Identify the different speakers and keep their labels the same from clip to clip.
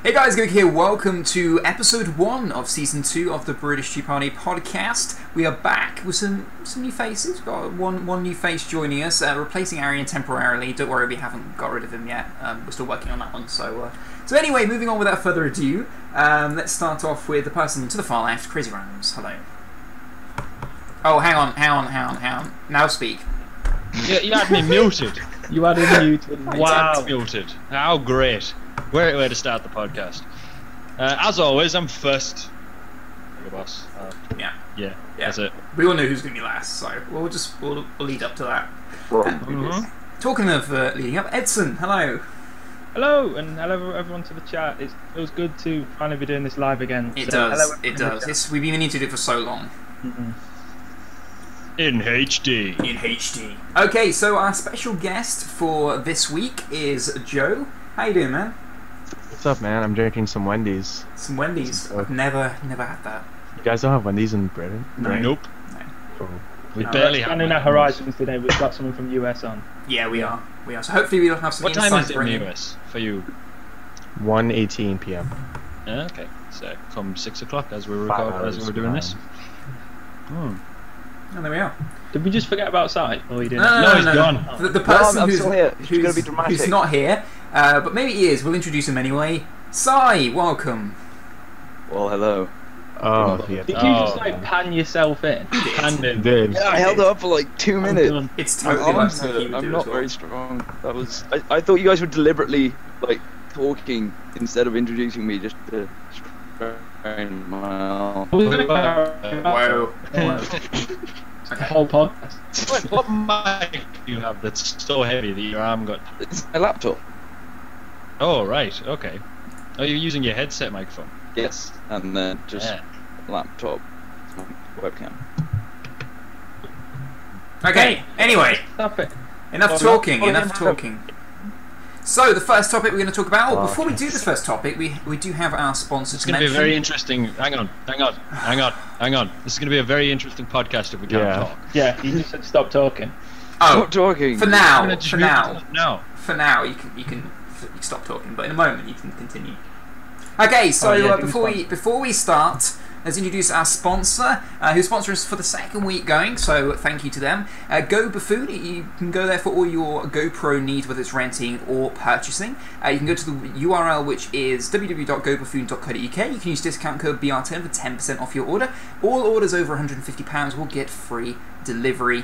Speaker 1: Hey guys, Geek here. Welcome to episode 1 of season 2 of the British Tea Party podcast. We are back with some new faces. We've got one new face joining us, replacing Arian temporarily. Don't worry, we haven't got rid of him yet. We're still working on that one. So anyway, moving on without further ado, let's start off with the person to the far left, CrazyRandomzZ. Hello. Oh, hang on. Now speak.
Speaker 2: You had me muted.
Speaker 3: You had him muted.
Speaker 2: Wow. Muted. How great. Great way to start the podcast. As always, I'm first. Your boss. Yeah, that's it.
Speaker 1: We all know who's going to be last, so we'll lead up to that. Talking of leading up, Edson, hello.
Speaker 3: Hello, and hello everyone to the chat. It feels good to finally be doing this live again.
Speaker 1: It does. We've been meaning to do it for so long.
Speaker 2: In HD.
Speaker 1: In HD. Okay, so our special guest for this week is Joe. How you doing, man?
Speaker 4: What's up, man? I'm drinking some Wendy's.
Speaker 1: Some Wendy's? I've never had that.
Speaker 4: You guys don't have Wendy's in Britain?
Speaker 1: No.
Speaker 2: Nope.
Speaker 1: No.
Speaker 4: Cool.
Speaker 2: We barely have.
Speaker 3: Expanding our horizons today, we've got someone from US on.
Speaker 1: Yeah, we are. So hopefully we'll have some
Speaker 2: What
Speaker 1: insight
Speaker 2: time is it in
Speaker 1: bringing.
Speaker 2: the US for you?
Speaker 4: 1:18 p.m.
Speaker 2: Okay, so come 6 o'clock as we we're doing this.
Speaker 1: And there we are.
Speaker 3: Did we just forget about ScZi? Oh, you didn't?
Speaker 1: No,
Speaker 2: he's gone.
Speaker 1: The person
Speaker 5: I'm still here. It's gonna be dramatic.
Speaker 1: who's not here, but maybe he is. We'll introduce him anyway. ScZi, welcome.
Speaker 5: Well, hello.
Speaker 4: Oh, yeah.
Speaker 3: Did you just like pan yourself in?
Speaker 2: Panned in.
Speaker 4: Did.
Speaker 5: Yeah, I held it up for like 2 minutes.
Speaker 1: It's totally like something you would
Speaker 5: I'm
Speaker 1: do
Speaker 5: not
Speaker 1: as well.
Speaker 5: very strong. That was. I thought you guys were deliberately like talking instead of introducing me just to strain my.
Speaker 1: Whoa.
Speaker 3: The whole podcast.
Speaker 2: What mic do you have that's so heavy that your arm got...
Speaker 5: It's my laptop.
Speaker 2: Oh, right, okay. Oh, you're using your headset microphone?
Speaker 5: Yes, and then just
Speaker 2: Yeah.
Speaker 5: laptop webcam.
Speaker 1: Okay, anyway,
Speaker 3: Stop it.
Speaker 1: enough talking. So, the first topic we're going to talk about...
Speaker 4: Oh,
Speaker 1: before we do the first topic, we do have our sponsor
Speaker 2: It's
Speaker 1: to
Speaker 2: going to be a
Speaker 1: mention.
Speaker 2: very interesting... Hang on. This is going to be a very interesting podcast if we can't talk.
Speaker 3: Yeah, you just said stop talking.
Speaker 1: Oh,
Speaker 5: Stop talking.
Speaker 1: for
Speaker 2: I'm
Speaker 1: now,
Speaker 2: gonna just mute myself now.
Speaker 1: For now, you can stop talking, but in a moment you can continue. Okay, so before we start, let's introduce our sponsor, who sponsors us for the second week going. So thank you to them. Go Buffoon. You can go there for all your GoPro needs, whether it's renting or purchasing. You can go to the URL, which is www.gobuffoon.co.uk. You can use discount code BR10 for 10% off your order. All orders over £150 will get free delivery.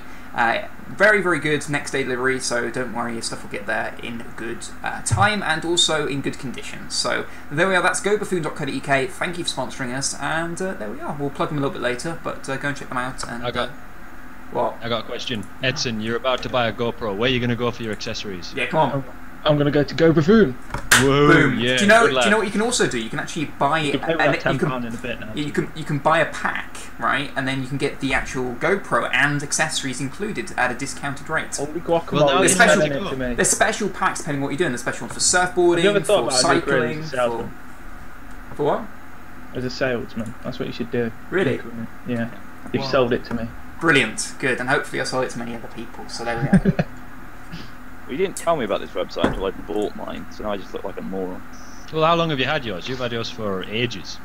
Speaker 1: Very, very good next day delivery, so don't worry, your stuff will get there in good time and also in good condition. So there we are, that's gobuffoon.co.uk. Thank you for sponsoring us, and there we are. We'll plug them a little bit later, but go and check them out. And
Speaker 2: I got a question. Edson, you're about to buy a GoPro. Where are you going to go for your accessories?
Speaker 1: Yeah, come on.
Speaker 3: I'm gonna go to Go Buffoon.
Speaker 2: Whoa,
Speaker 1: Boom.
Speaker 2: yeah,
Speaker 1: do you know
Speaker 2: good lad.
Speaker 1: what you can also do? You can actually buy
Speaker 3: You
Speaker 1: it,
Speaker 3: can pay with that £10 in a bit now.
Speaker 1: you can buy a pack, right? And then you can get the actual GoPro and accessories included at a discounted rate.
Speaker 3: Holy
Speaker 2: Well, now
Speaker 3: guacamole,
Speaker 1: it's
Speaker 3: selling
Speaker 1: special-
Speaker 3: it to me.
Speaker 1: There's special packs depending on what you're doing. There's special ones for
Speaker 3: Have you
Speaker 1: surfboarding,
Speaker 3: ever thought
Speaker 1: for
Speaker 3: about
Speaker 1: cycling,
Speaker 3: as a salesman?
Speaker 1: for what?
Speaker 3: As a salesman, that's what you should do.
Speaker 1: Really?
Speaker 3: Yeah. You've
Speaker 1: Wow.
Speaker 3: sold it to me.
Speaker 1: Brilliant, good, and hopefully I sold it to many other people. So there we go.
Speaker 5: You didn't tell me about this website until I bought mine, so now I just look like a moron.
Speaker 2: Well, how long have you had yours? You've had yours for ages.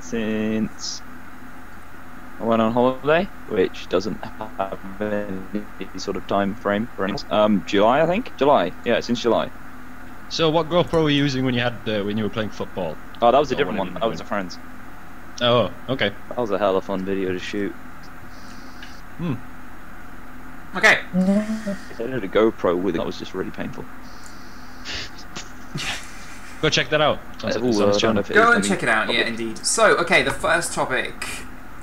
Speaker 5: Since I went on holiday, which doesn't have any sort of time frame for anything. July, I think. July. Yeah, since July.
Speaker 2: So, what GoPro were you using when you were playing football?
Speaker 5: Oh, that was a
Speaker 2: Oh,
Speaker 5: different
Speaker 2: what
Speaker 5: one.
Speaker 2: have
Speaker 5: That
Speaker 2: you
Speaker 5: was
Speaker 2: been
Speaker 5: a friend's.
Speaker 2: Oh, okay.
Speaker 5: That was a hell of a fun video to shoot.
Speaker 1: Okay.
Speaker 5: I did a GoPro with it. That was just really painful.
Speaker 2: Go check that out. Sounds like
Speaker 5: Ooh,
Speaker 2: sounds
Speaker 5: I don't know
Speaker 2: channel.
Speaker 5: if it
Speaker 1: Go
Speaker 5: is.
Speaker 1: and check it out, yeah, indeed. So, okay, the first topic.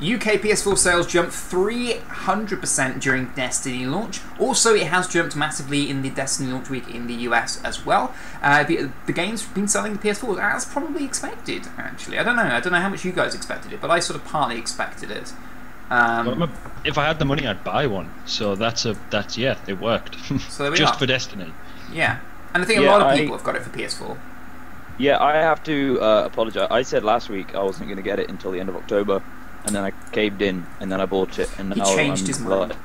Speaker 1: UK PS4 sales jumped 300% during Destiny launch. Also, it has jumped massively in the Destiny launch week in the US as well. The game's been selling the PS4 as probably expected, actually. I don't know how much you guys expected it, but I sort of partly expected it.
Speaker 2: If I had the money, I'd buy one. So that's yeah, it worked.
Speaker 1: So there we
Speaker 2: Just
Speaker 1: are.
Speaker 2: for Destiny.
Speaker 1: Yeah, and I think a
Speaker 5: Yeah,
Speaker 1: lot of people have got it for PS4.
Speaker 5: Yeah, I have to apologize. I said last week I wasn't going to get it until the end of October, and then I caved in, and then I bought it, and
Speaker 1: He
Speaker 5: now
Speaker 1: changed
Speaker 5: I'm
Speaker 1: his mind.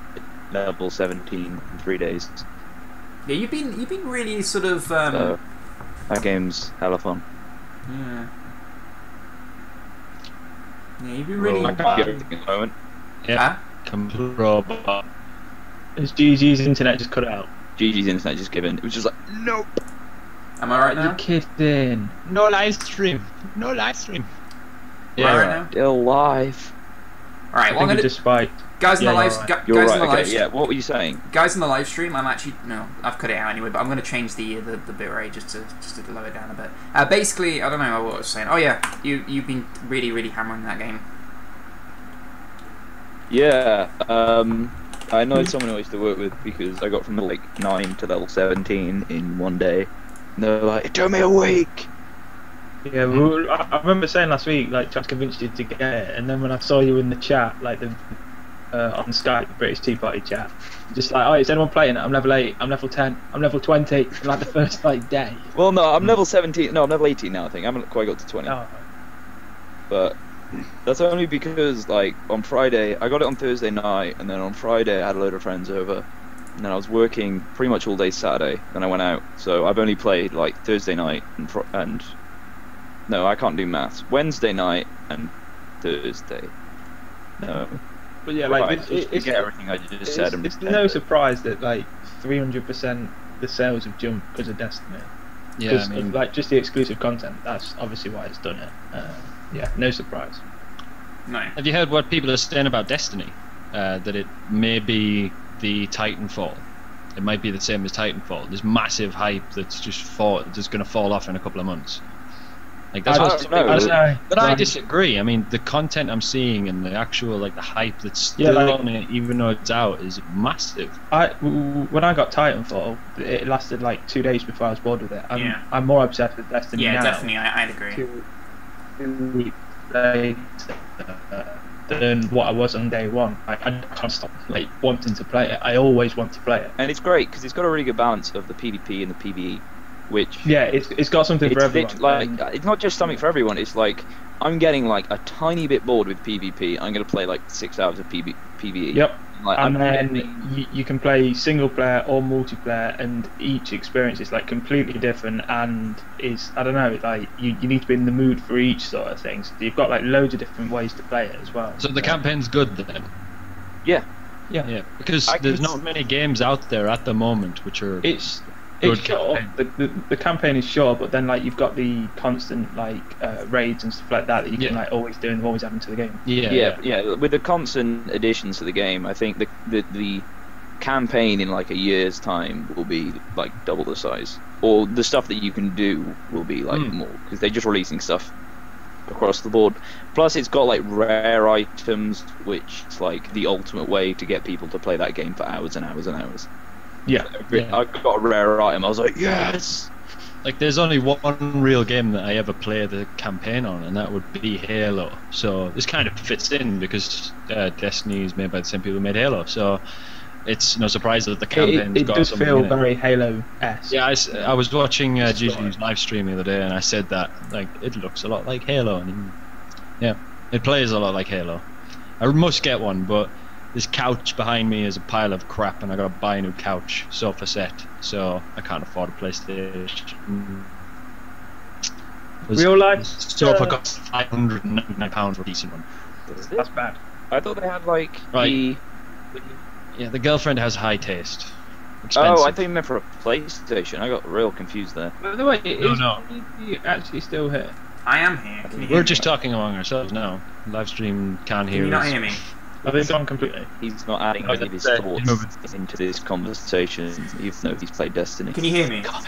Speaker 5: level 17 in 3 days.
Speaker 1: Yeah, you've been really sort of
Speaker 5: So that game's hella fun.
Speaker 1: Yeah. Yeah, you'd be really.
Speaker 5: I can't get everything at the moment.
Speaker 2: Yeah. Complete robot.
Speaker 3: Is GG's internet just cut out?
Speaker 5: GG's internet just given. It was just like, nope.
Speaker 1: Am I right now?
Speaker 3: You're kidding.
Speaker 2: No live stream. No live stream.
Speaker 1: Yeah, right now.
Speaker 5: Still live.
Speaker 1: All right. Well, I'm gonna
Speaker 3: just spiked.
Speaker 1: Guys in the live.
Speaker 5: You're
Speaker 1: guys
Speaker 5: right.
Speaker 1: in the live.
Speaker 5: Okay, yeah. What were you saying?
Speaker 1: Guys in the live stream. I'm actually I've cut it out anyway, but I'm gonna change the bitrate just to lower it down a bit. Basically, I don't know what I was saying. Oh yeah, you've been really hammering that game.
Speaker 5: Yeah. I know someone who I used to work with because I got from like 9 to level 17 in one day. And they're like, it took me a week.
Speaker 3: Yeah, well, I remember saying last week, like, trying to convince you to get it, and then when I saw you in the chat, like on Skype, the British Tea Party chat, just like, oh, is anyone playing it? I'm level 8, I'm level 10, I'm level 20, in like the first like day.
Speaker 5: Well, no, I'm level 17. No, I'm level 18 now. I think I haven't quite got to 20.
Speaker 3: Oh.
Speaker 5: But that's only because, like, on Friday, I got it on Thursday night, and then on Friday I had a load of friends over, and then I was working pretty much all day Saturday, then I went out, so I've only played, like, Thursday night and no, I can't do maths. Wednesday night and Thursday. No.
Speaker 3: But yeah,
Speaker 5: right,
Speaker 3: like,
Speaker 5: it's everything I just said.
Speaker 3: It's no surprise that, like, 300% the sales have jumped because of Destiny.
Speaker 2: Yeah, I mean,
Speaker 3: like, just the exclusive content, that's obviously why it's done it. Yeah, no surprise.
Speaker 1: No.
Speaker 2: Have you heard what people are saying about Destiny? That it may be the Titanfall. It might be the same as Titanfall. There's massive hype that's just going to fall off in a couple of months. Like that's but I disagree. I mean, the content I'm seeing and the actual like the hype that's still on it, even though it's out, is massive.
Speaker 3: When I got Titanfall, it lasted like 2 days before I was bored with it. I'm more obsessed with Destiny now.
Speaker 1: Yeah, definitely. I'd agree.
Speaker 3: 2 weeks later than what I was on day one. I can't stop like wanting to play it. I always want to play it.
Speaker 5: And it's great because it's got a really good balance of the PvP and the PvE. Which
Speaker 3: it's got something for everyone.
Speaker 5: Like it's not just something for everyone. It's like I'm getting like a tiny bit bored with PvP. I'm gonna play like 6 hours of PvE.
Speaker 3: Yep.
Speaker 5: Like,
Speaker 3: and then you can play single player or multiplayer, and each experience is like completely different. And is I don't know, like you need to be in the mood for each sort of thing. So you've got like loads of different ways to play it as well.
Speaker 2: So the campaign's good then.
Speaker 5: Yeah.
Speaker 2: Because there's not many games out there at the moment which are.
Speaker 3: It's short. The campaign is short, but then like you've got the constant like raids and stuff like that you can like always do and always add into the game.
Speaker 5: Yeah. With the constant additions to the game, I think the campaign in like a year's time will be like double the size, or the stuff that you can do will be like more because they're just releasing stuff across the board. Plus, it's got like rare items, which is like the ultimate way to get people to play that game for hours and hours and hours.
Speaker 3: Yeah.
Speaker 5: I got a rare item. I was like, yes.
Speaker 2: Like, there's only one real game that I ever play the campaign on, and that would be Halo. So this kind of fits in because Destiny is made by the same people who made Halo. So it's no surprise that the campaign's
Speaker 3: it
Speaker 2: got
Speaker 3: does
Speaker 2: something
Speaker 3: feel
Speaker 2: in it.
Speaker 3: very Halo-esque.
Speaker 2: Yeah, I was watching GG's live stream the other day, and I said that like it looks a lot like Halo, and it plays a lot like Halo. I must get one, but this couch behind me is a pile of crap, and I gotta buy a new couch sofa set, so I can't afford a PlayStation.
Speaker 3: Real life
Speaker 2: sofa costs £599 for a decent one.
Speaker 3: That's bad.
Speaker 5: I thought they had like
Speaker 2: the girlfriend has high taste.
Speaker 5: Expensive. Oh, I thought you meant for a PlayStation. I got real confused there.
Speaker 3: By the way, is you actually still here?
Speaker 1: I am here.
Speaker 2: We're just talking among ourselves now. Live stream can't hear us.
Speaker 1: Can you not hear me?
Speaker 3: Are they gone completely?
Speaker 5: He's not adding any of his thoughts into this conversation, even though he's played Destiny.
Speaker 1: Can you hear me?
Speaker 5: God.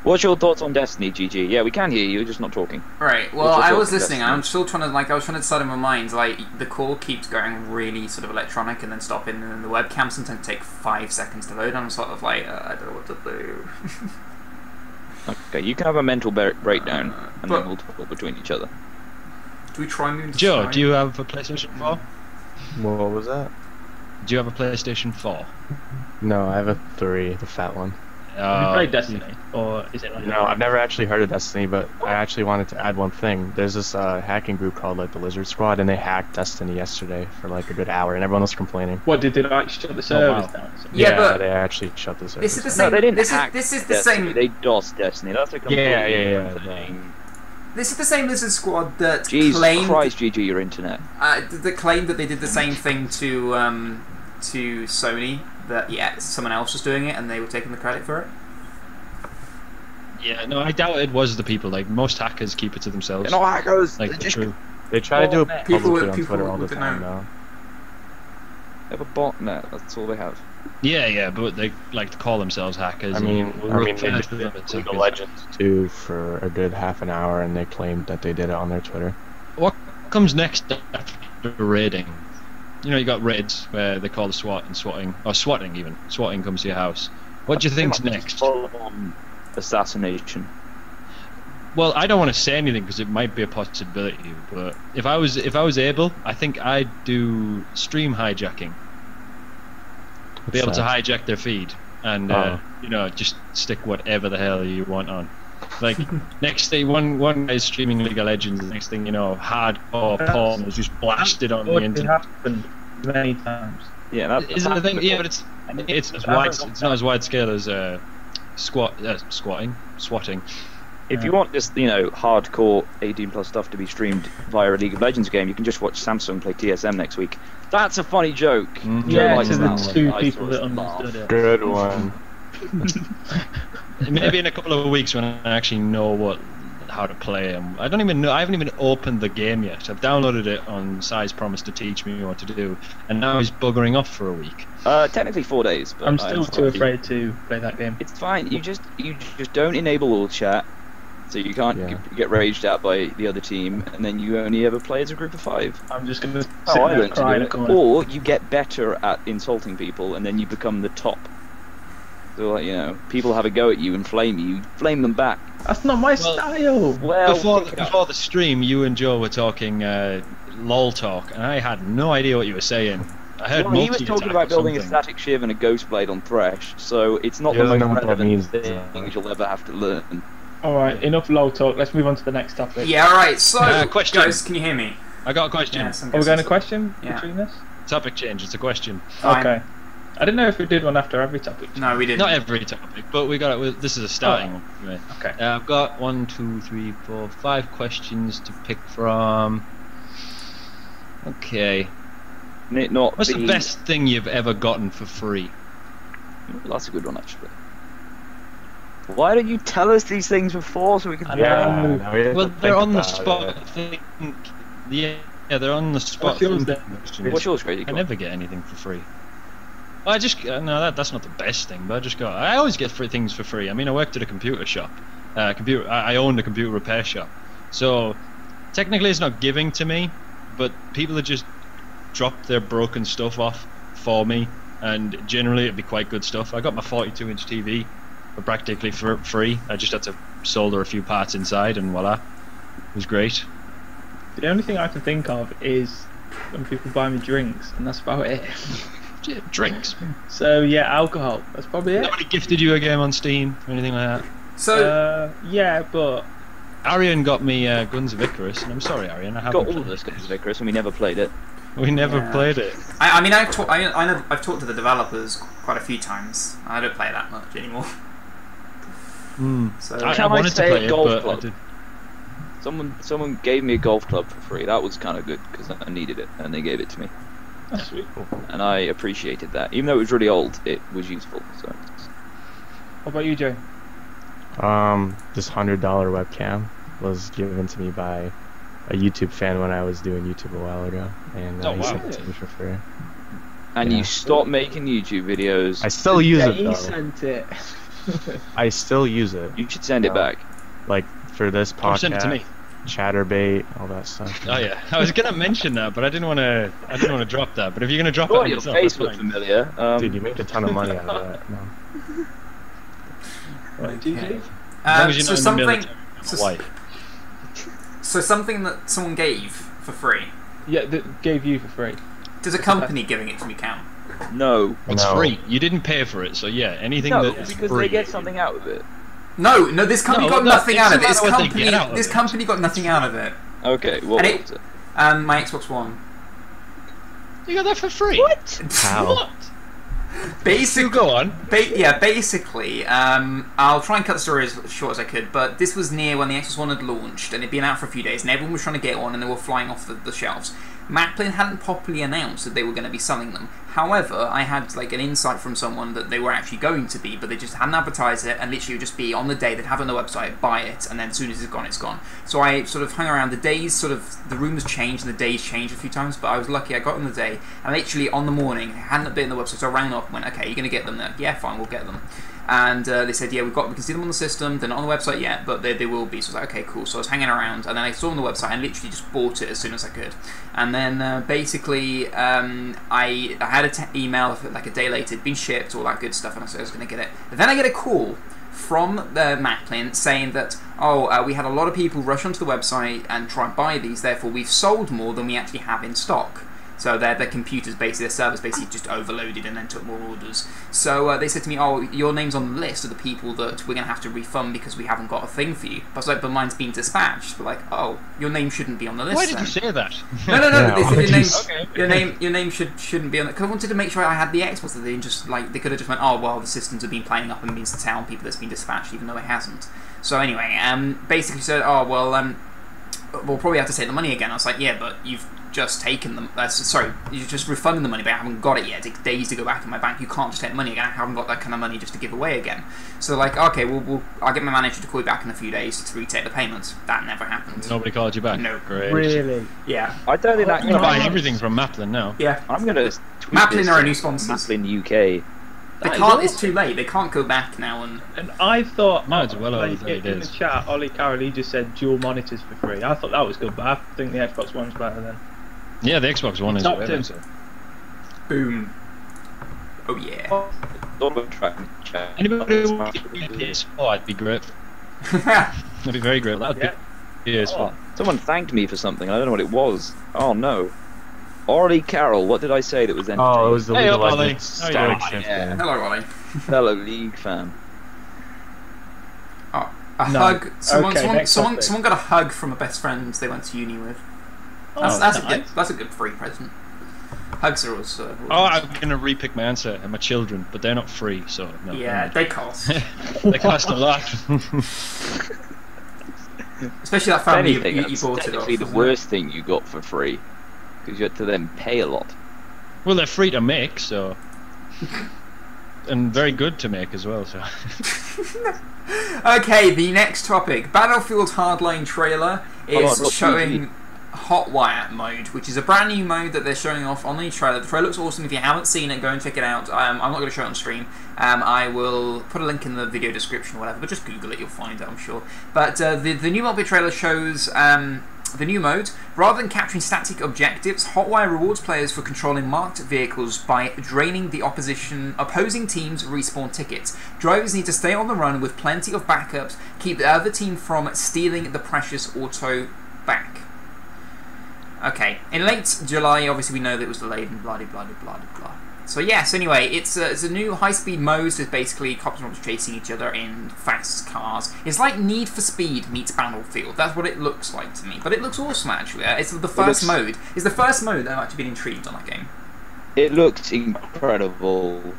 Speaker 5: What's your thoughts on Destiny, GG? Yeah, we can hear you, you're just not talking.
Speaker 1: Right, well, I was listening, and I'm still trying to, I was trying to decide in my mind, the call keeps going really sort of electronic and then stopping, and then the webcam sometimes take 5 seconds to load, and I'm sort of like, I don't know what to do.
Speaker 5: Okay, you can have a mental breakdown, and then we'll talk between each other.
Speaker 1: Do we try moving to
Speaker 2: Joe,
Speaker 1: Skype?
Speaker 2: do you have a PlayStation 4?
Speaker 4: What was that?
Speaker 2: Do you have a PlayStation 4?
Speaker 4: No, I have a 3, the fat one.
Speaker 3: Have you played Destiny? Or is it like...
Speaker 4: No, I've never actually heard of Destiny, but I actually wanted to add one thing. There's this hacking group called the Lizard Squad, and they hacked Destiny yesterday for a good hour, and everyone was complaining.
Speaker 3: What, did they shut the servers down?
Speaker 1: Yeah, but
Speaker 4: they actually shut the servers.
Speaker 1: This is the same.
Speaker 5: No, they didn't
Speaker 1: this
Speaker 5: hack
Speaker 1: is the
Speaker 5: Destiny.
Speaker 1: same.
Speaker 5: They DOS Destiny. That's a completely different thing.
Speaker 1: This is the same Lizard Squad that
Speaker 5: Jesus
Speaker 1: claimed
Speaker 5: Christ, GG, your internet.
Speaker 1: that claimed that they did the same thing to Sony. That someone else was doing it and they were taking the credit for it.
Speaker 2: Yeah, no, I doubt it was the people. Like most hackers keep it to themselves.
Speaker 5: No hackers.
Speaker 2: Like true.
Speaker 4: They try to do it publicly on
Speaker 1: people
Speaker 4: Twitter all the
Speaker 1: with the
Speaker 4: time,
Speaker 1: know.
Speaker 4: though.
Speaker 5: They have a botnet. That's all they have.
Speaker 2: Yeah, but they like to call themselves hackers.
Speaker 4: I mean,
Speaker 2: and
Speaker 4: they
Speaker 2: refer to
Speaker 4: did
Speaker 2: them as
Speaker 4: League of
Speaker 2: hackers.
Speaker 4: Legends too for a good half an hour, and they claimed that they did it on their Twitter.
Speaker 2: What comes next after raiding? You know, you got raids where they call the SWAT and swatting, or swatting even. Swatting comes to your house. What do you think's next?
Speaker 5: Full-on assassination.
Speaker 2: Well, I don't want to say anything because it might be a possibility. But if I was able, I think I'd do stream hijacking. Be able to hijack their feed and you know, just stick whatever the hell you want on. Like next day, one guy's streaming League of Legends. The next thing you know, hardcore porn is just blasted on the
Speaker 3: It
Speaker 2: internet.
Speaker 3: happened many times.
Speaker 5: Yeah, that's
Speaker 2: Is it the thing? Yeah, but it's not as wide scale as swatting.
Speaker 5: If you want just, you know, hardcore 18+ stuff to be streamed via a League of Legends game, you can just watch Samsung play TSM next week. That's a funny joke.
Speaker 2: Mm-hmm.
Speaker 5: Joe
Speaker 3: Yeah,
Speaker 5: likes
Speaker 3: to the
Speaker 5: that one.
Speaker 3: two
Speaker 5: I
Speaker 3: people
Speaker 5: thought
Speaker 3: that
Speaker 5: it was laugh.
Speaker 3: understood it.
Speaker 4: Good one.
Speaker 2: Maybe in a couple of weeks when I actually know how to play them. I haven't even opened the game yet. I've downloaded it on ScZi's promised to teach me what to do, and now he's buggering off for a week.
Speaker 5: Technically 4 days, but
Speaker 3: I'm still too afraid to play that game.
Speaker 5: It's fine. You just don't enable all chat, so you can't get raged at by the other team, and then you only ever play as a group of 5.
Speaker 3: I'm just gonna sit
Speaker 5: Oh, I
Speaker 3: there
Speaker 5: learned to
Speaker 3: cry in
Speaker 5: do
Speaker 3: a
Speaker 5: it.
Speaker 3: corner.
Speaker 5: Or you get better at insulting people, and then you become the top. So, like, you know, people have a go at you and flame you. Flame them back.
Speaker 3: That's not my style.
Speaker 5: Well,
Speaker 2: Before the stream, you and Joe were talking LOL talk, and I had no idea what you were saying. I heard
Speaker 5: he was talking about building a
Speaker 2: something.
Speaker 5: static shiv and a ghost blade on Thresh, so it's not
Speaker 4: He
Speaker 5: the
Speaker 4: doesn't
Speaker 5: most
Speaker 4: know what that
Speaker 5: relevant
Speaker 4: means.
Speaker 5: thing you'll ever have to learn.
Speaker 3: Alright, enough low talk. Let's move on to the next topic.
Speaker 1: Yeah, alright, so,
Speaker 2: question.
Speaker 1: guys, can you hear me?
Speaker 2: I got a question.
Speaker 1: Yes, I'm
Speaker 3: Are we
Speaker 1: guessing
Speaker 3: going to
Speaker 1: so.
Speaker 3: question
Speaker 1: Yeah.
Speaker 3: between this?
Speaker 2: Topic change. It's a question.
Speaker 1: Fine.
Speaker 3: Okay. I didn't know if we did one after every topic.
Speaker 1: No, we didn't.
Speaker 2: Not every topic, but we got it. This is a starting one. Anyway.
Speaker 3: Okay.
Speaker 2: I've got 1, 2, 3, 4, 5 questions to pick from. Okay. What's the best thing you've ever gotten for free?
Speaker 5: Well, that's a good one, actually. Why don't you tell us these things before so we can...
Speaker 2: Well, they're on the spot. Yeah, they're on the spot.
Speaker 3: What's yours then?
Speaker 5: What's yours, Crazy?
Speaker 2: I never get anything for free. Well, I just no, that's not the best thing. But I always get free things for free. I mean, I worked at a computer shop. I owned a computer repair shop. So technically, it's not giving to me, but people that just drop their broken stuff off for me, and generally it'd be quite good stuff. I got my 42-inch TV for practically for free. I just had to solder a few parts inside, and voila, it was great.
Speaker 3: The only thing I can think of is when people buy me drinks, and that's about it.
Speaker 2: Yeah, drinks.
Speaker 3: So yeah, alcohol. That's probably it.
Speaker 2: Nobody gifted you a game on Steam or anything like that.
Speaker 1: So,
Speaker 3: yeah, but
Speaker 2: Arian got me Guns of Icarus, and I'm sorry, Arian, I haven't
Speaker 5: Got all of
Speaker 2: played
Speaker 5: this Guns of Icarus, and we never played it.
Speaker 2: it. We never
Speaker 1: Yeah.
Speaker 2: played it.
Speaker 1: I mean, I've talked to the developers quite a few times. I don't play that much anymore. So,
Speaker 2: I
Speaker 5: Can I
Speaker 2: wanted to
Speaker 5: say
Speaker 2: play it,
Speaker 5: golf
Speaker 2: but I
Speaker 5: club?
Speaker 2: did.
Speaker 5: Someone gave me a golf club for free. That was kind of good because I needed it, and they gave it to me,
Speaker 3: that's sweet.
Speaker 5: and I appreciated that. Even though it was really old, it was useful. So
Speaker 3: What about you, Joe?
Speaker 4: This $100 webcam was given to me by a YouTube fan when I was doing YouTube a while ago, and
Speaker 2: Oh,
Speaker 4: he
Speaker 2: wow.
Speaker 4: sent it to me for free.
Speaker 5: and
Speaker 4: Yeah.
Speaker 5: you stopped making YouTube videos.
Speaker 4: I still use
Speaker 3: Yeah,
Speaker 4: it
Speaker 3: he
Speaker 4: though.
Speaker 3: sent it.
Speaker 4: I still use it.
Speaker 5: You should send it back.
Speaker 4: Like for this
Speaker 2: Oh,
Speaker 4: podcast,
Speaker 2: send it to me.
Speaker 4: Chatterbait, all that stuff.
Speaker 2: Oh yeah, I was gonna mention that, but I didn't want to. Drop that. But if you're gonna drop
Speaker 5: Oh,
Speaker 2: it,
Speaker 5: your
Speaker 2: yourself,
Speaker 5: face
Speaker 2: that's
Speaker 5: looks
Speaker 2: fine.
Speaker 5: familiar.
Speaker 4: Dude, you make a ton of money out of that. No.
Speaker 3: Right, GG?
Speaker 2: As long as you're
Speaker 1: so
Speaker 2: not in the
Speaker 1: something,
Speaker 2: military, I'm
Speaker 1: so,
Speaker 2: white.
Speaker 1: so something that someone gave for free.
Speaker 3: Yeah, that gave you for free.
Speaker 1: Does a company giving it to me count?
Speaker 5: No.
Speaker 2: It's
Speaker 4: No.
Speaker 2: free. You didn't pay for it, so yeah, anything
Speaker 5: No,
Speaker 2: that is
Speaker 5: because
Speaker 2: free.
Speaker 5: they get something out of it.
Speaker 1: No, this company
Speaker 2: No,
Speaker 1: got
Speaker 2: no,
Speaker 1: nothing
Speaker 2: it
Speaker 1: out of it.
Speaker 2: doesn't matter what they get out of
Speaker 1: This
Speaker 2: it.
Speaker 1: company got nothing out of it.
Speaker 5: Okay, what
Speaker 1: And
Speaker 5: was it?
Speaker 1: My Xbox One.
Speaker 2: You got that for free.
Speaker 5: What?
Speaker 4: How?
Speaker 2: What?
Speaker 1: Basically,
Speaker 2: go on.
Speaker 1: Yeah, basically, I'll try and cut the story as short as I could, but this was near when the Xbox One had launched, and it'd been out for a few days, and everyone was trying to get one, and they were flying off the shelves. Macplane hadn't properly announced that they were going to be selling them. However, I had like an insight from someone that they were actually going to be, but they just hadn't advertised it, and literally it would just be on the day they'd have it on the website, buy it, and then as soon as it's gone, it's gone. So I sort of hung around. The days the rumors changed and the days changed a few times, but I was lucky. I got on the day, and literally on the morning, it hadn't been on the website, so I rang up and went, okay, you're going to get them? Yeah, fine, we'll get them. And they said, yeah, we can see them on the system. They're not on the website yet, but they will be. So I was like, okay, cool. So I was hanging around, and then I saw them on the website and literally just bought it as soon as I could. And then basically, I had an email like a day later. It'd been shipped, all that good stuff, and I said I was going to get it. But then I get a call from the Macplane saying that, we had a lot of people rush onto the website and try and buy these. Therefore, we've sold more than we actually have in stock. So their computers, basically, their servers basically just overloaded and then took more orders. So they said to me, your name's on the list of the people that we're going to have to refund because we haven't got a thing for you. But I was like, but mine's been dispatched. We're like, your name shouldn't be on the list.
Speaker 2: Why did you say that?
Speaker 1: No. They said your name shouldn't be on it. Because I wanted to make sure I had the Xbox. That they just they could have just went, the systems have been playing up and means to tell people that's been dispatched, even though it hasn't. So anyway, basically said, we'll probably have to take the money again. I was like, yeah, but you've just taken them. You're just refunding the money, but I haven't got it yet. It takes days to go back in my bank. You can't just take the money again. I haven't got that kind of money just to give away again. So like, okay, I'll get my manager to call you back in a few days to retake the payments. That never happened.
Speaker 2: Nobody called you back?
Speaker 1: No.
Speaker 2: Great.
Speaker 3: Really?
Speaker 1: Yeah.
Speaker 5: I don't think that.
Speaker 2: I'm buying everything from Macplane now.
Speaker 1: Yeah.
Speaker 5: I'm gonna.
Speaker 1: Macplane are a new sponsor.
Speaker 5: Macplane UK.
Speaker 1: They can't. It's too late. They can't go back now. And
Speaker 3: I thought,
Speaker 2: no, it's well over 30 days.
Speaker 3: In the chat, Ollie Carroll, he just said dual monitors for free. I thought that was good, but I think the Xbox One's better then.
Speaker 2: Yeah, the Xbox One is better.
Speaker 1: Boom. Oh yeah.
Speaker 2: Anybody who wants PS4, I'd be grateful. I'd be very grateful. That'd be PS4.
Speaker 5: Someone thanked me for something. I don't know what it was. Oh no. Ollie Carroll, what did I say that was entertaining?
Speaker 4: Oh, it was the League of
Speaker 2: Ollie.
Speaker 4: Legends static shift.
Speaker 5: Yeah.
Speaker 1: Hello, Ollie.
Speaker 5: Fellow League fan.
Speaker 1: Hug. Someone got a hug from a best friend they went to uni with. That's a good free present. Hugs are also.
Speaker 2: I'm gonna repick my answer. And my children, but they're not free, so no.
Speaker 1: Yeah, they cost.
Speaker 2: They cost a lot.
Speaker 1: Especially that family you bought it off.
Speaker 5: Technically, the worst thing you got for free, because you had to then pay a lot.
Speaker 2: Well, they're free to make, so. And very good to make as well, so.
Speaker 1: Okay, the next topic. Battlefield Hardline trailer is showing Hotwire mode, which is a brand new mode that they're showing off on the trailer. The trailer looks awesome. If you haven't seen it, go and check it out. I'm not going to show it on stream. I will put a link in the video description or whatever, but just Google it, you'll find it, I'm sure. But the new multiplayer trailer shows the new mode. Rather than capturing static objectives, Hotwire rewards players for controlling marked vehicles by draining the opposing team's respawn tickets. Drivers need to stay on the run with plenty of backups, keep the other team from stealing the precious auto back. Okay, in late July, obviously we know that it was delayed and blah blah blah blah blah. So yes, anyway, it's a new high-speed mode. So basically cops and robbers chasing each other in fast cars. It's like Need for Speed meets Battlefield. That's what it looks like to me. But it looks awesome, actually. It's the first mode. It's the first mode that I've actually been intrigued on that game.
Speaker 5: It looks incredible.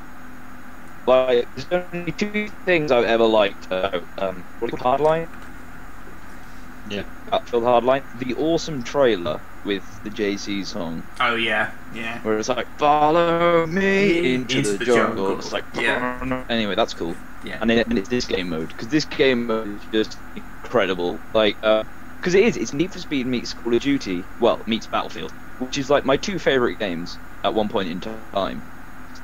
Speaker 5: Like, there's only two things I've ever liked about Hardline.
Speaker 2: Yeah.
Speaker 5: Battlefield Hardline. The awesome trailer with the Jay-Z song.
Speaker 1: Oh yeah, yeah.
Speaker 5: Where it's like, follow me into the jungle. It's like,
Speaker 1: yeah.
Speaker 5: Anyway, that's cool.
Speaker 1: Yeah.
Speaker 5: And it's this game mode, because this game mode is just incredible. Like, because it's Need for Speed meets Call of Duty, well, meets Battlefield, which is like my two favourite games at one point in time.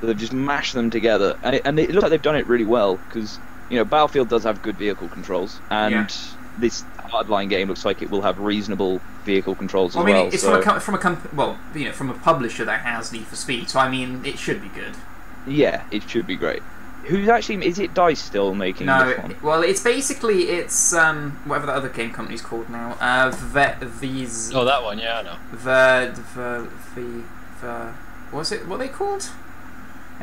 Speaker 5: So they've just mashed them together, and it looks like they've done it really well, because, you know, Battlefield does have good vehicle controls, and this Hardline game looks like it will have reasonable vehicle controls as well.
Speaker 1: It's
Speaker 5: so.
Speaker 1: from a publisher that has Need for Speed, so I mean, it should be good.
Speaker 5: Yeah, it should be great. Who's actually, is it DICE still making this one?
Speaker 1: Well, it's basically, whatever the other game company's called now. These.
Speaker 2: Oh, that one, yeah, I know.
Speaker 1: What's it? What are they called?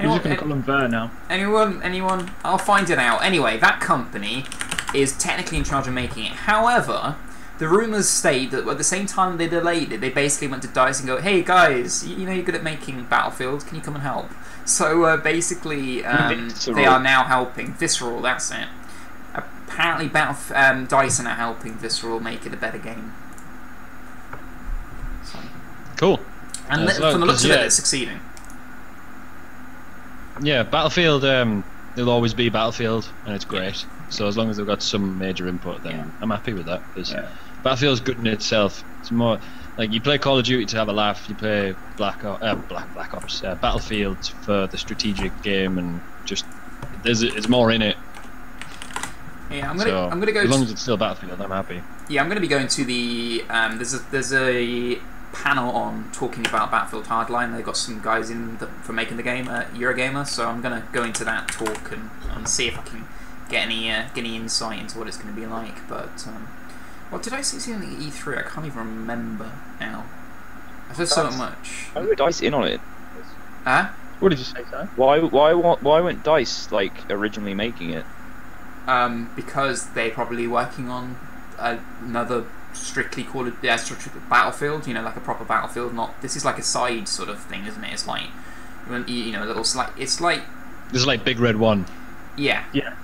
Speaker 3: You're just going to call them Ver now.
Speaker 1: Anyone? I'll find it out. Anyway, that company is technically in charge of making it. However, the rumours state that at the same time they delayed it, they basically went to DICE and go, hey guys, you know you're good at making Battlefield, can you come and help? So basically, they are now helping Visceral. That's it. Apparently, DICE are now helping Visceral make it a better game. So.
Speaker 2: Cool.
Speaker 1: And from the looks of it, it's succeeding.
Speaker 2: Yeah, Battlefield. It'll always be Battlefield, and it's great. So as long as they've got some major input, then I'm happy with that. Because Battlefield's good in itself. It's more like you play Call of Duty to have a laugh. You play Black Ops, Battlefield for the strategic game, and just it's more in it.
Speaker 1: Yeah, I'm gonna go.
Speaker 2: As long as it's still Battlefield, I'm happy.
Speaker 1: Yeah, I'm gonna be going to the. There's a panel on talking about Battlefield Hardline. They've got some guys in for making the game at Eurogamer, so I'm gonna go into that talk and see if I can get any insight into what it's going to be like. But what did I see in the E3? I can't even remember now. I've heard so much.
Speaker 5: Why were DICE in on it?
Speaker 1: Huh?
Speaker 3: What did you say, sir?
Speaker 5: Why weren't DICE like originally making it?
Speaker 1: Because they're probably working on another strictly strictly Battlefield. You know, like a proper Battlefield. This is like a side sort of thing, isn't it? It's like you know, a little It's like
Speaker 2: this is like Big Red 1.
Speaker 1: Yeah.
Speaker 3: Yeah.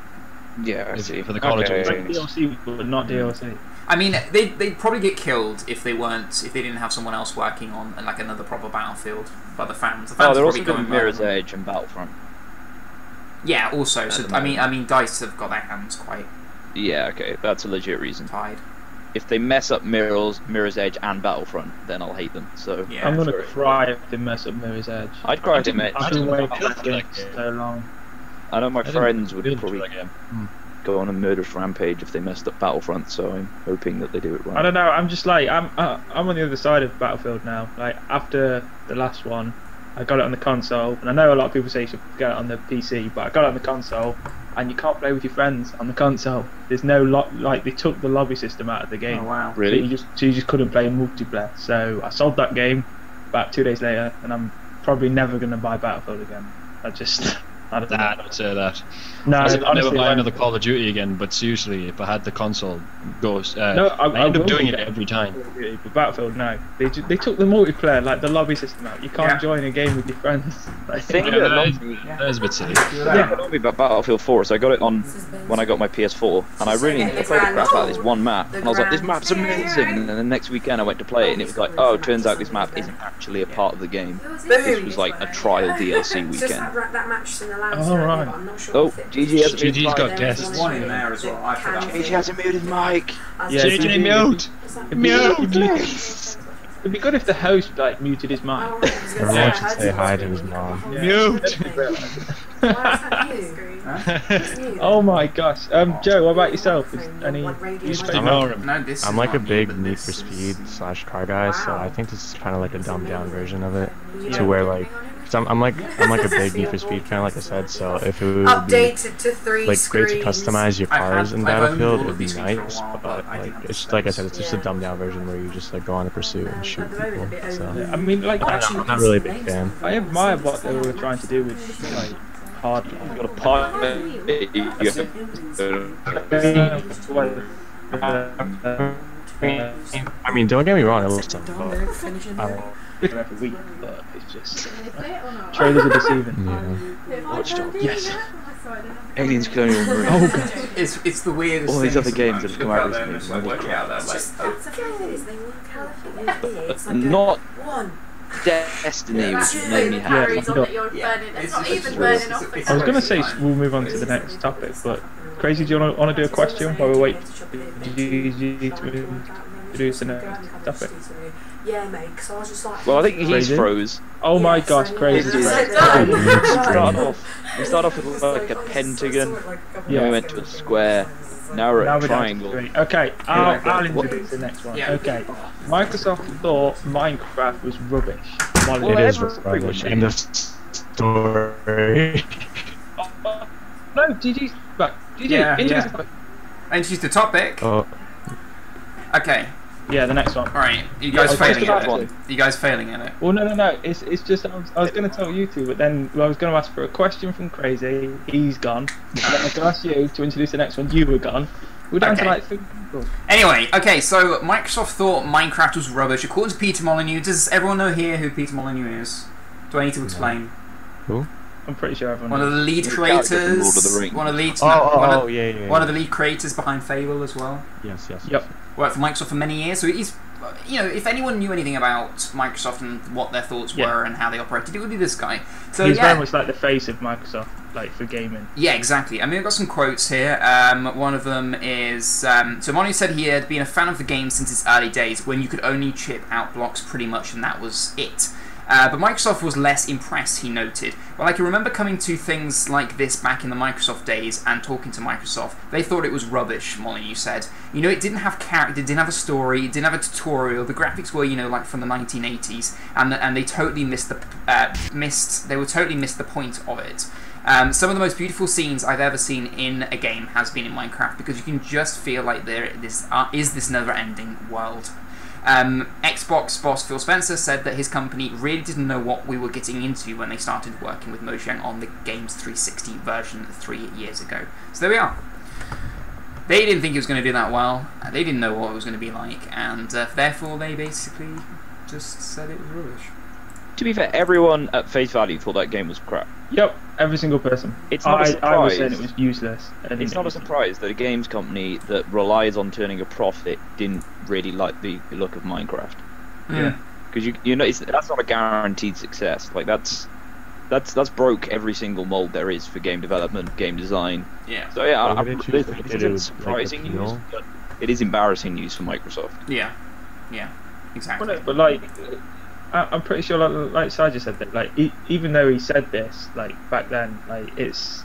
Speaker 5: Yeah, I see.
Speaker 2: For the Call of Duty.
Speaker 3: Like DLC, but not DLC.
Speaker 1: I mean, they'd probably get killed if they didn't have someone else working on like another proper Battlefield by the fans. The fans
Speaker 5: they're
Speaker 1: probably
Speaker 5: also doing
Speaker 1: going
Speaker 5: Mirror's Edge and Battlefront.
Speaker 1: Yeah, also. So I mean, DICE have got their hands quite.
Speaker 5: Yeah, okay, that's a legit reason.
Speaker 1: Tied.
Speaker 5: If they mess up Mirror's Edge and Battlefront, then I'll hate them. So
Speaker 1: yeah,
Speaker 3: I'm gonna cry if they mess up Mirror's Edge.
Speaker 5: I'd cry if they mess.
Speaker 3: I've been waiting for that game so long.
Speaker 5: I know my friends would probably go on a murderous rampage if they messed up Battlefront, so I'm hoping that they do it right.
Speaker 3: I don't know. I'm just like I'm on the other side of Battlefield now. Like after the last one, I got it on the console, and I know a lot of people say you should get it on the PC, but I got it on the console, and you can't play with your friends on the console. There's no like they took the lobby system out of the game.
Speaker 1: Oh wow!
Speaker 5: Really?
Speaker 3: So you just couldn't play multiplayer. So I sold that game about 2 days later, and I'm probably never gonna buy Battlefield again. I don't know.
Speaker 2: Don't say that.
Speaker 3: No,
Speaker 2: I'll never buy another Call of Duty again, but seriously, if I had the console, I end up doing it every time.
Speaker 3: But Battlefield, no. They took the multiplayer, like the lobby system out. You can't join a game with your friends.
Speaker 5: The thing
Speaker 2: that is a bit silly.
Speaker 5: Yeah, it me about Battlefield 4, so I got it on when I got my PS4, and I really played the crap out of this one map, and I was like, this map's amazing, and then the next weekend I went to play it, and it was like, oh, it turns out this map isn't actually a part of the game. This was like a trial DLC weekend.
Speaker 3: Oh, right.
Speaker 5: Oh, GG's
Speaker 2: got guests.
Speaker 1: There's one in there as well. I forgot.
Speaker 5: GG hasn't muted mic.
Speaker 3: Yeah,
Speaker 2: JJ mute!
Speaker 3: Mute! It'd be good if the host like muted his mic.
Speaker 4: Everyone should say hi to his mom.
Speaker 3: Yeah. Mute! Oh my gosh. Joe, what about yourself?
Speaker 4: I'm like a big Need for Speed / car guy, so I think this is kind of like a dumbed down version of it. To where like, cause I'm like a big Need for Speed fan, like I said. So if it would be like great to customize your cars in Battlefield, it would be nice. But like it's just, like I said, it's just a dumbed down version where you just like go on a pursuit and shoot people. So
Speaker 3: I mean, like
Speaker 4: I'm not really a big fan.
Speaker 3: I admire what they were trying to do with like hard.
Speaker 5: You got a pilot.
Speaker 4: I mean, don't get me wrong, it looks tough, but
Speaker 3: every week, but it's just trailers are deceiving.
Speaker 4: yeah.
Speaker 5: Watch Dogs.
Speaker 3: Yes.
Speaker 5: Aliens Colonial Marine.
Speaker 3: Oh god.
Speaker 1: It's the weirdest.
Speaker 5: All these
Speaker 1: thing
Speaker 5: other games that have come out
Speaker 1: there,
Speaker 5: recently.
Speaker 1: like, working out that, like,
Speaker 5: Not Destiny, which made me happy.
Speaker 3: I was gonna say we'll move on to the next topic, but Crazy, do you want to do a question while we wait for you to introduce the next topic?
Speaker 6: Yeah, mate, because I was just like...
Speaker 5: Well, I think he's
Speaker 3: Crazy?
Speaker 5: froze.
Speaker 3: Oh my gosh, Crazy.
Speaker 5: We started off with like a pentagon, then we went to a square, now we're at a triangle.
Speaker 3: Okay, I'll introduce the next one.
Speaker 1: Yeah.
Speaker 3: Okay, Microsoft thought Minecraft was rubbish.
Speaker 4: It is rubbish. End of story.
Speaker 3: No, GG's back. GG, introduce the topic.
Speaker 1: Introduce the topic.
Speaker 4: Oh,
Speaker 1: Okay.
Speaker 3: Yeah, the next one.
Speaker 1: Alright. You guys
Speaker 3: I was
Speaker 1: failing
Speaker 3: just
Speaker 1: at
Speaker 3: about
Speaker 1: it?
Speaker 3: to.
Speaker 1: You guys failing at it?
Speaker 3: Well, no. It's just I was going to tell you two, but then I was going to ask for a question from Crazy. He's gone. And then I was going to ask you to introduce the next one. You were gone. We're down to
Speaker 1: Okay.
Speaker 3: like 3 people.
Speaker 1: Anyway, okay, so Microsoft thought Minecraft was rubbish. According to Peter Molyneux, does everyone know here who Peter Molyneux is? Do I need to explain?
Speaker 4: Who?
Speaker 3: I'm pretty sure everyone
Speaker 1: One of the
Speaker 3: knows.
Speaker 1: lead
Speaker 5: The character from Lord of
Speaker 1: creators.
Speaker 5: the Rings.
Speaker 1: One of the lead.
Speaker 4: Yeah.
Speaker 1: One of the lead creators behind Fable as well.
Speaker 4: Yes.
Speaker 3: Yep.
Speaker 1: Worked for Microsoft for many years, so he's, you know, if anyone knew anything about Microsoft and what their thoughts were and how they operated, it would be this guy. So
Speaker 3: He's
Speaker 1: yeah,
Speaker 3: very much like the face of Microsoft, like for gaming.
Speaker 1: yeah, exactly. I mean, I've got some quotes here. One of them is so Molyneux said he had been a fan of the game since its early days, when you could only chip out blocks pretty much, and that was it. But Microsoft was less impressed, he noted. Well, I can remember coming to things like this back in the Microsoft days and talking to Microsoft. They thought it was rubbish, Molyneux said. You know, it didn't have character, it didn't have a story, it didn't have a tutorial. The graphics were, you know, like from the 1980s, and they totally missed the totally missed the point of it. Some of the most beautiful scenes I've ever seen in a game has been in Minecraft, because you can just feel like there is this never-ending world. Xbox boss Phil Spencer said that his company really didn't know what we were getting into when they started working with Mojang on the game's 360 version 3 years ago. So there we are. They didn't think it was going to do that well. They didn't know what it was going to be like, and therefore they basically just said it was rubbish.
Speaker 5: To be fair, everyone at face value thought that game was crap.
Speaker 3: Yep, every single person.
Speaker 5: It's not a surprise.
Speaker 3: I was saying it was useless.
Speaker 5: It's not a surprise that a games company that relies on turning a profit didn't really like the look of Minecraft.
Speaker 3: Yeah.
Speaker 5: Because you know that's not a guaranteed success. Like that's broke every single mold there is for game development, game design.
Speaker 1: Yeah.
Speaker 5: So yeah,
Speaker 4: Why would they choose to
Speaker 5: this
Speaker 4: do it
Speaker 5: isn't
Speaker 4: with,
Speaker 5: surprising
Speaker 4: like,
Speaker 5: news,
Speaker 4: appeal?
Speaker 5: but it is embarrassing news for Microsoft.
Speaker 1: Yeah. Yeah. Exactly.
Speaker 3: Well, no, but like, I'm pretty sure, like ScZi just said that, like, even though he said this, like back then, like it's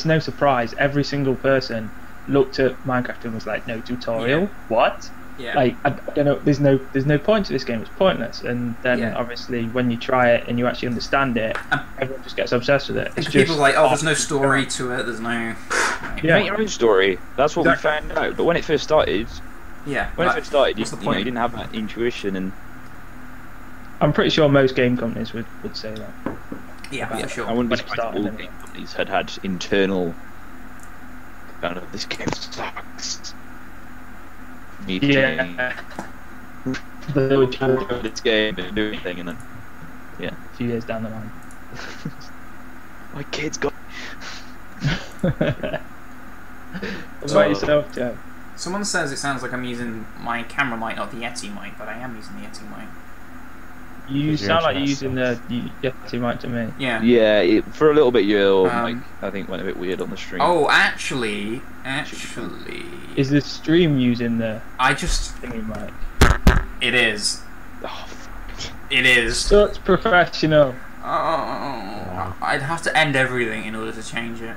Speaker 3: no surprise. Every single person looked at Minecraft and was like, no tutorial.
Speaker 1: Yeah.
Speaker 3: What?
Speaker 1: Yeah.
Speaker 3: Like, I don't know. There's no point to this game. It's pointless. And then obviously when you try it and you actually understand it, everyone just gets obsessed with it. It's
Speaker 1: people
Speaker 3: just
Speaker 1: like, oh, there's no story to it. There's no.
Speaker 3: Yeah.
Speaker 5: Make your own story. That's what
Speaker 3: Exactly.
Speaker 5: we found out. But when it first started,
Speaker 1: Yeah.
Speaker 5: you
Speaker 1: what's the
Speaker 5: you
Speaker 1: point?
Speaker 5: didn't have that intuition and.
Speaker 3: I'm pretty sure most game companies would say that.
Speaker 1: Yeah, for sure.
Speaker 5: I wouldn't be
Speaker 3: When it
Speaker 5: surprised if all
Speaker 3: started,
Speaker 5: game companies had internal kind of this game sucks.
Speaker 3: Yeah. But they would try to
Speaker 5: This game and do anything and then
Speaker 3: a few years down the line.
Speaker 5: my kids got.
Speaker 3: What about yourself, Joe?
Speaker 1: Someone says it sounds like I'm using my camera mic, not the Yeti mic, but I am using the Yeti mic.
Speaker 3: You
Speaker 4: Because you're
Speaker 3: sound like you're using
Speaker 4: interesting.
Speaker 3: the Yeti mic to me.
Speaker 1: Yeah.
Speaker 5: Yeah, for a little bit your
Speaker 1: Um,
Speaker 5: mic I think went a bit weird on the stream.
Speaker 1: Oh, actually,
Speaker 3: Is the stream using the
Speaker 1: I just.
Speaker 3: thingy mic?
Speaker 1: It is.
Speaker 5: Oh, fuck.
Speaker 1: It is.
Speaker 3: Such professional.
Speaker 1: Oh, I'd have to end everything in order to change it.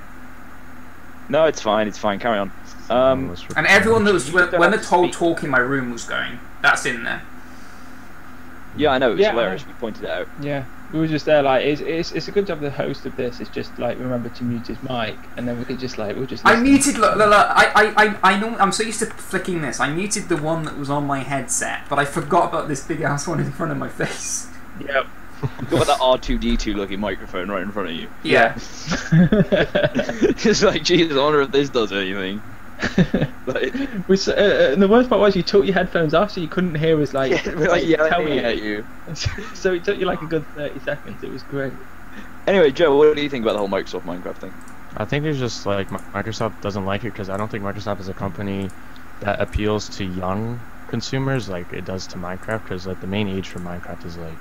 Speaker 5: No, it's fine. Carry on.
Speaker 1: And everyone that was
Speaker 5: You don't
Speaker 1: when the
Speaker 5: have to
Speaker 1: whole
Speaker 5: speak.
Speaker 1: talk in my room was going, that's in there.
Speaker 5: Yeah, I know. It's
Speaker 3: Yeah.
Speaker 5: hilarious. We pointed it out.
Speaker 3: Yeah, we were just there like it's a good job the host of this is just like remember to mute his mic and then we could just like we'll just.
Speaker 1: I
Speaker 3: listen.
Speaker 1: muted. Look, I know. I'm so used to flicking this. I muted the one that was on my headset, but I forgot about this big ass one in front of my face.
Speaker 3: Yep.
Speaker 5: You've got that R2D2 looking microphone right in front of you.
Speaker 1: Yeah.
Speaker 5: It's like, Jesus, I wonder if this does anything. Like,
Speaker 3: And the worst part was you took your headphones off so you couldn't hear us like,
Speaker 5: we're like yelling
Speaker 3: telling
Speaker 5: at you.
Speaker 3: So it took you like a good 30 seconds. It was great.
Speaker 5: Anyway, Joe, what do you think about the whole Microsoft Minecraft thing?
Speaker 4: I think there's just like Microsoft doesn't like it because I don't think Microsoft is a company that appeals to young consumers like it does to Minecraft, because like the main age for Minecraft is like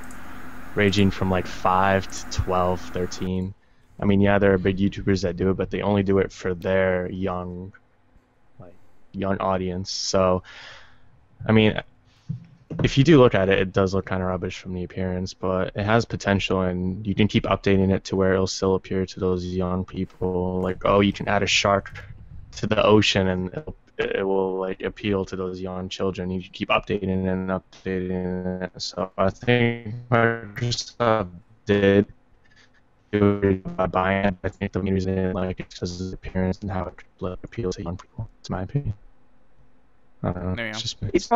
Speaker 4: ranging from like 5 to 12, 13. I mean, yeah, there are big YouTubers that do it, but they only do it for their young audience. So, I mean, if you do look at it, it does look kind of rubbish from the appearance, but it has potential, and you can keep updating it to where it'll still appear to those young people. Like, oh, you can add a shark to the ocean, and it will like appeal to those young children. You can keep updating it and updating it. So I think Microsoft did do it by buying it. I think the main reason like it's because of the appearance and how it like, appeals to young people. It's my opinion. I don't know.
Speaker 1: There you
Speaker 4: It's
Speaker 1: go.
Speaker 4: just me.
Speaker 5: It's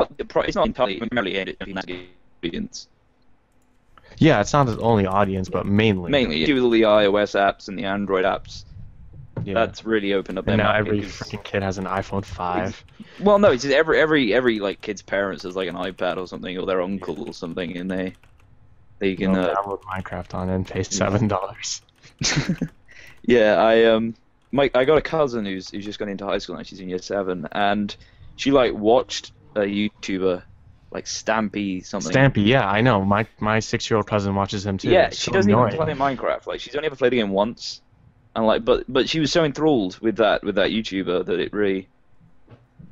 Speaker 5: not entirely primarily aimed at the audience.
Speaker 4: Yeah, it's not the only audience, but mainly.
Speaker 5: Mainly, you do with all the iOS apps and the Android apps.
Speaker 4: Yeah.
Speaker 5: That's really opened up their
Speaker 4: And now
Speaker 5: market,
Speaker 4: every
Speaker 5: 'cause-
Speaker 4: freaking kid has an iPhone 5.
Speaker 5: Well, no, it's just every like kid's parents has like an iPad or something, or their uncle or something, and they can
Speaker 4: Download Minecraft on it and pay $7.
Speaker 5: Yeah, I got a cousin who's just gone into high school now. She's in year 7, and she like watched a YouTuber like Stampy something.
Speaker 4: Stampy, yeah, I know. My 6-year-old cousin watches him too.
Speaker 5: Yeah,
Speaker 4: It's
Speaker 5: she
Speaker 4: so
Speaker 5: doesn't
Speaker 4: annoying.
Speaker 5: even play Minecraft. Like she's only ever played the game once, and like but she was so enthralled with that YouTuber that it really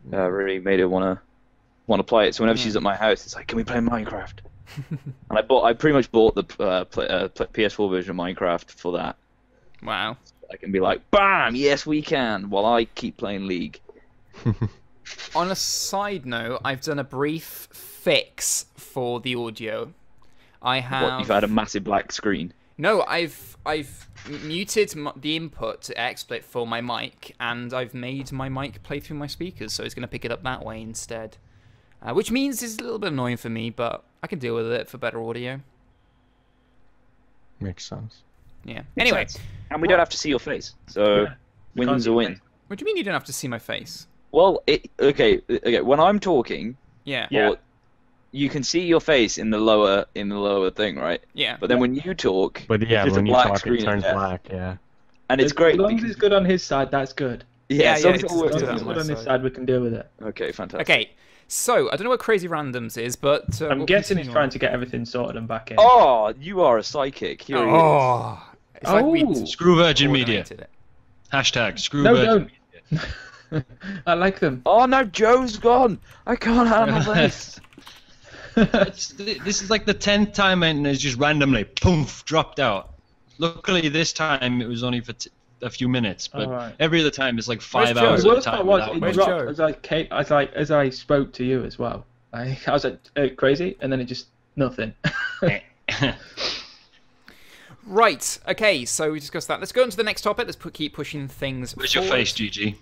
Speaker 5: made her wanna play it. So whenever she's at my house, it's like, can we play Minecraft? And I pretty much bought the PS4 version of Minecraft for that.
Speaker 1: Wow.
Speaker 5: I can be like, bam, yes we can, while I keep playing League.
Speaker 1: On a side note, I've done a brief fix for the audio. I have.
Speaker 5: What, you've had a massive black screen?
Speaker 1: No, I've muted the input to XSplit for my mic, and I've made my mic play through my speakers, so it's going to pick it up that way instead. Which means it's a little bit annoying for me, but I can deal with it for better audio.
Speaker 4: Makes sense.
Speaker 1: Yeah. Anyway.
Speaker 5: And we don't have to see your face, so win's a win.
Speaker 1: What do you mean you don't have to see my face?
Speaker 5: Well, okay. When I'm talking,
Speaker 1: Yeah.
Speaker 5: you can see your face in the lower thing, right?
Speaker 1: Yeah.
Speaker 5: But then when you talk,
Speaker 4: But yeah,
Speaker 5: it's
Speaker 4: when
Speaker 5: a
Speaker 4: you
Speaker 5: black
Speaker 4: talk,
Speaker 5: screen
Speaker 4: it turns
Speaker 5: there.
Speaker 4: black, yeah.
Speaker 5: And it's great.
Speaker 3: As long as
Speaker 5: because-
Speaker 3: it's good on his side, that's good.
Speaker 5: yeah,
Speaker 1: yeah,
Speaker 5: so
Speaker 1: it's
Speaker 5: it all
Speaker 1: good
Speaker 5: works
Speaker 3: As long
Speaker 1: on
Speaker 3: as
Speaker 5: out.
Speaker 3: it's
Speaker 1: my
Speaker 3: good on his
Speaker 1: side.
Speaker 3: side, we can deal with it.
Speaker 5: Okay, fantastic.
Speaker 1: Okay. So, I don't know what Crazy Randoms is, but...
Speaker 3: I'm
Speaker 1: we'll
Speaker 3: guessing he's
Speaker 1: continue
Speaker 3: trying
Speaker 1: on.
Speaker 3: to get everything sorted and back in.
Speaker 5: Oh, you are a psychic. Here he is.
Speaker 1: Oh. It's like we
Speaker 3: Oh.
Speaker 2: Screw Virgin Media.
Speaker 1: coordinated it.
Speaker 2: Hashtag screw
Speaker 3: No,
Speaker 2: Virgin.
Speaker 3: don't. I like them.
Speaker 5: Oh no, Joe's gone. I can't handle this.
Speaker 2: This is like the 10th time and it's just randomly, poof, dropped out. Luckily this time it was only for a few minutes, but
Speaker 3: Alright.
Speaker 2: every other time it's like
Speaker 1: Where's
Speaker 2: 5
Speaker 1: Joe?
Speaker 2: hours
Speaker 3: The
Speaker 2: at a
Speaker 3: worst part
Speaker 2: time.
Speaker 3: was
Speaker 2: without
Speaker 3: it
Speaker 1: Where's
Speaker 2: one.
Speaker 3: dropped
Speaker 1: Joe?
Speaker 3: as I spoke to you as well. I was like, crazy, and then it just nothing.
Speaker 1: Right, okay, so we discussed that. Let's go on to the next topic. Let's keep pushing things
Speaker 2: Where's your
Speaker 1: forward.
Speaker 2: face, GG?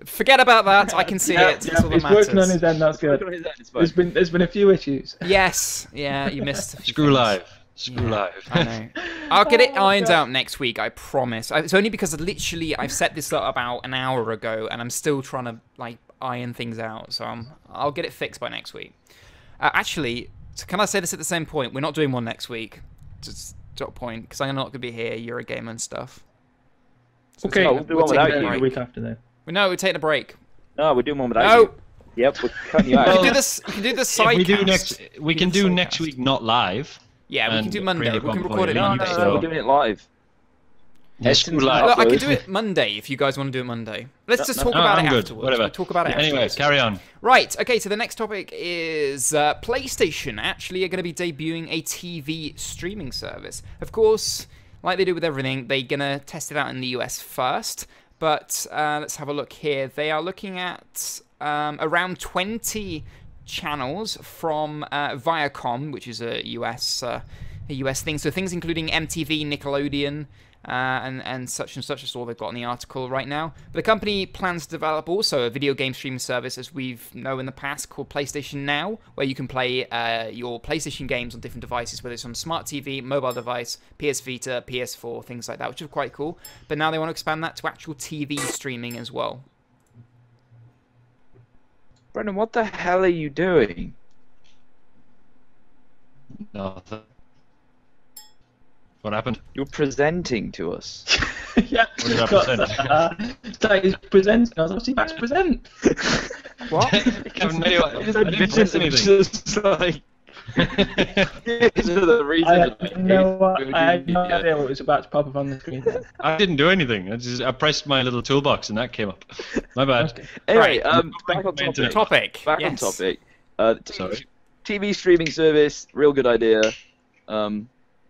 Speaker 1: Forget about that. I can see it. That's all that
Speaker 3: he's working on
Speaker 1: matters.
Speaker 3: his end. That's good. There's been a few issues.
Speaker 1: Yes. Yeah, you missed a few
Speaker 2: Screw
Speaker 1: things.
Speaker 2: live. Screw live.
Speaker 1: I know. I'll get it ironed out next week, I promise. It's only because I've set this up about an hour ago, and I'm still trying to like iron things out. So I'll get it fixed by next week. Actually, can I say this at the same point? We're not doing one next week. Just dot point, because I'm not going to be here. You're a gamer and stuff. So
Speaker 3: Okay,
Speaker 5: we'll do one
Speaker 1: taking
Speaker 5: without
Speaker 1: a
Speaker 5: you.
Speaker 3: The
Speaker 1: break.
Speaker 3: week after then.
Speaker 1: No, we're taking a break.
Speaker 5: No, we're doing one without
Speaker 1: No.
Speaker 5: you. Yep, we're cutting you
Speaker 1: You
Speaker 5: out.
Speaker 1: can do this. You can do the side.
Speaker 2: We can do next week not live.
Speaker 1: Yeah, we can
Speaker 2: and
Speaker 1: do Monday. We can
Speaker 2: pre-record
Speaker 1: record it
Speaker 2: before you
Speaker 1: Monday.
Speaker 2: leave,
Speaker 5: No,
Speaker 2: so-
Speaker 5: we're doing it live.
Speaker 2: Yeah, screw
Speaker 5: Edson's
Speaker 2: live.
Speaker 1: Well, I
Speaker 5: upload.
Speaker 1: could do it Monday if you guys want to do it Monday. Let's just talk
Speaker 2: No,
Speaker 1: about
Speaker 2: I'm
Speaker 1: it
Speaker 2: good.
Speaker 1: afterwards.
Speaker 2: Whatever.
Speaker 1: We'll talk about it
Speaker 2: Anyway,
Speaker 1: afterwards.
Speaker 2: carry on.
Speaker 1: Right, okay, so the next topic is PlayStation actually are going to be debuting a TV streaming service. Of course, like they do with everything, they're going to test it out in the US first. But let's have a look here. They are looking at around 20 channels from Viacom, which is a US thing. So things including MTV, Nickelodeon, and such. That's all they've got in the article right now. But the company plans to develop also a video game streaming service, as we've known in the past, called PlayStation Now, where you can play your PlayStation games on different devices, whether it's on smart TV, mobile device, PS Vita, PS4, things like that, which is quite cool. But now they want to expand that to actual TV streaming as well.
Speaker 5: Brendan, what the hell are you doing?
Speaker 2: Nothing. What happened?
Speaker 5: You're presenting to us.
Speaker 3: Yeah.
Speaker 2: What did I present?
Speaker 3: It's like he's presenting. I was like, Max present.
Speaker 1: What?
Speaker 2: I have no idea. I didn't present anything.
Speaker 5: Just like... These are the reasons
Speaker 3: I had no idea what was about to pop up on the screen.
Speaker 2: I didn't do anything. I pressed my little toolbox and that came up. My bad.
Speaker 3: Okay.
Speaker 5: Anyway,
Speaker 1: Right.
Speaker 5: back on topic.
Speaker 1: Topic.
Speaker 5: Back
Speaker 1: yes.
Speaker 5: on topic.
Speaker 2: Sorry.
Speaker 5: TV streaming service, real good idea.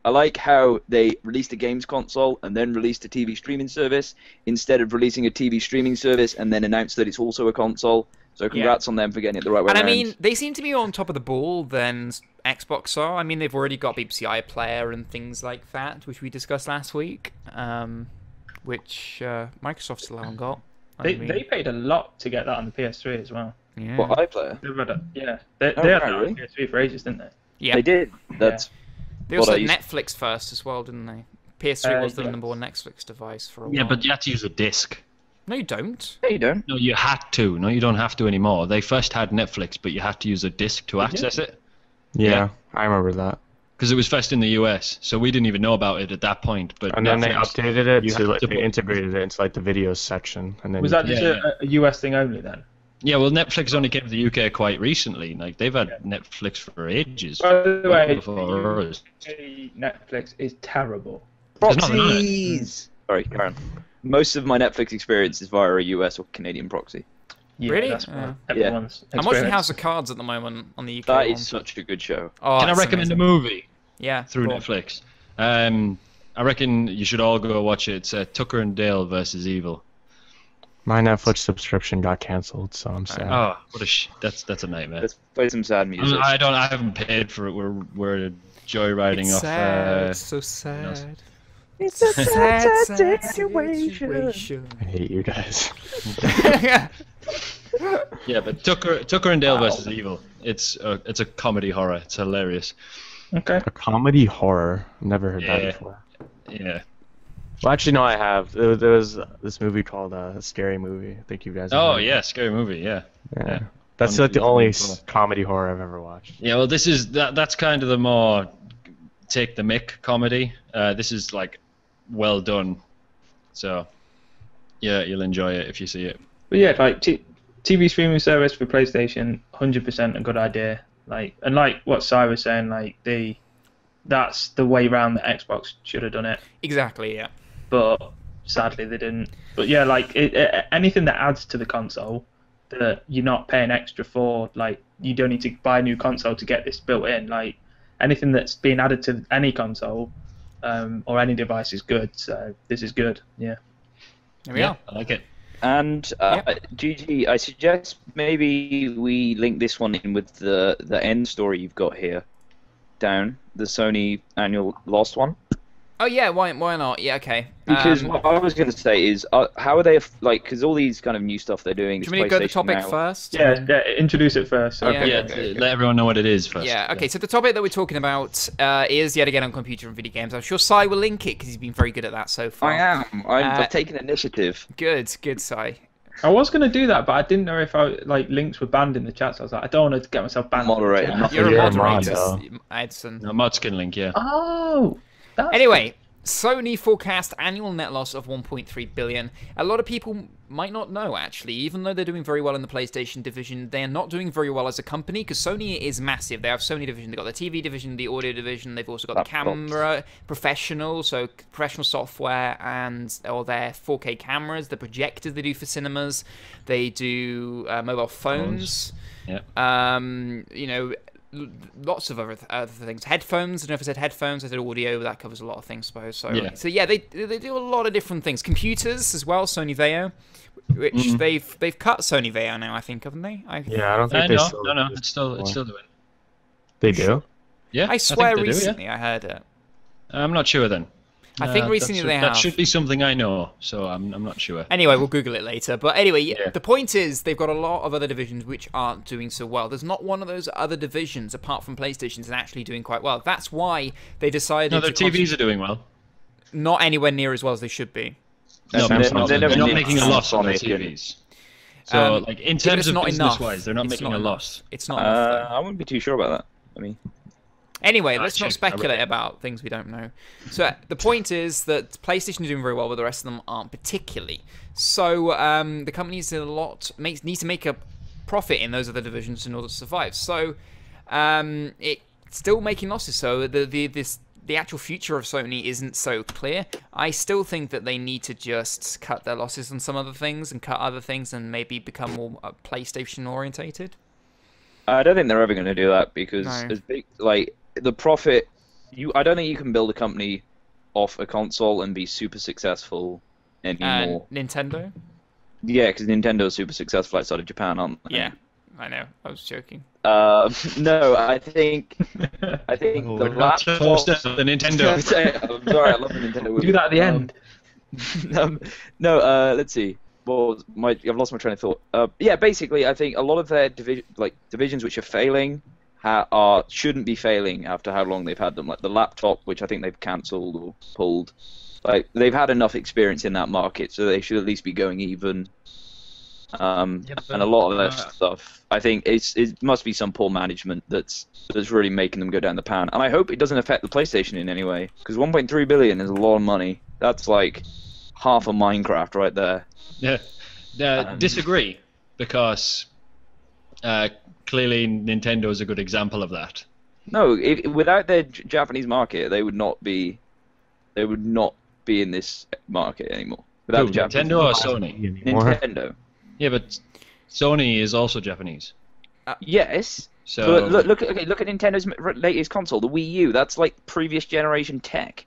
Speaker 5: I like how they released a games console and then released a TV streaming service instead of releasing a TV streaming service and then announced that it's also a console. So congrats on them for getting it the right way
Speaker 1: And I
Speaker 5: around.
Speaker 1: mean, they seem to be on top of the ball than Xbox are. I mean, they've already got BBC iPlayer and things like that, which we discussed last week, which Microsoft still haven't got.
Speaker 3: They paid a lot to get that on the PS3 as well.
Speaker 1: Yeah.
Speaker 5: What, iPlayer?
Speaker 3: They had
Speaker 5: Oh,
Speaker 3: that on
Speaker 5: really?
Speaker 3: the PS3 for ages, didn't they?
Speaker 1: Yeah.
Speaker 5: They did. That's
Speaker 1: They also
Speaker 5: what
Speaker 1: had
Speaker 5: I used-
Speaker 1: Netflix first as well, didn't they? PS3 was the
Speaker 3: yeah.
Speaker 1: number one Netflix device for a while.
Speaker 2: Yeah, but you had to use a disc.
Speaker 1: No, you don't.
Speaker 5: No, you don't.
Speaker 2: No, you had to. No, you don't have to anymore. They first had Netflix, but you had to use a disc to access it.
Speaker 4: Yeah, I remember that.
Speaker 2: Because it was first in the US, so we didn't even know about it at that point. But
Speaker 4: And then they
Speaker 2: Netflix,
Speaker 4: updated it
Speaker 2: you
Speaker 4: to
Speaker 2: have
Speaker 4: like
Speaker 2: to
Speaker 4: they
Speaker 2: put-
Speaker 4: integrated it into like the videos section, and then
Speaker 3: Was that just a US thing only then?
Speaker 2: Yeah, well, Netflix only came to the UK quite recently. Like they've had Netflix for ages.
Speaker 3: By the way,
Speaker 2: Before us.
Speaker 3: Netflix is terrible.
Speaker 2: There's nothing on it.
Speaker 5: Proxies. Sorry, Karen. Most of my Netflix experience is via a US or Canadian proxy.
Speaker 3: Yeah,
Speaker 1: Really?
Speaker 3: That's
Speaker 1: Yeah.
Speaker 3: everyone's
Speaker 1: I'm watching
Speaker 3: experience.
Speaker 1: House of Cards at the moment on the UK
Speaker 5: That
Speaker 1: one.
Speaker 5: is such a good show.
Speaker 1: Oh,
Speaker 2: Can I
Speaker 1: it's
Speaker 2: recommend
Speaker 1: amazing.
Speaker 2: a movie
Speaker 1: Yeah.
Speaker 2: through
Speaker 1: go on.
Speaker 2: Netflix? I reckon you should all go watch it. It's Tucker and Dale versus Evil.
Speaker 4: my Netflix subscription got canceled, so I'm sad.
Speaker 2: Oh, what a that's a nightmare.
Speaker 5: Let's play some sad music.
Speaker 2: I haven't paid for it. We're joyriding
Speaker 1: It's
Speaker 2: off.
Speaker 1: sad. It's so sad.
Speaker 5: It's
Speaker 1: a sad situation.
Speaker 4: I hate you guys.
Speaker 2: Yeah, but Tucker and Dale versus Evil. It's a comedy horror. It's hilarious.
Speaker 3: Okay.
Speaker 4: A comedy horror. Never heard that
Speaker 2: Yeah.
Speaker 4: before.
Speaker 2: Yeah.
Speaker 4: Well, actually, no, I have. There was this movie called Scary Movie. I think you guys. have
Speaker 2: Oh
Speaker 4: heard of
Speaker 2: yeah, scary movie. Yeah.
Speaker 4: it. Yeah.
Speaker 2: yeah.
Speaker 4: That's
Speaker 2: One
Speaker 4: like the
Speaker 2: of
Speaker 4: only
Speaker 2: these movies.
Speaker 4: comedy horror I've ever watched.
Speaker 2: Yeah. Well, that's kind of the more take the mick comedy. This is like well done. So yeah, you'll enjoy it if you see it.
Speaker 3: But yeah, like TV streaming service for PlayStation, 100% a good idea. Like, and like what Si was saying, like that's the way round that Xbox should have done it.
Speaker 1: Exactly, yeah.
Speaker 3: But sadly they didn't. But yeah, like anything that adds to the console that you're not paying extra for, like you don't need to buy a new console to get this built in. Like anything that's being added to any console or any device is good. So this is good. Yeah.
Speaker 1: There we are.
Speaker 2: I like it.
Speaker 5: And GG, I suggest maybe we link this one in with the end story you've got here, down the Sony annual Lost one.
Speaker 1: Oh yeah, why not? Yeah, okay.
Speaker 5: Because what I was going to say is, how are they like? Because all these kind of new stuff they're doing.
Speaker 1: do
Speaker 5: This
Speaker 1: you want me to go to the
Speaker 5: PlayStation
Speaker 1: topic
Speaker 5: now,
Speaker 1: first?
Speaker 3: Yeah, introduce it first. So
Speaker 1: Okay.
Speaker 2: Yeah, let everyone know what it is first.
Speaker 1: Yeah, okay, so the topic that we're talking about is yet again on computer and video games. I'm sure Si will link it because he's been very good at that so far.
Speaker 5: I am. I've taken initiative.
Speaker 1: Good, Si.
Speaker 3: I was going to do that, but I didn't know if links were banned in the chat. So I was like, I don't want to get myself banned.
Speaker 5: Moderate.
Speaker 3: in the chat.
Speaker 1: You're
Speaker 4: You're
Speaker 1: a
Speaker 4: a mod,
Speaker 1: moderator,
Speaker 4: though.
Speaker 1: Edson.
Speaker 2: No, mod skin link. Yeah.
Speaker 3: Oh. That's
Speaker 1: Anyway, Sony forecast annual net loss of 1.3 billion. A lot of people might not know, actually, even though they're doing very well in the PlayStation division, they're not doing very well as a company because Sony is massive. They have Sony division, they've got the TV division, the audio division, they've also got the camera, professional, so professional software, and all their 4K cameras, the projectors they do for cinemas, they do mobile phones.
Speaker 2: Yeah.
Speaker 1: You know, lots of other things. Headphones. I don't know if I said headphones. I said audio. But that covers a lot of things, I suppose. So yeah, they do a lot of different things. Computers as well. Sony Vaio, which they've cut Sony Vaio now. I think, haven't they?
Speaker 4: Yeah, I don't think they
Speaker 2: No,
Speaker 4: still.
Speaker 2: no, it's still doing.
Speaker 4: They do.
Speaker 2: Yeah.
Speaker 1: I swear
Speaker 2: think they
Speaker 1: recently
Speaker 2: do, yeah.
Speaker 1: I heard it.
Speaker 2: I'm not sure then.
Speaker 1: I think recently they have.
Speaker 2: That should be something I know, so I'm not sure.
Speaker 1: Anyway, we'll Google it later. But anyway,
Speaker 2: Yeah.
Speaker 1: the point is they've got a lot of other divisions which aren't doing so well. There's not one of those other divisions, apart from PlayStation, that's actually doing quite well. That's why they decided
Speaker 2: No, their
Speaker 1: to
Speaker 2: TVs are doing well.
Speaker 1: not anywhere near as well as they should be.
Speaker 2: No,
Speaker 4: Samsung.
Speaker 2: they're
Speaker 5: never
Speaker 2: not
Speaker 5: did
Speaker 2: making a loss on their
Speaker 5: Sonic and-
Speaker 2: TVs. So, like in
Speaker 1: Yeah, but
Speaker 2: terms
Speaker 1: it's
Speaker 2: of
Speaker 1: not enough.
Speaker 2: business-wise, they're not
Speaker 1: It's
Speaker 2: making
Speaker 1: not
Speaker 2: a
Speaker 1: enough.
Speaker 2: loss.
Speaker 1: It's not enough, though.
Speaker 5: I wouldn't be too sure about that. I mean,
Speaker 1: Anyway, let's not
Speaker 2: check.
Speaker 1: speculate about things we don't know. So the point is that PlayStation is doing very well, but the rest of them aren't particularly. So the company needs to make a profit in those other divisions in order to survive. So it's still making losses. So the actual future of Sony isn't so clear. I still think that they need to just cut their losses on some other things and cut other things and maybe become more PlayStation orientated.
Speaker 5: I don't think they're ever going to do that because
Speaker 1: No.
Speaker 5: as big like the profit. I don't think you can build a company off a console and be super successul anymore.
Speaker 1: Nintendo?
Speaker 5: Yeah, because Nintendo's super successful outside of Japan, aren't they?
Speaker 1: Yeah, I know. I was joking.
Speaker 5: No, I think the laptop.
Speaker 2: The Nintendo.
Speaker 5: I'm sorry, I love the Nintendo.
Speaker 3: Do that at the end.
Speaker 5: No, let's see. Well, I've lost my train of thought. Yeah, basically, I think a lot of their divisions which are failing shouldn't be failing after how long they've had them. Like the laptop, which I think they've cancelled or pulled. Like they've had enough experience in that market, so they should at least be going even. And a lot of their stuff, I think it must be some poor management that's really making them go down the pan. And I hope it doesn't affect the PlayStation in any way, because 1.3 billion is a lot of money. That's like half of Minecraft right there.
Speaker 2: Yeah, disagree, because clearly Nintendo is a good example of that.
Speaker 5: No, without their Japanese market, they would not be in this market anymore. Without the Japanese
Speaker 2: Nintendo or Sony?
Speaker 5: Nintendo.
Speaker 2: Yeah, but Sony is also Japanese.
Speaker 5: Yes.
Speaker 2: So
Speaker 5: but look at Nintendo's latest console, the Wii U. That's like previous generation tech.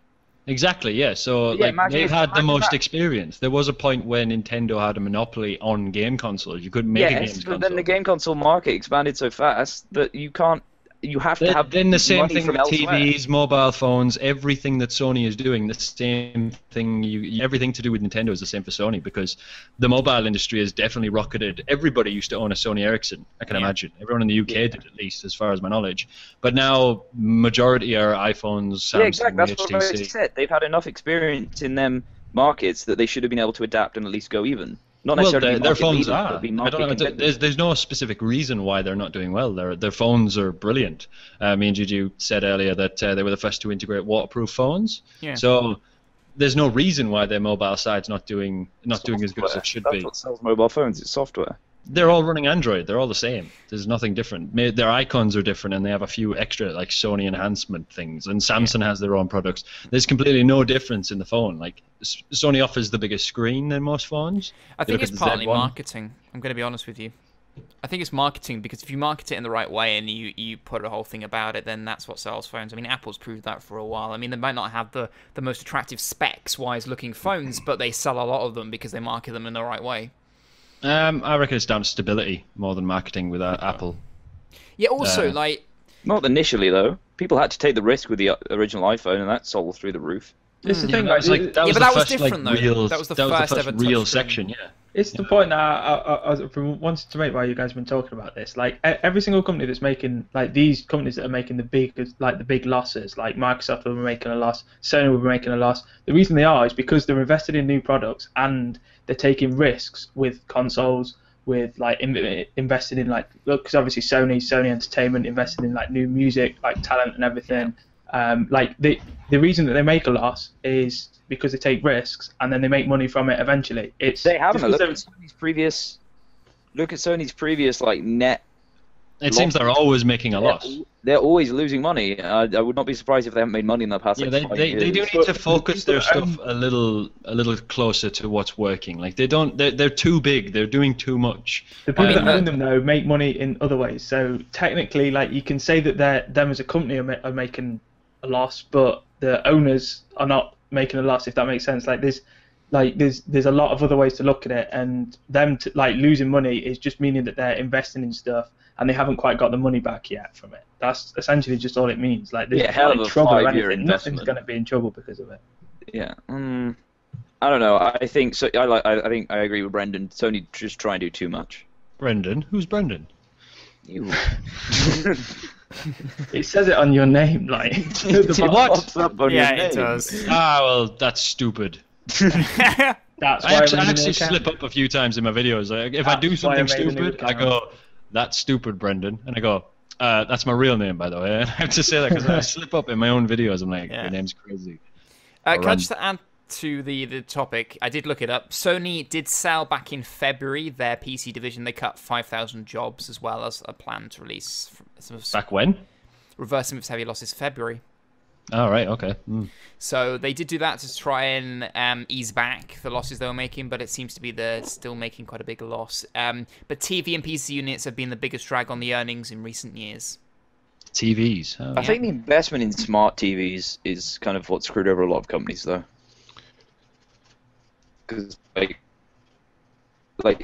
Speaker 2: Exactly, yeah. So they've had the most experience. There was a point where Nintendo had a monopoly on game consoles. You couldn't make a game console.
Speaker 5: But then the game console market expanded so fast that you can't. You have to have.
Speaker 2: Then the same
Speaker 5: money
Speaker 2: thing
Speaker 5: from
Speaker 2: with
Speaker 5: elsewhere.
Speaker 2: TVs, mobile phones, everything that Sony is doing. The same thing. Everything to do with Nintendo is the same for Sony, because the mobile industry has definitely rocketed. Everybody used to own a Sony Ericsson. I can imagine. Everyone in the UK did, at least, as far as my knowledge. But now majority are iPhones, Samsung,
Speaker 5: Yeah, exactly. That's what I
Speaker 2: HTC.
Speaker 5: said. They've had enough experience in them markets that they should have been able to adapt and at least go even. Not necessarily
Speaker 2: their
Speaker 5: market
Speaker 2: phones
Speaker 5: leaders,
Speaker 2: are.
Speaker 5: but be
Speaker 2: I
Speaker 5: market
Speaker 2: don't know.
Speaker 5: competitors.
Speaker 2: There's no specific reason why they're not doing well. Their phones are brilliant. Me and Juju said earlier that they were the first to integrate waterproof phones.
Speaker 1: Yeah.
Speaker 2: So there's no reason why their mobile side's not doing as good as it should be.
Speaker 5: That's what sells mobile phones. It's software.
Speaker 2: They're all running Android. They're all the same. There's nothing different. Their icons are different, and they have a few extra like Sony enhancement things. And Samsung has their own products. There's completely no difference in the phone. Like Sony offers the biggest screen than most phones.
Speaker 1: I think it's partly
Speaker 2: Z1.
Speaker 1: marketing. I'm going to be honest with you. I think it's marketing, because if you market it in the right way and you put a whole thing about it, then that's what sells phones. I mean, Apple's proved that for a while. I mean, they might not have the most attractive specs-wise looking phones, but they sell a lot of them because they market them in the right way.
Speaker 2: I reckon it's down to stability more than marketing with Apple.
Speaker 1: Yeah, also,
Speaker 5: Not initially, though. People had to take the risk with the original iPhone, and that sold through the roof.
Speaker 3: It's the thing,
Speaker 2: That was
Speaker 3: like,
Speaker 2: that was
Speaker 1: but
Speaker 2: the
Speaker 1: that was
Speaker 2: first,
Speaker 1: different, though.
Speaker 2: real,
Speaker 1: That was the
Speaker 2: that
Speaker 1: first
Speaker 2: was the
Speaker 1: ever
Speaker 2: first real
Speaker 1: touchscreen.
Speaker 2: section, yeah.
Speaker 3: it's the point that I wanted to make while you guys have been talking about this. Like every single company that's making, like these companies that are making the big losses, like Microsoft will be making a loss, Sony will be making a loss. The reason they are is because they're invested in new products and they're taking risks with consoles, with like invested in like, because obviously Sony Entertainment invested in like new music, like talent and everything. Like the reason that they make a loss is because they take risks and then they make money from it eventually.
Speaker 5: They haven't. Look at Sony's previous like net.
Speaker 2: It seems they're always making a loss.
Speaker 5: They're always losing money. I would not be surprised if they haven't made money in the past.
Speaker 2: Yeah,
Speaker 5: like 5 years.
Speaker 2: they do need to focus their stuff a little closer to what's working. Like they're too big. They're doing too much.
Speaker 3: The people that own them though make money in other ways. So technically, like you can say that them as a company are making a loss, but the owners are not making a loss. If that makes sense. There's a lot of other ways to look at it, and them losing money is just meaning that they're investing in stuff and they haven't quite got the money back yet from it. That's essentially just all it means. Like there's
Speaker 5: hell of a
Speaker 3: trouble or
Speaker 5: 5-year
Speaker 3: anything.
Speaker 5: investment.
Speaker 3: Nothing's going to be in trouble because of it.
Speaker 5: Yeah. I don't know. I think so. I think I agree with Brendan. Sony just try and do too much.
Speaker 2: Brendan? Who's Brendan?
Speaker 5: You.
Speaker 3: It says it on your name, like.
Speaker 5: What's up on your
Speaker 1: Yeah,
Speaker 5: name?
Speaker 1: it does.
Speaker 2: Well, that's stupid.
Speaker 3: That's
Speaker 2: I
Speaker 3: why
Speaker 2: actually slip up a few times in my videos. Like, if I do
Speaker 3: That's why I
Speaker 2: something
Speaker 3: made a new
Speaker 2: stupid, I
Speaker 3: account.
Speaker 2: go, "That's stupid, Brendan," and I go, "That's my real name, by the way." And I have to say that because I slip up in my own videos. I'm like, "Your name's crazy."
Speaker 1: Can I just add to the topic? I did look it up. Sony did sell back in February their PC division. They cut 5,000 jobs as well as a plan to release.
Speaker 2: Back when?
Speaker 1: Reversing its heavy losses February.
Speaker 2: Oh, right, okay.
Speaker 1: So they did do that to try and ease back the losses they were making, but it seems to be they're still making quite a big loss. But TV and PC units have been the biggest drag on the earnings in recent years.
Speaker 2: TVs. Oh,
Speaker 5: I think the investment in smart TVs is kind of what screwed over a lot of companies, though. Because like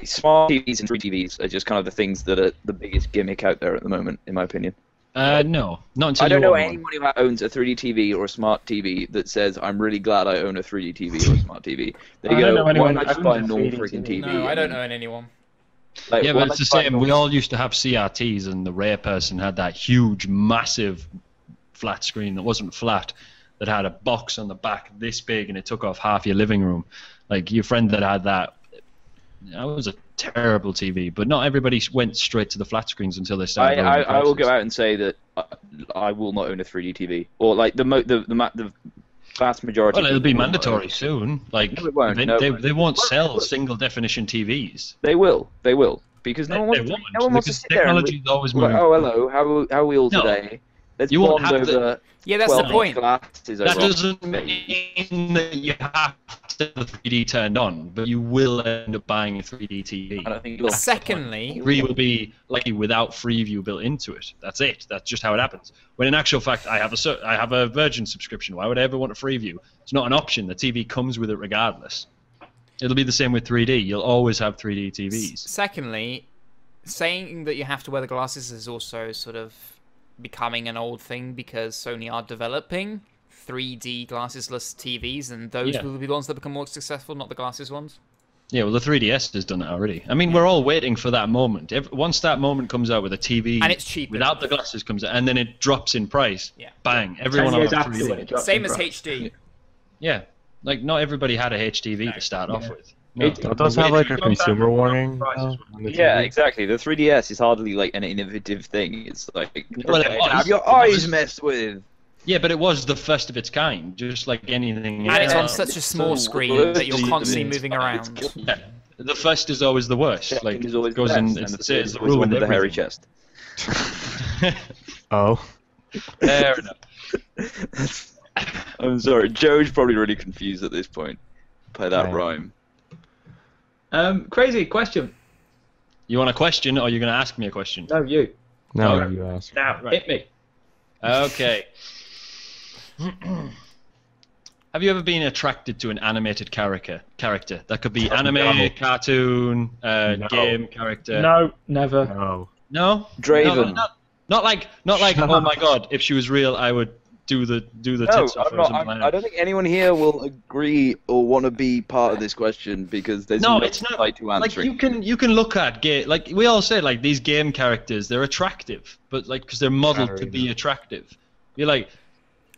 Speaker 5: smart TVs and 3D TVs are just kind of the things that are the biggest gimmick out there at the moment, in my opinion.
Speaker 2: No, not until
Speaker 5: I don't
Speaker 2: you
Speaker 5: know
Speaker 2: own one.
Speaker 5: anyone who owns a 3D TV or a smart TV that says, "I'm really glad I own a 3D TV or a smart TV." They
Speaker 3: I don't
Speaker 5: go,
Speaker 3: know
Speaker 5: "Why
Speaker 3: anyone
Speaker 5: not
Speaker 3: that
Speaker 5: just buy a
Speaker 3: owns a
Speaker 5: normal
Speaker 3: 3D
Speaker 5: freaking
Speaker 3: TV?"
Speaker 5: TV?"
Speaker 1: No, I don't know anyone.
Speaker 5: Like,
Speaker 2: Yeah, but it's the same. We all used to have CRTs, and the rare person had that huge, massive flat screen that wasn't flat, that had a box on the back this big, and it took off half your living room. Like your friend that had that, that was a terrible TV. But not everybody went straight to the flat screens until they started.
Speaker 5: I will go out and say that I will not own a 3D TV, or like the vast majority.
Speaker 2: Well, it'll be mandatory soon. Like
Speaker 5: no, it won't.
Speaker 2: They won't sell single definition TVs.
Speaker 5: They will, because no one wants to sit there.
Speaker 2: Technology is always moving.
Speaker 5: Oh, hello, how are we all today? Let's
Speaker 2: you won't
Speaker 5: bond
Speaker 2: have
Speaker 5: over.
Speaker 1: Yeah, that's the point.
Speaker 2: That doesn't mean that you have to have the 3D turned on, but you will end up buying a 3D TV.
Speaker 5: I don't think you will.
Speaker 1: Secondly,
Speaker 2: 3 will be likely without Freeview built into it. That's it. That's just how it happens. When in actual fact, I have a Virgin subscription. Why would I ever want a Freeview? It's not an option. The TV comes with it regardless. It'll be the same with 3D. You'll always have 3D TVs.
Speaker 1: Secondly, saying that you have to wear the glasses is also sort of becoming an old thing because Sony are developing 3D glassesless TVs, and those will be the ones that become more successful, not the glasses ones. Yeah,
Speaker 2: well, the 3DS has done it already. I mean, we're all waiting for that moment. Once that moment comes out with a TV
Speaker 1: and it's cheap
Speaker 2: without the glasses comes out, and then it drops in price, bang, everyone will have 3D.
Speaker 1: Same as HD.
Speaker 2: Yeah, like not everybody had a HDV to start off with. No.
Speaker 4: It does have like a consumer warning.
Speaker 5: Yeah, exactly. The 3DS is hardly like an innovative thing. It's like
Speaker 2: well,
Speaker 5: have your eyes messed with.
Speaker 2: Yeah, but it was the first of its kind, just like anything.
Speaker 1: And it's on such a small screen that you're constantly moving around.
Speaker 2: Yeah. The first is always the worst. Like
Speaker 5: is always
Speaker 2: goes in. It's the rule
Speaker 5: with the hairy chest.
Speaker 4: Oh.
Speaker 2: Fair enough.
Speaker 5: I'm sorry, Joe's probably really confused at this point by that rhyme.
Speaker 3: Crazy question.
Speaker 2: You want a question, or you're going to ask me a question?
Speaker 3: No, you.
Speaker 4: No, you ask.
Speaker 3: Now, hit me.
Speaker 2: Okay. Have you ever been attracted to an animated character? That could be anime, cartoon, game character.
Speaker 3: No, never.
Speaker 4: No.
Speaker 2: No?
Speaker 5: Draven.
Speaker 2: No, not like oh my god, if she was real, I would do the tits off her or something like that.
Speaker 5: I don't think anyone here will agree or want to be part of this question because there's no
Speaker 2: it's not
Speaker 5: right to answer.
Speaker 2: Like you can look at like we all say, like these game characters, they're attractive, but like because they're modeled to be attractive. You're like,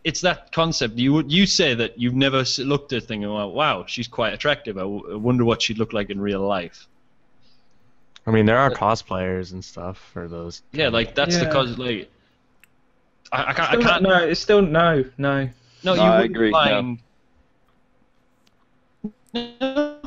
Speaker 2: it's that concept. You say that you've never looked at a thing and went, wow, she's quite attractive. I wonder what she'd look like in real life.
Speaker 4: I mean, there are cosplayers and stuff for those.
Speaker 2: Yeah, like that's the cause. Like, I can't.
Speaker 3: No, it's still no.
Speaker 2: No, you
Speaker 5: I
Speaker 2: wouldn't
Speaker 5: agree.
Speaker 2: find.
Speaker 3: No.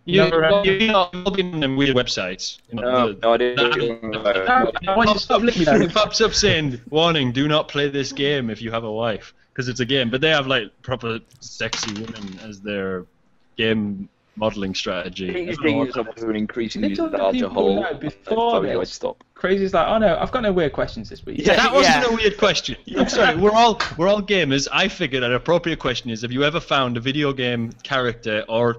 Speaker 2: You've all been on them weird websites. You know,
Speaker 5: No, I didn't.
Speaker 3: I want you to stop licking me.
Speaker 2: It pops up saying, "Warning: Do not play this game if you have a wife," because it's a game. But they have like proper sexy women as their game modeling strategy.
Speaker 5: I think you're digging yourself into an increasingly
Speaker 3: Little
Speaker 5: larger
Speaker 3: people
Speaker 5: hole.
Speaker 3: know before
Speaker 5: I'd
Speaker 3: this.
Speaker 5: stop.
Speaker 3: Crazy's like, oh no, I've got no weird questions this week.
Speaker 2: Yeah, that wasn't a weird question. I'm sorry, we're all gamers. I figured an appropriate question is: have you ever found a video game character or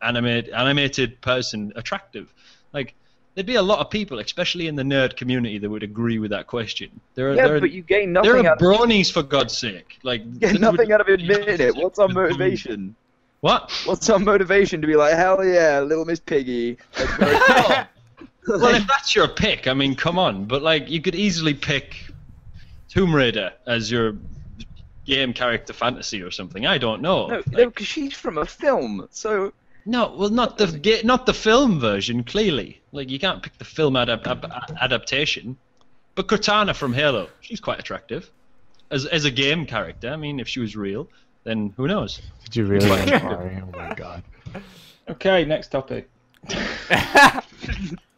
Speaker 2: animated person attractive? Like, there'd be a lot of people, especially in the nerd community, that would agree with that question.
Speaker 5: But you gain nothing.
Speaker 2: There are bronies, for God's sake. Like,
Speaker 5: get nothing out of admitting it. What's our motivation?
Speaker 2: What?
Speaker 5: What's our motivation to be like, hell yeah, Little Miss Piggy?
Speaker 2: Well, if that's your pick, I mean, come on. But like, you could easily pick Tomb Raider as your game character fantasy or something. I don't know.
Speaker 5: No, because she's from a film, so.
Speaker 2: No, well, not the film version. Clearly, like you can't pick the film adaptation. But Cortana from Halo, she's quite attractive as a game character. I mean, if she was real, then who knows?
Speaker 4: Did you really? Oh my god.
Speaker 3: Okay, next topic.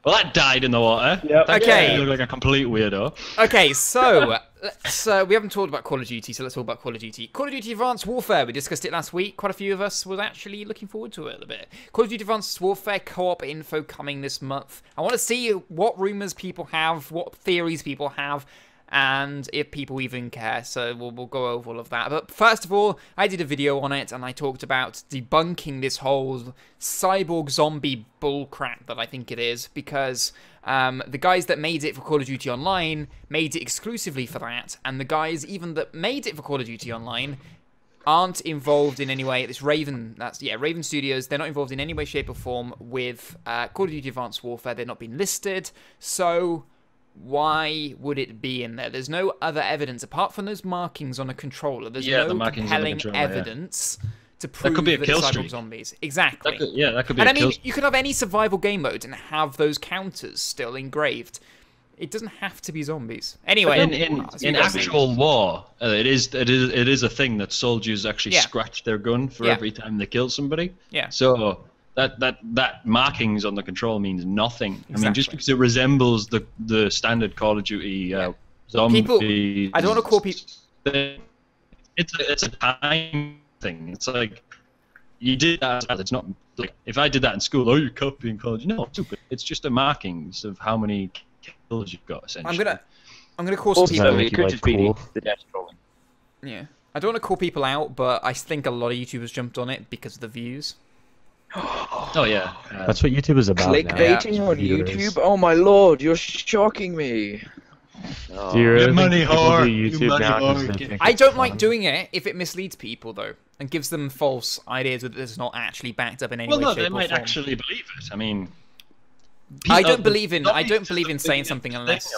Speaker 2: Well, that died in the water.
Speaker 3: Yep.
Speaker 1: Okay.
Speaker 2: You look like a complete weirdo.
Speaker 1: Okay, so we haven't talked about Call of Duty, so let's talk about Call of Duty. Call of Duty Advanced Warfare, we discussed it last week. Quite a few of us were actually looking forward to it a bit. Call of Duty Advanced Warfare co-op info coming this month. I want to see what rumours people have, what theories people have, and if people even care, so we'll go over all of that. But first of all, I did a video on it, and I talked about debunking this whole cyborg zombie bullcrap that I think it is, because the guys that made it for Call of Duty Online made it exclusively for that, and the guys even that made it for Call of Duty Online aren't involved in any way. It's Raven. Raven Studios. They're not involved in any way, shape, or form with Call of Duty: Advanced Warfare. They're not been listed. So why would it be in there? There's no other evidence apart from those markings on a controller. There's no compelling evidence to prove
Speaker 2: that could be a kill
Speaker 1: it's
Speaker 2: streak.
Speaker 1: Zombies. Exactly.
Speaker 2: That could be.
Speaker 1: And I mean, you could have any survival game mode and have those counters still engraved. It doesn't have to be zombies. Anyway,
Speaker 2: in actual war, it is a thing that soldiers actually scratch their gun for every time they kill somebody.
Speaker 1: Yeah.
Speaker 2: So that markings on the control means nothing. Exactly. I mean, just because it resembles the standard Call of Duty zombie.
Speaker 1: People, I don't want to call people.
Speaker 2: It's a time thing. It's like you did that. It's not like if I did that in school. Oh, you're copying Call of Duty. No, it's stupid. It's just the markings of how many kills you've got. Essentially,
Speaker 1: I'm gonna call some people.
Speaker 5: It could just be the death trolling.
Speaker 1: Yeah, I don't want to call people out, but I think a lot of YouTubers jumped on it because of the views.
Speaker 2: Oh yeah,
Speaker 4: that's what YouTube is about.
Speaker 5: Clickbaiting on YouTube. Oh my lord, you're shocking me.
Speaker 2: You money whore.
Speaker 1: I don't like doing it if it misleads people though, and gives them false ideas that it's not actually backed up in any way, shape, or form.
Speaker 2: Well, no, they might actually believe it. I mean,
Speaker 1: I don't believe in saying something unless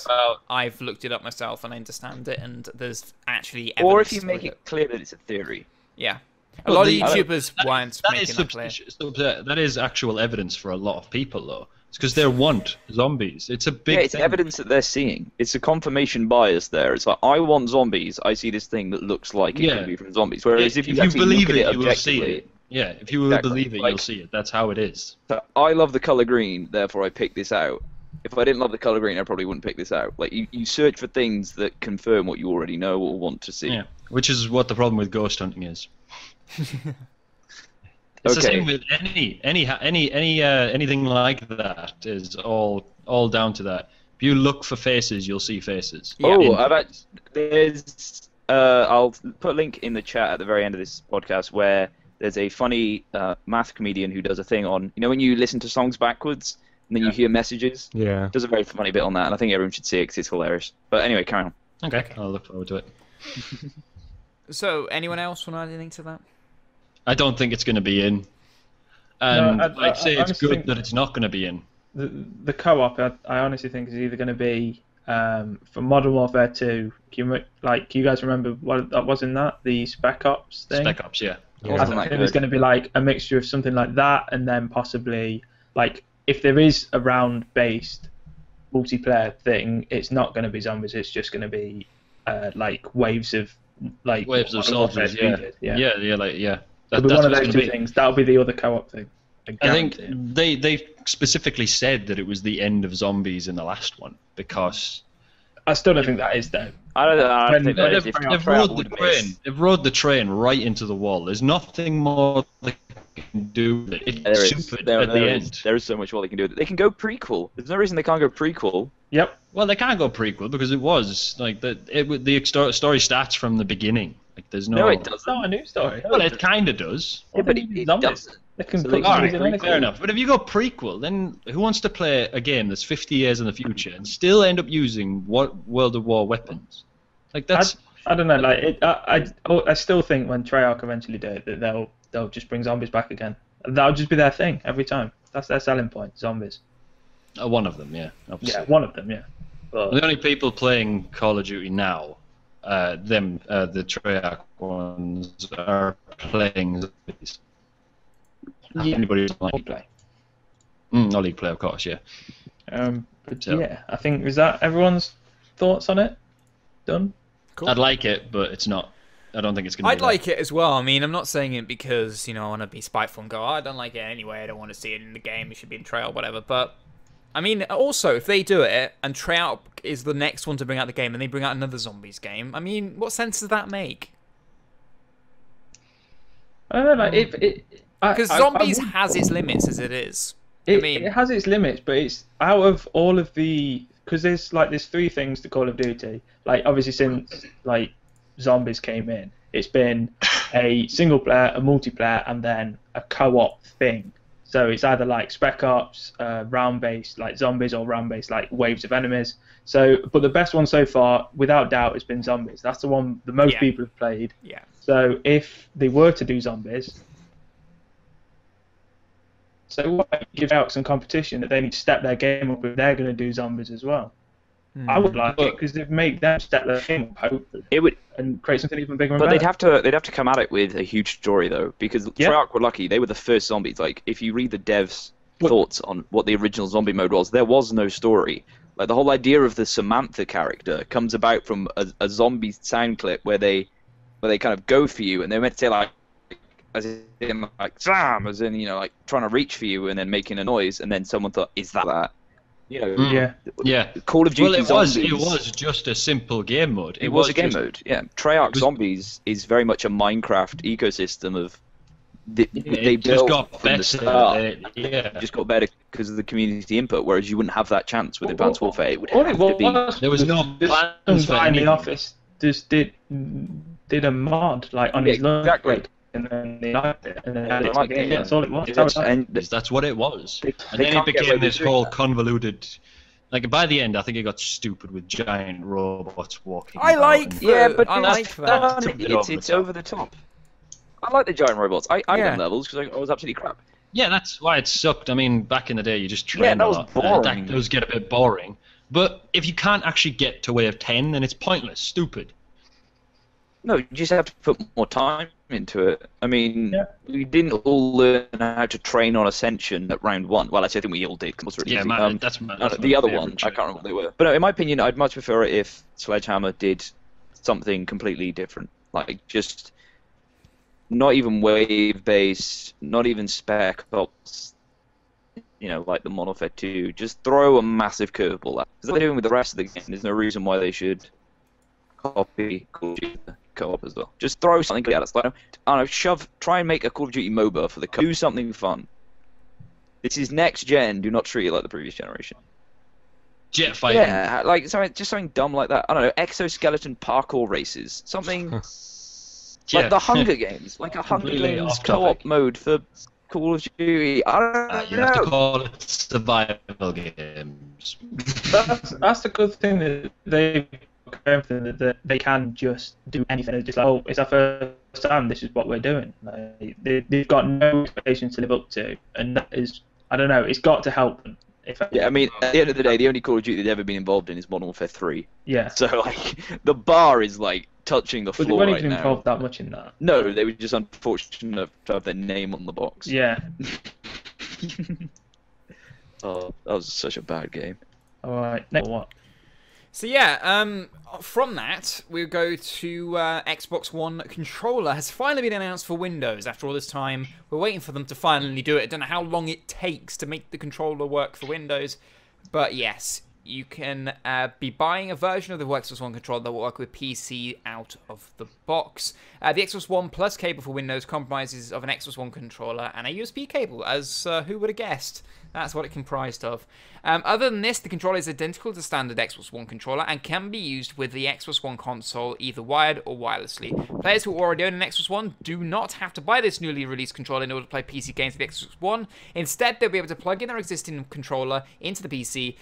Speaker 1: I've looked it up myself and I understand it, and there's actually evidence.
Speaker 5: Or if you make it clear that it's a theory.
Speaker 1: Yeah. A lot of YouTubers weren't making that clear.
Speaker 2: That is actual evidence for a lot of people, though. It's because they want zombies. It's a big
Speaker 5: it's
Speaker 2: thing.
Speaker 5: Evidence that they're seeing. It's a confirmation bias there. It's like, I want zombies. I see this thing that looks like it could be from zombies. Whereas if you
Speaker 2: believe
Speaker 5: look at
Speaker 2: it, you will see it. Yeah, if you believe it, you'll see it. That's how it is.
Speaker 5: So I love the color green, therefore I picked this out. If I didn't love the color green, I probably wouldn't pick this out. Like you search for things that confirm what you already know or want to see.
Speaker 2: Yeah, which is what the problem with ghost hunting is. It's the same with anything like that. Is all down to that. If you look for faces, you'll see faces.
Speaker 5: Yeah. There's I'll put a link in the chat at the very end of this podcast where there's a funny math comedian who does a thing on, you know, when you listen to songs backwards and then you hear messages.
Speaker 4: Yeah.
Speaker 5: Does a very funny bit on that, and I think everyone should see it because it's hilarious. But anyway, carry on.
Speaker 2: Okay, I'll look forward to it.
Speaker 1: So, anyone else want to add anything to that?
Speaker 2: I don't think it's going to be in. And I'd say it's good that it's not going to be in.
Speaker 3: The co-op, I honestly think, is either going to be from Modern Warfare 2. Can you guys remember what that was in that? The Spec Ops thing?
Speaker 2: Spec Ops, yeah.
Speaker 3: I think it's going to be like a mixture of something like that, and then possibly, like, if there is a round-based multiplayer thing, it's not going to be zombies. It's just going to be like waves of
Speaker 2: soldiers. Yeah.
Speaker 3: It'll be one of those two things. That'll be the other co-op thing.
Speaker 2: I think they specifically said that it was the end of zombies in the last one because
Speaker 3: I still don't think that is though.
Speaker 5: I don't think that is.
Speaker 2: They've rode the train right into the wall. There's nothing more they can do with it. It's stupid at the end.
Speaker 5: There is so much more they can do with it. They can go prequel. There's no reason they can't go prequel.
Speaker 3: Yep.
Speaker 2: Well, they can't go prequel because it was like the story starts from the beginning. Like there's no.
Speaker 5: No, it doesn't.
Speaker 3: It's not a new story.
Speaker 2: Well, it kind of does.
Speaker 5: Yeah, but it doesn't.
Speaker 3: They can
Speaker 5: So
Speaker 3: put
Speaker 5: they-
Speaker 3: zombies in
Speaker 2: Alright,
Speaker 3: anything.
Speaker 2: fair enough. But if you go prequel, then who wants to play a game that's 50 years in the future and still end up using World of War weapons? Like that's.
Speaker 3: I don't know. Like I still think when Treyarch eventually do it, that they'll just bring zombies back again. That'll just be their thing every time. That's their selling point. Zombies.
Speaker 2: One of them, yeah. Obviously.
Speaker 3: Yeah, one of them. Yeah. But
Speaker 2: The only people playing Call of Duty now, the Treyarch ones, are playing zombies. Anybody who's like
Speaker 3: League play.
Speaker 2: no League play, of course, yeah.
Speaker 3: But
Speaker 2: So-
Speaker 3: yeah, I think is that everyone's thoughts on it? Done.
Speaker 1: Cool.
Speaker 2: I'd like it, but it's not. I don't think it's gonna.
Speaker 1: I'd like it as well. I mean, I'm not saying it because, I want to be spiteful and go, I don't like it anyway, I don't want to see it in the game, it should be in Treyarch, whatever. But, I mean, also, if they do it, and Treyarch is the next one to bring out the game, and they bring out another Zombies game, I mean, what sense does that make?
Speaker 3: I don't know, like
Speaker 1: Because Zombies has its limits as it is.
Speaker 3: It has its limits, but it's out of all of the, because there's three things to Call of Duty. Like obviously since like Zombies came in, it's been a single player, a multiplayer, and then a co-op thing. So it's either like Spec Ops, round-based like Zombies, or round-based like waves of enemies. So, but the best one so far, without doubt, has been Zombies. That's the one the most people have played.
Speaker 1: Yeah.
Speaker 3: So if they were to do zombies, so what gives out some competition that they need to step their game up if they're going to do zombies as well. I would like it because they'd make them step their game up, hopefully, and create something even bigger.
Speaker 5: But they'd have to come at it with a huge story though, because Treyarch were lucky; they were the first zombies. Like if you read the devs' thoughts on what the original zombie mode was, there was no story. Like the whole idea of the Samantha character comes about from a zombie sound clip where they kind of go for you, and they're meant to say like, as in like Sam, as in like trying to reach for you and then making a noise, and then someone thought, is that?
Speaker 2: Yeah.
Speaker 5: Call of Duty Zombies.
Speaker 2: It was just a simple game mode.
Speaker 5: It was a game mode. Yeah. Treyarch Zombies is very much a Minecraft ecosystem of. They built from the start. Just got better because of the community input, whereas you wouldn't have that chance with Advanced Warfare. It would have to be.
Speaker 2: There was no plans for
Speaker 3: in the office. Just did a mod like on his lunch break, and then they liked it, and then they added it to the game. That's all it was.
Speaker 2: That's what it was. And then it became this whole convoluted. Like by the end, I think it got stupid with giant robots walking.
Speaker 1: I like
Speaker 5: that. It's over the top. I like the giant robots. I done levels because I was absolutely crap.
Speaker 2: Yeah, that's why it sucked. I mean, back in the day, you just trained a lot.
Speaker 5: Boring.
Speaker 2: Those get a bit boring. But if you can't actually get to wave 10, then it's pointless, stupid.
Speaker 5: No, you just have to put more time into it. I mean, we didn't all learn how to train on Ascension at round 1. Well, actually, I think we all did. Cause it was really easy.
Speaker 2: That's
Speaker 5: the other one. I can't remember what they were. But no, in my opinion, I'd much prefer it if Sledgehammer did something completely different. Like, just not even wave-based, not even spec ops, like the Modern Warfare 2. Just throw a massive curveball at. Because they're doing with the rest of the game. There's no reason why they should copy Call of Duty co-op as well. Just throw something at us. Like, I don't know, try and make a Call of Duty MOBA for the co-op. Do something fun. This is next gen. Do not treat it like the previous generation.
Speaker 2: Jet fighting.
Speaker 5: Yeah, like just something dumb like that. I don't know, exoskeleton parkour races. Something. Like the Hunger Games, like a Hunger Games co-op mode for Call of Duty. I don't know.
Speaker 2: You have to call it survival games.
Speaker 3: That's the good thing that that they can just do anything. It's just like, it's our first time. This is what we're doing. Like, they've got no expectations to live up to, and that is, I don't know. It's got to help them.
Speaker 5: I mean, at the end of the day, the only Call of Duty they've ever been involved in is Modern Warfare 3.
Speaker 3: Yeah.
Speaker 5: So like, the bar is like touching the floor right now.
Speaker 3: They weren't even involved that much in that.
Speaker 5: No, they were just unfortunate to have their name on the box.
Speaker 3: Yeah.
Speaker 5: Oh, that was such a bad game.
Speaker 3: All right. Next what?
Speaker 1: So yeah, from that we'll go to Xbox One controller has finally been announced for Windows. After all this time, we're waiting for them to finally do it. I don't know how long it takes to make the controller work for Windows, but yes, you can be buying a version of the Xbox One controller that will work with PC out of the box. The Xbox One Plus cable for Windows comprises of an Xbox One controller and a USB cable, as who would have guessed? That's what it comprised of. Other than this, the controller is identical to the standard Xbox One controller and can be used with the Xbox One console either wired or wirelessly. Players who already own an Xbox One do not have to buy this newly released controller in order to play PC games with the Xbox One. Instead, they'll be able to plug in their existing controller into the PC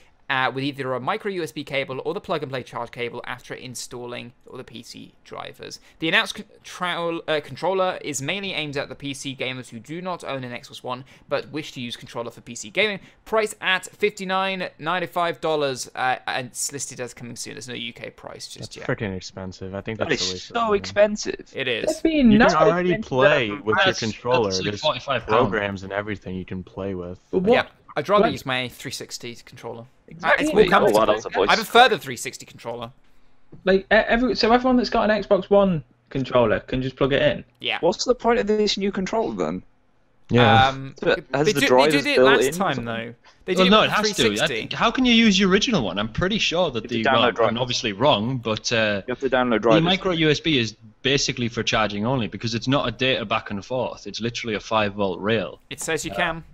Speaker 1: with either a micro USB cable or the plug-and-play charge cable after installing all the PC drivers. The announced controller is mainly aimed at the PC gamers who do not own an Xbox One but wish to use controller for PC gaming. Priced at $59.95 and it's listed as coming soon. There's no UK price just yet.
Speaker 4: Freaking expensive. I think
Speaker 5: That
Speaker 4: that's
Speaker 5: is
Speaker 4: the
Speaker 5: so expensive.
Speaker 1: It is.
Speaker 4: You can already play with your controller.
Speaker 2: That's
Speaker 4: There's
Speaker 2: £45.
Speaker 4: programs and everything you can play with.
Speaker 1: Yeah, I'd rather use my 360 controller.
Speaker 5: Exactly.
Speaker 1: It's more comfortable.
Speaker 5: Oh, wow, that's a voice.
Speaker 1: I prefer the 360 controller.
Speaker 3: Like so everyone that's got an Xbox One controller can just plug it in.
Speaker 1: Yeah.
Speaker 5: What's the point of this new controller then?
Speaker 4: Yeah.
Speaker 5: Has
Speaker 1: They
Speaker 5: the
Speaker 1: did
Speaker 5: drivers
Speaker 1: it
Speaker 5: built
Speaker 1: last
Speaker 5: in or
Speaker 1: time
Speaker 5: something?
Speaker 1: though. They did
Speaker 2: Well,
Speaker 1: it
Speaker 2: no,
Speaker 1: with
Speaker 2: it has to.
Speaker 1: 360.
Speaker 2: How can you use your original one? I'm pretty sure that
Speaker 5: You have to download drivers.
Speaker 2: I'm obviously wrong, but
Speaker 5: You have to download
Speaker 2: the
Speaker 5: drivers.
Speaker 2: micro USB is basically for charging only because it's not a data back and forth. It's literally a 5-volt rail.
Speaker 1: It says you can.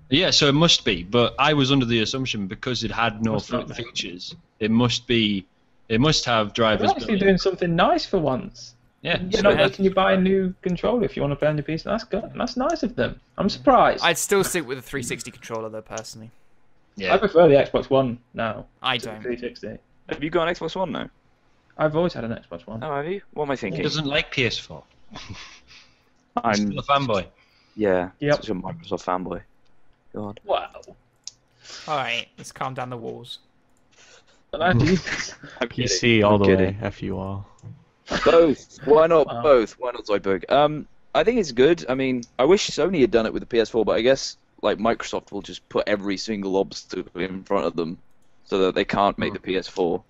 Speaker 2: Yeah, so it must be. But I was under the assumption because it had no features, it must have drivers.
Speaker 3: They're actually doing something nice for once.
Speaker 2: Yeah.
Speaker 3: You're not making you buy a new controller if you want to play on your PC. That's good. That's nice of them. I'm surprised.
Speaker 1: I'd still stick with the 360 controller though, personally.
Speaker 2: Yeah.
Speaker 3: I prefer the Xbox One now.
Speaker 1: I
Speaker 3: to the
Speaker 1: don't.
Speaker 3: 360.
Speaker 5: Have you got an Xbox One now?
Speaker 3: I've always had an Xbox One.
Speaker 5: Oh, have you? What am I
Speaker 2: He
Speaker 5: thinking?
Speaker 2: doesn't like PS4.
Speaker 5: I'm
Speaker 2: Still a fanboy.
Speaker 5: Yeah,
Speaker 3: Yep.
Speaker 5: such a Microsoft fanboy. God.
Speaker 3: Wow.
Speaker 1: Alright, let's calm down the walls.
Speaker 5: I'm
Speaker 4: PC
Speaker 5: kidding.
Speaker 4: all
Speaker 5: I'm
Speaker 4: the
Speaker 5: kidding.
Speaker 4: way. F you all.
Speaker 5: Both. Why not
Speaker 3: Wow.
Speaker 5: both? Why not Zoidberg? I think it's good. I mean, I wish Sony had done it with the PS4, but I guess like Microsoft will just put every single obstacle in front of them so that they can't make the PS4.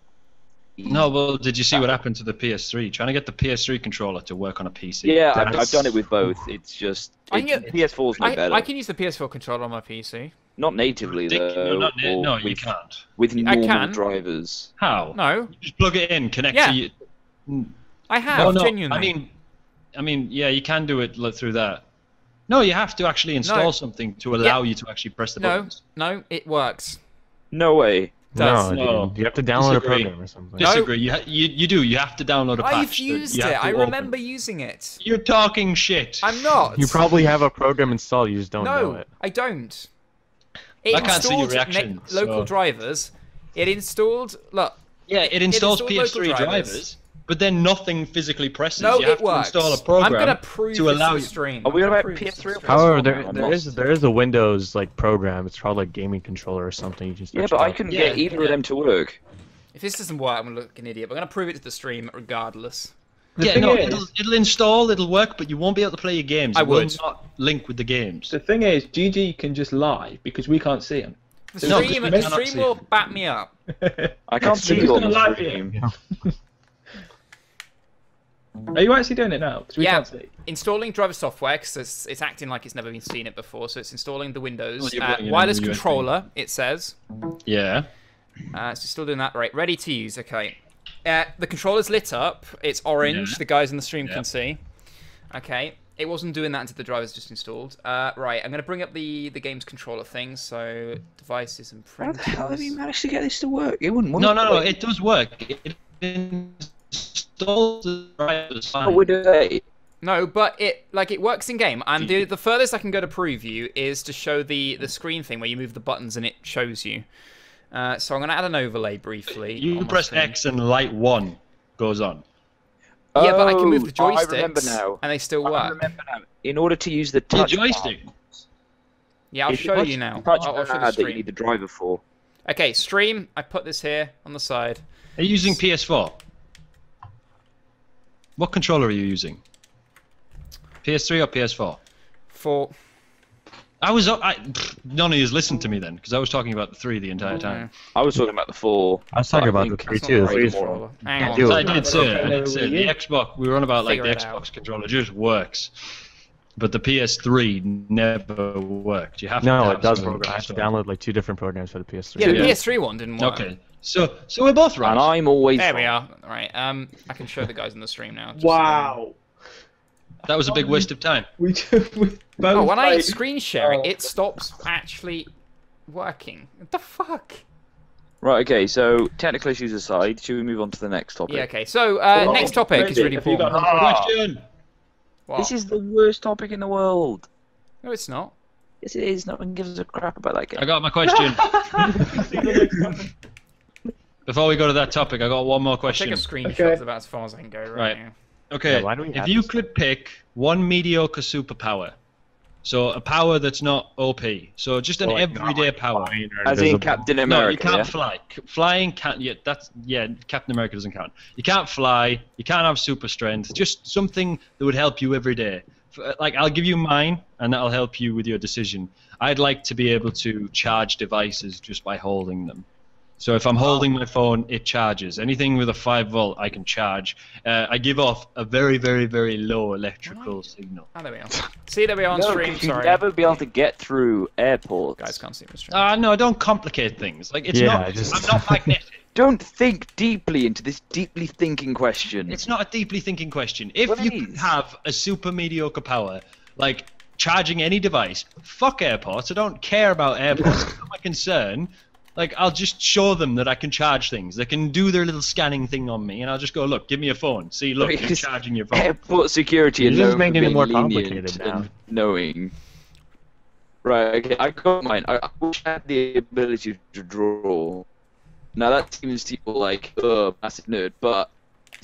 Speaker 2: No, well, did you see what happened to the PS3? Trying to get the PS3 controller to work on a PC.
Speaker 5: Yeah, I've
Speaker 4: That's-
Speaker 5: done it with both. It's just
Speaker 1: I can get-
Speaker 5: PS4's no better.
Speaker 1: I can use the PS4 controller on my PC.
Speaker 5: Not natively though.
Speaker 2: No,
Speaker 5: or
Speaker 2: no, you
Speaker 5: with,
Speaker 2: can't.
Speaker 5: with
Speaker 1: I
Speaker 5: normal
Speaker 1: can.
Speaker 5: drivers.
Speaker 2: How?
Speaker 1: No,
Speaker 2: You just plug it in, connect
Speaker 1: Yeah.
Speaker 2: to you.
Speaker 1: I have,
Speaker 2: Oh, no,
Speaker 1: genuinely.
Speaker 2: I mean, yeah, you can do it through that. No, you have to actually install something to allow you to actually press the buttons.
Speaker 1: No, it works.
Speaker 5: No way.
Speaker 1: Does.
Speaker 4: No,
Speaker 2: No.
Speaker 4: dude. You have to download
Speaker 2: Disagree.
Speaker 4: a program or something.
Speaker 1: No.
Speaker 2: Disagree. You do. You have to download a patch.
Speaker 1: I've
Speaker 2: that
Speaker 1: used
Speaker 2: you have
Speaker 1: it.
Speaker 2: to
Speaker 1: I
Speaker 2: open.
Speaker 1: remember using it.
Speaker 2: You're talking shit.
Speaker 1: I'm not.
Speaker 4: You probably have a program installed. You just don't know
Speaker 1: No,
Speaker 4: it.
Speaker 1: I don't. It
Speaker 2: I can't see your
Speaker 1: installed
Speaker 2: reaction,
Speaker 1: local
Speaker 2: so-
Speaker 1: drivers. It installed. Look.
Speaker 2: Yeah, it installs
Speaker 1: installed
Speaker 2: PS3
Speaker 1: local
Speaker 2: drivers, but then nothing physically presses.
Speaker 1: No,
Speaker 2: you have
Speaker 1: it works.
Speaker 2: to install a program
Speaker 1: I'm gonna prove
Speaker 2: to
Speaker 1: this
Speaker 2: allow
Speaker 1: to the
Speaker 2: you.
Speaker 1: stream.
Speaker 5: Are we
Speaker 1: I'm
Speaker 5: on
Speaker 1: gonna
Speaker 5: about
Speaker 1: prove this to
Speaker 5: PS3
Speaker 1: the
Speaker 5: or
Speaker 1: stream.
Speaker 4: However,
Speaker 5: PS4?
Speaker 4: there is a Windows like program. It's called like gaming controller or something. You can
Speaker 5: Yeah,
Speaker 4: search
Speaker 5: but
Speaker 4: it
Speaker 5: I
Speaker 4: up.
Speaker 5: couldn't
Speaker 2: Yeah,
Speaker 5: get either
Speaker 2: yeah.
Speaker 5: of them to work.
Speaker 1: If this doesn't work, I'm gonna look like an idiot. But I'm gonna prove it to the stream regardless.
Speaker 2: Yeah,
Speaker 3: thing
Speaker 2: no,
Speaker 3: is-
Speaker 2: it'll install, it'll work, but you won't be able to play your games.
Speaker 1: I
Speaker 2: It will
Speaker 1: would.
Speaker 2: not link with the games.
Speaker 3: The thing is, GG can just lie because we can't see him.
Speaker 1: The
Speaker 2: No,
Speaker 1: stream,
Speaker 2: because
Speaker 1: the
Speaker 2: we cannot
Speaker 1: stream
Speaker 2: see
Speaker 1: will
Speaker 2: it.
Speaker 1: back me up.
Speaker 5: I can't
Speaker 3: So
Speaker 5: see
Speaker 3: who's
Speaker 5: you on
Speaker 3: gonna
Speaker 5: the
Speaker 3: lie for
Speaker 5: stream.
Speaker 3: you? Are you actually doing it now? Because we
Speaker 1: Yeah.
Speaker 3: can't see.
Speaker 1: Installing driver software because it's acting like it's never been seen it before. So it's installing the Windows
Speaker 2: Oh, you're putting it in
Speaker 1: wireless
Speaker 2: the USB.
Speaker 1: controller. It says.
Speaker 2: Yeah.
Speaker 1: So still doing that. Right, ready to use. Okay. The controller's lit up. It's orange.
Speaker 2: Yeah.
Speaker 1: The guys in the stream
Speaker 2: Yeah.
Speaker 1: can see. Okay. It wasn't doing that until the driver's just installed. Right, I'm going to bring up the game's controller thing. So devices and
Speaker 5: How
Speaker 1: printers.
Speaker 5: the hell have you managed to get this to work? It wouldn't work.
Speaker 2: No, it does work. It installs the drivers
Speaker 5: What
Speaker 2: fine.
Speaker 5: would it say?
Speaker 1: No, but it works in game. And the furthest I can go to prove you is to show the screen thing where you move the buttons and it shows you. So I'm going to add an overlay briefly.
Speaker 2: You
Speaker 1: on my
Speaker 2: press
Speaker 1: screen.
Speaker 2: X and light 1 goes on.
Speaker 1: Yeah, but I can move the
Speaker 5: Oh,
Speaker 1: joysticks,
Speaker 5: I remember now.
Speaker 1: and they still
Speaker 5: I
Speaker 1: work.
Speaker 5: remember now. In order to use the
Speaker 2: The
Speaker 5: touch
Speaker 2: joystick.
Speaker 1: Yeah, I'll
Speaker 5: If
Speaker 1: show
Speaker 5: touch-
Speaker 1: you now.
Speaker 5: touch
Speaker 1: I'll show the
Speaker 5: pad that you
Speaker 1: stream.
Speaker 5: need the driver for.
Speaker 1: Okay, stream. I put this here on the side.
Speaker 2: Are you using PS4? What controller are you using? PS3 or PS4?
Speaker 1: For
Speaker 2: None of you listened to me then, because I was talking about the 3 the entire time.
Speaker 5: I was talking about the 4.
Speaker 4: I was talking about the
Speaker 5: think
Speaker 4: 3
Speaker 1: That's
Speaker 4: too.
Speaker 1: not
Speaker 4: The
Speaker 1: the
Speaker 4: 3
Speaker 1: right
Speaker 4: is
Speaker 1: controller. Hang
Speaker 4: Can't
Speaker 1: on.
Speaker 4: do
Speaker 2: So I
Speaker 4: it.
Speaker 2: did say the Xbox. We were on about like
Speaker 1: Figure
Speaker 2: the
Speaker 1: it out.
Speaker 2: Xbox controller just works, but the PS3 never worked. You have to
Speaker 4: No,
Speaker 2: have
Speaker 4: it does
Speaker 2: some
Speaker 4: work. I have to
Speaker 2: installed.
Speaker 4: download like 2 different programs for the PS3.
Speaker 1: Yeah, the
Speaker 2: Yeah.
Speaker 1: PS3 one didn't work.
Speaker 2: Okay, so we're both right.
Speaker 5: And I'm always
Speaker 1: There we
Speaker 5: wrong.
Speaker 1: are. All right. I can show the guys in the stream now. just
Speaker 3: Wow.
Speaker 2: That was a big waste of time.
Speaker 3: We both.
Speaker 1: Oh, when I
Speaker 3: like-
Speaker 1: screen sharing,
Speaker 3: Oh.
Speaker 1: it stops actually working. What the fuck?
Speaker 5: Right, okay, so technical issues aside, should we move on to the next topic?
Speaker 1: Yeah. Okay. So
Speaker 3: Well,
Speaker 1: next topic is
Speaker 3: Crazy,
Speaker 1: really
Speaker 3: have you got
Speaker 1: important.
Speaker 3: another
Speaker 2: Question.
Speaker 1: What?
Speaker 5: This is the worst topic in the world.
Speaker 1: No, it's not.
Speaker 5: Yes, it is. No one gives a crap about that
Speaker 2: I
Speaker 5: game.
Speaker 2: got my question. Before we go to that topic, I got one more
Speaker 1: I'll take
Speaker 2: question.
Speaker 1: a screenshot.
Speaker 3: Okay.
Speaker 1: That's about as far as I can go right,
Speaker 2: Right.
Speaker 1: now.
Speaker 2: Okay,
Speaker 4: Yeah, why do we
Speaker 2: if
Speaker 4: have
Speaker 2: you
Speaker 4: this?
Speaker 2: could pick one mediocre superpower, so a power that's not OP, so just an
Speaker 4: Or, like,
Speaker 2: everyday
Speaker 4: not, like,
Speaker 2: power.
Speaker 4: flying or
Speaker 5: As in
Speaker 4: invisible.
Speaker 5: Captain
Speaker 2: No,
Speaker 5: America.
Speaker 2: you can't
Speaker 5: yeah?
Speaker 2: fly. Flying can't. Yeah, Captain America doesn't count. You can't fly. You can't have super strength. Just something that would help you every day. Like I'll give you mine, and that'll help you with your decision. I'd like to be able to charge devices just by holding them. So if I'm holding my phone, it charges. Anything with a 5 volt, I can charge. I give off a very, very, very low electrical signal.
Speaker 1: Oh, there we are. See, there we are on
Speaker 5: No,
Speaker 1: stream.
Speaker 5: 'cause you'd
Speaker 1: Sorry.
Speaker 5: never be able to get through airports.
Speaker 1: Guys can't see the stream.
Speaker 2: No, don't complicate things. Like it's
Speaker 4: Yeah,
Speaker 2: not.
Speaker 4: just-
Speaker 2: I'm not magnetic.
Speaker 5: Don't think deeply into this deeply thinking question.
Speaker 2: It's not a deeply thinking question. If
Speaker 5: Well, it
Speaker 2: you could
Speaker 5: is.
Speaker 2: have a super mediocre power, like charging any device, fuck airports. I don't care about airports. It's not my concern. Like, I'll just show them that I can charge things. They can do their little scanning thing on me, and I'll just go, look, give me a phone. See, look, you're
Speaker 5: Because
Speaker 2: charging your phone.
Speaker 5: Airport security
Speaker 4: You're
Speaker 5: and
Speaker 4: just making it more complicated
Speaker 5: lenient
Speaker 4: now.
Speaker 5: and knowing. Right, okay, I got mine. I wish I had the ability to draw. Now that seems to people like, massive nerd, but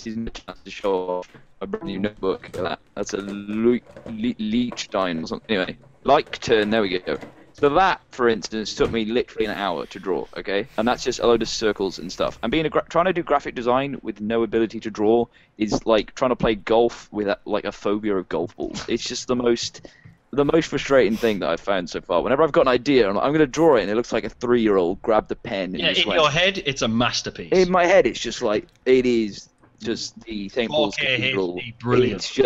Speaker 5: is my chance to show off my brand new notebook. That's a Liechtenstein or something. Anyway, like turn. There we go. So that, for instance, took me literally an hour to draw. Okay, and that's just a load of circles and stuff. And trying to do graphic design with no ability to draw is like trying to play golf with like a phobia of golf balls. It's just the most frustrating thing that I've found so far. Whenever I've got an idea, I'm going to draw it, and it looks like a 3-year-old grabbed the pen. And
Speaker 2: in your head, it's a masterpiece.
Speaker 5: In my head, it's just like it is. Just the St. Paul's Cathedral.
Speaker 2: Brilliant.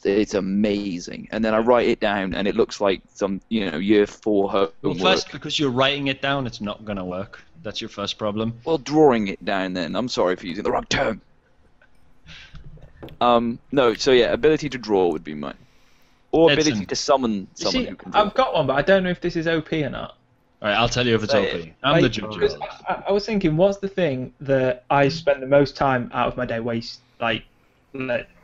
Speaker 5: It's amazing. And then I write it down, and it looks like some, year 4 homework.
Speaker 2: Well, first, because you're writing it down, it's not going to work. That's your first problem.
Speaker 5: Well, drawing it down then. I'm sorry for using the wrong term. No, so yeah, ability to draw would be mine. Or
Speaker 2: Edson.
Speaker 5: ability to summon someone who can draw.
Speaker 3: I've got one, but I don't know if this is OP or not.
Speaker 2: Alright, I'll tell you if it's OP. I'm the judge of it.
Speaker 3: I was thinking, what's the thing that I spend the most time out of my day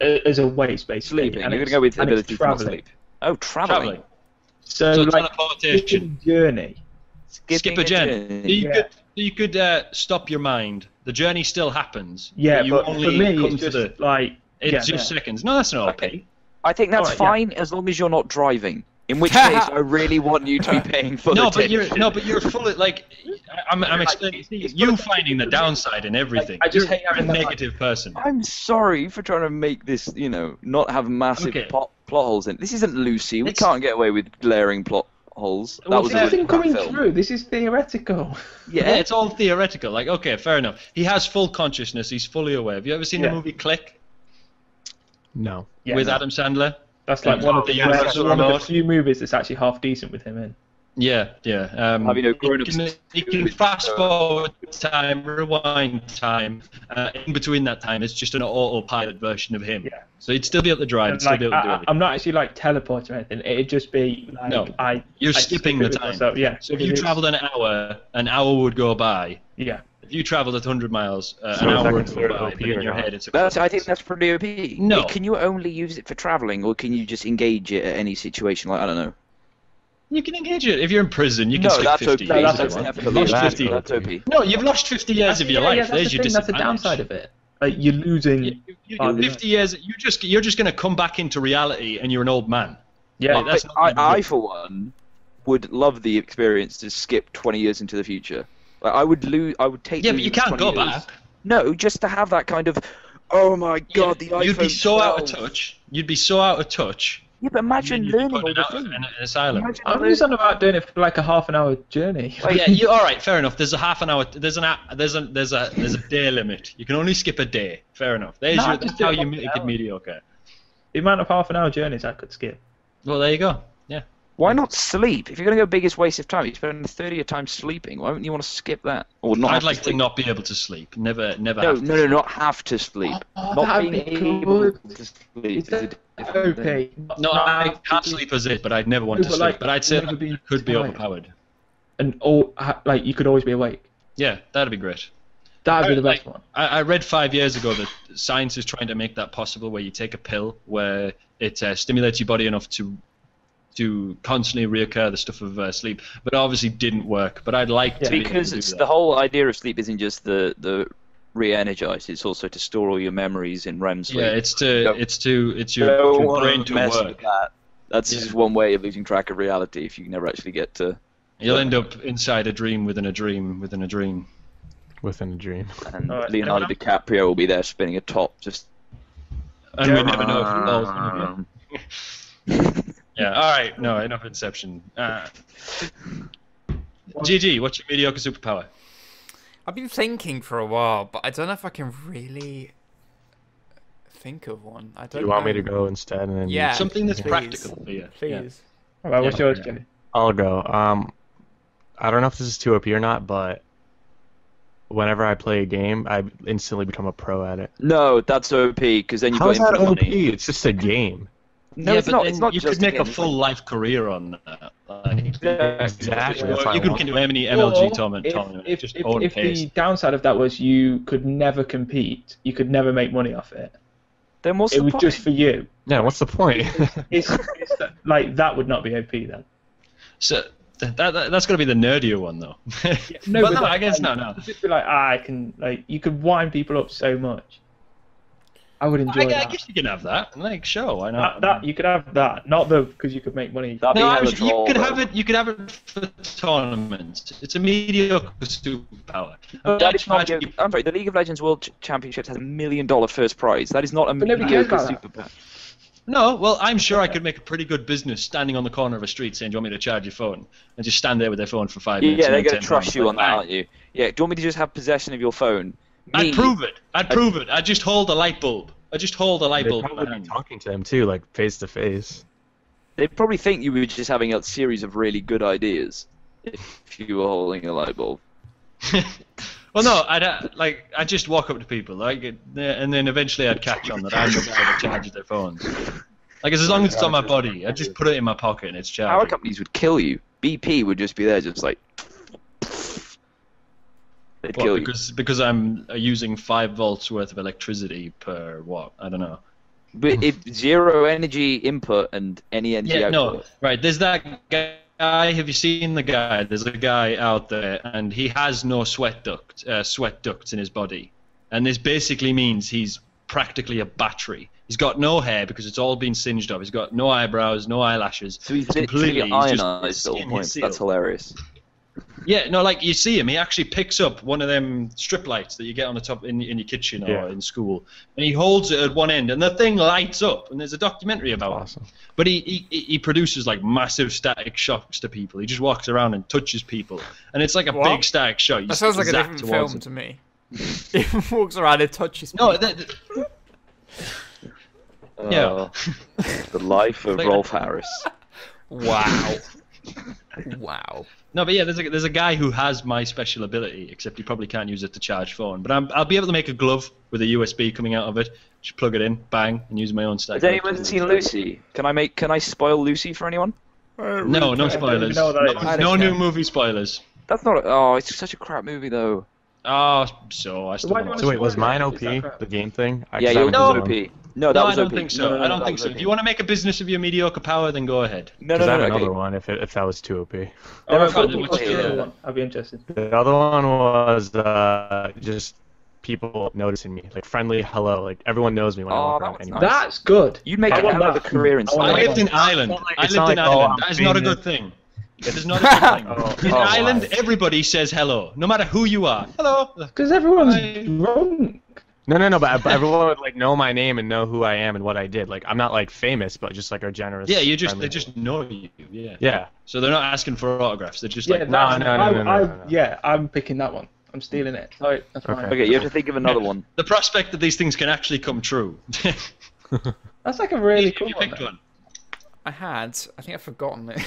Speaker 3: as a waste, basically?
Speaker 5: Sleeping. You're going to go with ability to not sleep. Oh, traveling.
Speaker 3: So
Speaker 2: teleportation.
Speaker 3: Journey.
Speaker 2: Skip a journey. You could stop your mind. The journey still happens.
Speaker 3: Yeah,
Speaker 2: but
Speaker 3: for me, it's just
Speaker 2: it's just seconds. No, that's not OP.
Speaker 5: I think that's fine as long as you're not driving. In which case, I really want you to be paying for the ticket.
Speaker 2: But you're full of I'm explaining you finding the downside in everything.
Speaker 3: I just hate
Speaker 2: having a negative person.
Speaker 5: I'm sorry for trying to make this, not have massive plot holes in it. This isn't Lucy. We can't get away with glaring plot holes. That was
Speaker 3: nothing coming through. This is theoretical.
Speaker 2: Yeah, it's all theoretical. Like, okay, fair enough. He has full consciousness. He's fully aware. Have you ever seen the movie Click?
Speaker 4: No.
Speaker 2: With Adam Sandler?
Speaker 3: That's like one of the few movies that's actually half decent with him in.
Speaker 2: Yeah. He can fast forward time, rewind time. In between that time, it's just an autopilot version of him. Yeah. So he'd still be able to drive. And still be able to do it.
Speaker 3: I'm not actually teleporting or anything. It'd just be
Speaker 2: you're skipping the time. So if you travelled an hour would go by.
Speaker 3: Yeah.
Speaker 2: If you travelled at 100 miles, an hour would go by, but in your head it's
Speaker 5: I think that's pretty OP.
Speaker 2: No.
Speaker 5: Can you only use it for travelling, or can you just engage it at any situation? Like, I don't know.
Speaker 2: You can engage it. If you're in prison, you can skip 50 years.
Speaker 5: That's OP.
Speaker 2: No, you've lost 50 years of your life. There's your disadvantage.
Speaker 3: That's the downside of it. Like, you're losing...
Speaker 2: You're 50 years... You're just going to come back into reality, and you're an old man.
Speaker 3: Yeah.
Speaker 2: Like,
Speaker 5: I, for one, would love the experience to skip 20 years into the future. Like, I would take.
Speaker 2: Yeah, but you can't go back.
Speaker 5: No, just to have that kind of, oh my god, the iPhone.
Speaker 2: You'd be so out of touch.
Speaker 5: Yeah, but imagine learning all the things.
Speaker 2: In an asylum.
Speaker 3: I'm just on about doing it for like a half-an-hour journey.
Speaker 2: Yeah, all right, fair enough. There's a half an hour. There's a day limit. You can only skip a day. Fair enough. That's how you make it mediocre.
Speaker 3: The amount of half-an-hour journeys I could skip.
Speaker 2: Well, there you go. Yeah.
Speaker 5: Why not sleep? If you're going to go biggest waste of time, you spend a third of your time sleeping. Why wouldn't you want to skip that? Or not?
Speaker 2: I'd like to not be able to sleep. Never.
Speaker 5: No, not have to sleep. Not being able to sleep.
Speaker 3: Okay.
Speaker 2: No, I can't sleep as it, but I'd never want to sleep. But I'd say it could be overpowered.
Speaker 3: And you could always be awake.
Speaker 2: Yeah, that'd be great.
Speaker 3: That'd be the best one.
Speaker 2: I read 5 years ago that science is trying to make that possible, where you take a pill where it stimulates your body enough to constantly reoccur the stuff of sleep, but it obviously didn't work. But I'd like to
Speaker 5: because
Speaker 2: it's
Speaker 5: the whole idea of sleep isn't just the re-energize; it's also to store all your memories in REM sleep.
Speaker 2: Yeah, it's your brain to work.
Speaker 5: That's just one way of losing track of reality if you never actually get to.
Speaker 2: You'll end up inside a dream within a dream within a dream.
Speaker 4: Within a dream.
Speaker 5: And Leonardo DiCaprio will be there spinning a top, just.
Speaker 2: And we never know if it falls again. Yeah, alright, no, enough Inception. GG, what's your mediocre superpower?
Speaker 1: I've been thinking for a while, but I don't know if I can really think of one. I don't
Speaker 4: Do you want me to go instead? And then
Speaker 2: something that's practical for you.
Speaker 3: Please. Yeah. Alright, what's yours, Jimmy?
Speaker 4: I'll go. I don't know if this is too OP or not, but whenever I play a game, I instantly become a pro at it.
Speaker 5: No, that's OP, because then you
Speaker 4: How
Speaker 5: got
Speaker 4: is that OP?
Speaker 5: money.
Speaker 4: It's just a game.
Speaker 5: No,
Speaker 2: yeah,
Speaker 5: it's not.
Speaker 2: It's
Speaker 5: not
Speaker 2: you
Speaker 5: just
Speaker 2: could make a
Speaker 5: game.
Speaker 2: full life career on that.
Speaker 4: Exactly.
Speaker 2: You could do any MLG tournament.
Speaker 3: If
Speaker 2: If
Speaker 3: the downside of that was you could never compete, you could never make money off it.
Speaker 5: Then what's
Speaker 3: It
Speaker 5: the
Speaker 3: was
Speaker 5: point?
Speaker 3: just for you.
Speaker 4: Yeah, what's the point?
Speaker 3: It's like that would not be OP then.
Speaker 2: So that's got to be the nerdier one though.
Speaker 3: No,
Speaker 2: but
Speaker 3: but
Speaker 2: no, I guess no.
Speaker 3: Just be like, I can you could wind people up so much. I would enjoy that.
Speaker 2: I guess you can have that. Like, sure, why not?
Speaker 3: That you could have that, not because you could make money.
Speaker 5: That'd be
Speaker 2: No,
Speaker 5: hella
Speaker 2: you
Speaker 5: troll,
Speaker 2: could
Speaker 5: though.
Speaker 2: have it. You could have it for tournaments. It's a mediocre superpower.
Speaker 5: That is not, I'm sorry, the League of Legends World Championships has $1 million first prize. That is not a
Speaker 3: nobody cares
Speaker 5: mediocre
Speaker 3: about
Speaker 5: superpower.
Speaker 2: No, well, I'm sure I could make a pretty good business standing on the corner of a street saying, "Do you want me to charge your phone?" And just stand there with their phone for 5 minutes.
Speaker 5: Yeah, they're
Speaker 2: and
Speaker 5: going
Speaker 2: then
Speaker 5: to
Speaker 2: 10
Speaker 5: trust you on that,
Speaker 2: bang.
Speaker 5: aren't you? Yeah, do you want me to just have possession of your phone?
Speaker 2: I'd prove it. I'd prove it. I'd just hold a light bulb. I'd just hold a light
Speaker 4: They'd
Speaker 2: bulb in my
Speaker 4: probably be
Speaker 2: hand.
Speaker 4: talking to them too, like face to face.
Speaker 5: They'd probably think you were just having a series of really good ideas if you were holding a light bulb.
Speaker 2: Well, no, I'd just walk up to people, like, and then eventually I'd catch on that I'm the guy that charges their phones. Like, as long as it's on my body, I'd just put it in my pocket and it's
Speaker 5: Power
Speaker 2: charging.
Speaker 5: companies would kill you. BP would just be there, just like. They'd
Speaker 2: What,
Speaker 5: kill you.
Speaker 2: because I'm using 5 volts worth of electricity per what? I don't know.
Speaker 5: But if zero energy input and any energy
Speaker 2: Yeah,
Speaker 5: output.
Speaker 2: no, right. There's that guy. Have you seen the guy? There's a guy out there, and he has no sweat ducts in his body, and this basically means he's practically a battery. He's got no hair because it's all been singed off. He's got no eyebrows, no eyelashes.
Speaker 5: So he's literally
Speaker 2: he's just
Speaker 5: ionized at all
Speaker 2: skin
Speaker 5: points.
Speaker 2: sealed.
Speaker 5: That's hilarious.
Speaker 2: Yeah, no, like you see him, he actually picks up one of them strip lights that you get on the top in your kitchen or in school, and he holds it at one end, and the thing lights up. And there's a documentary about
Speaker 4: Awesome.
Speaker 2: it. But he produces like massive static shocks to people. He just walks around and touches people, and it's like a
Speaker 1: What?
Speaker 2: big static shock. You
Speaker 1: That sounds like a
Speaker 2: zap
Speaker 1: different
Speaker 2: towards
Speaker 1: film
Speaker 2: him.
Speaker 1: to me. He walks around and touches people.
Speaker 2: No, yeah.
Speaker 5: The life of
Speaker 2: Like-
Speaker 5: Rolf Harris.
Speaker 1: Wow. Wow.
Speaker 2: No, but yeah, there's a guy who has my special ability, except he probably can't use it to charge phone. But I'll be able to make a glove with a USB coming out of it. Just plug it in, bang, and use my own stack.
Speaker 5: Has anyone seen Lucy? Can I spoil Lucy for anyone?
Speaker 2: No, no spoilers.
Speaker 3: know what that is.
Speaker 2: No new movie spoilers.
Speaker 5: That's not. Oh, it's such a crap movie though.
Speaker 2: Oh, so I still
Speaker 3: Why do you
Speaker 2: want
Speaker 3: wanna
Speaker 2: to
Speaker 4: So wait, was
Speaker 3: spoil
Speaker 4: mine
Speaker 3: it?
Speaker 4: OP,
Speaker 3: Is that crap?
Speaker 4: the game thing?
Speaker 5: Yeah,
Speaker 4: you
Speaker 5: yours was OP. No, that
Speaker 2: No, I
Speaker 5: was
Speaker 2: don't
Speaker 5: OP.
Speaker 2: think so.
Speaker 5: No,
Speaker 2: I don't
Speaker 5: that
Speaker 2: think
Speaker 5: was
Speaker 2: so.
Speaker 5: OP.
Speaker 2: If you want to make a business of your mediocre power, then go ahead.
Speaker 5: No,
Speaker 4: Because I have
Speaker 5: okay.
Speaker 4: another one if that was too OP.
Speaker 5: There
Speaker 3: Oh,
Speaker 5: are
Speaker 3: I've got
Speaker 5: people
Speaker 3: what's the
Speaker 5: here.
Speaker 3: other one? I'd be interested.
Speaker 4: The other one was just people noticing me, like friendly hello, like everyone knows me when I
Speaker 5: Oh,
Speaker 4: walk
Speaker 5: that
Speaker 4: around.
Speaker 5: was
Speaker 4: anywhere.
Speaker 5: nice.
Speaker 3: That's good.
Speaker 5: You'd make
Speaker 3: I
Speaker 5: a
Speaker 3: want
Speaker 5: hell of a
Speaker 3: that.
Speaker 5: career in
Speaker 3: I want
Speaker 2: I
Speaker 3: that
Speaker 5: Sky.
Speaker 2: lived in
Speaker 3: one.
Speaker 2: Ireland.
Speaker 4: It's not like-
Speaker 2: I
Speaker 4: it's
Speaker 2: lived
Speaker 4: not
Speaker 2: in
Speaker 4: like, oh,
Speaker 2: Ireland.
Speaker 4: I'm
Speaker 2: That is not a
Speaker 4: being
Speaker 2: good thing. That is not a good thing. In
Speaker 4: Oh,
Speaker 2: Ireland,
Speaker 4: wow.
Speaker 2: everybody says hello, no matter who you are. Hello.
Speaker 3: Because everyone's
Speaker 2: Hi.
Speaker 3: drunk.
Speaker 4: No, but everyone would like know my name and know who I am and what I did. Like I'm not like famous, but just like a generous.
Speaker 2: Yeah, they
Speaker 4: friendly-
Speaker 2: just know you. Yeah.
Speaker 4: Yeah.
Speaker 2: So they're not asking for autographs. They're just
Speaker 3: Yeah,
Speaker 2: like,
Speaker 3: that's-
Speaker 4: no.
Speaker 3: Yeah, I'm picking that one. I'm stealing it. Sorry, that's fine.
Speaker 4: Okay.
Speaker 5: Okay, you have to think of another one.
Speaker 2: the prospect that these things can actually come true.
Speaker 3: That's like a really cool
Speaker 2: you
Speaker 3: one.
Speaker 2: picked one.
Speaker 1: I think I've forgotten it.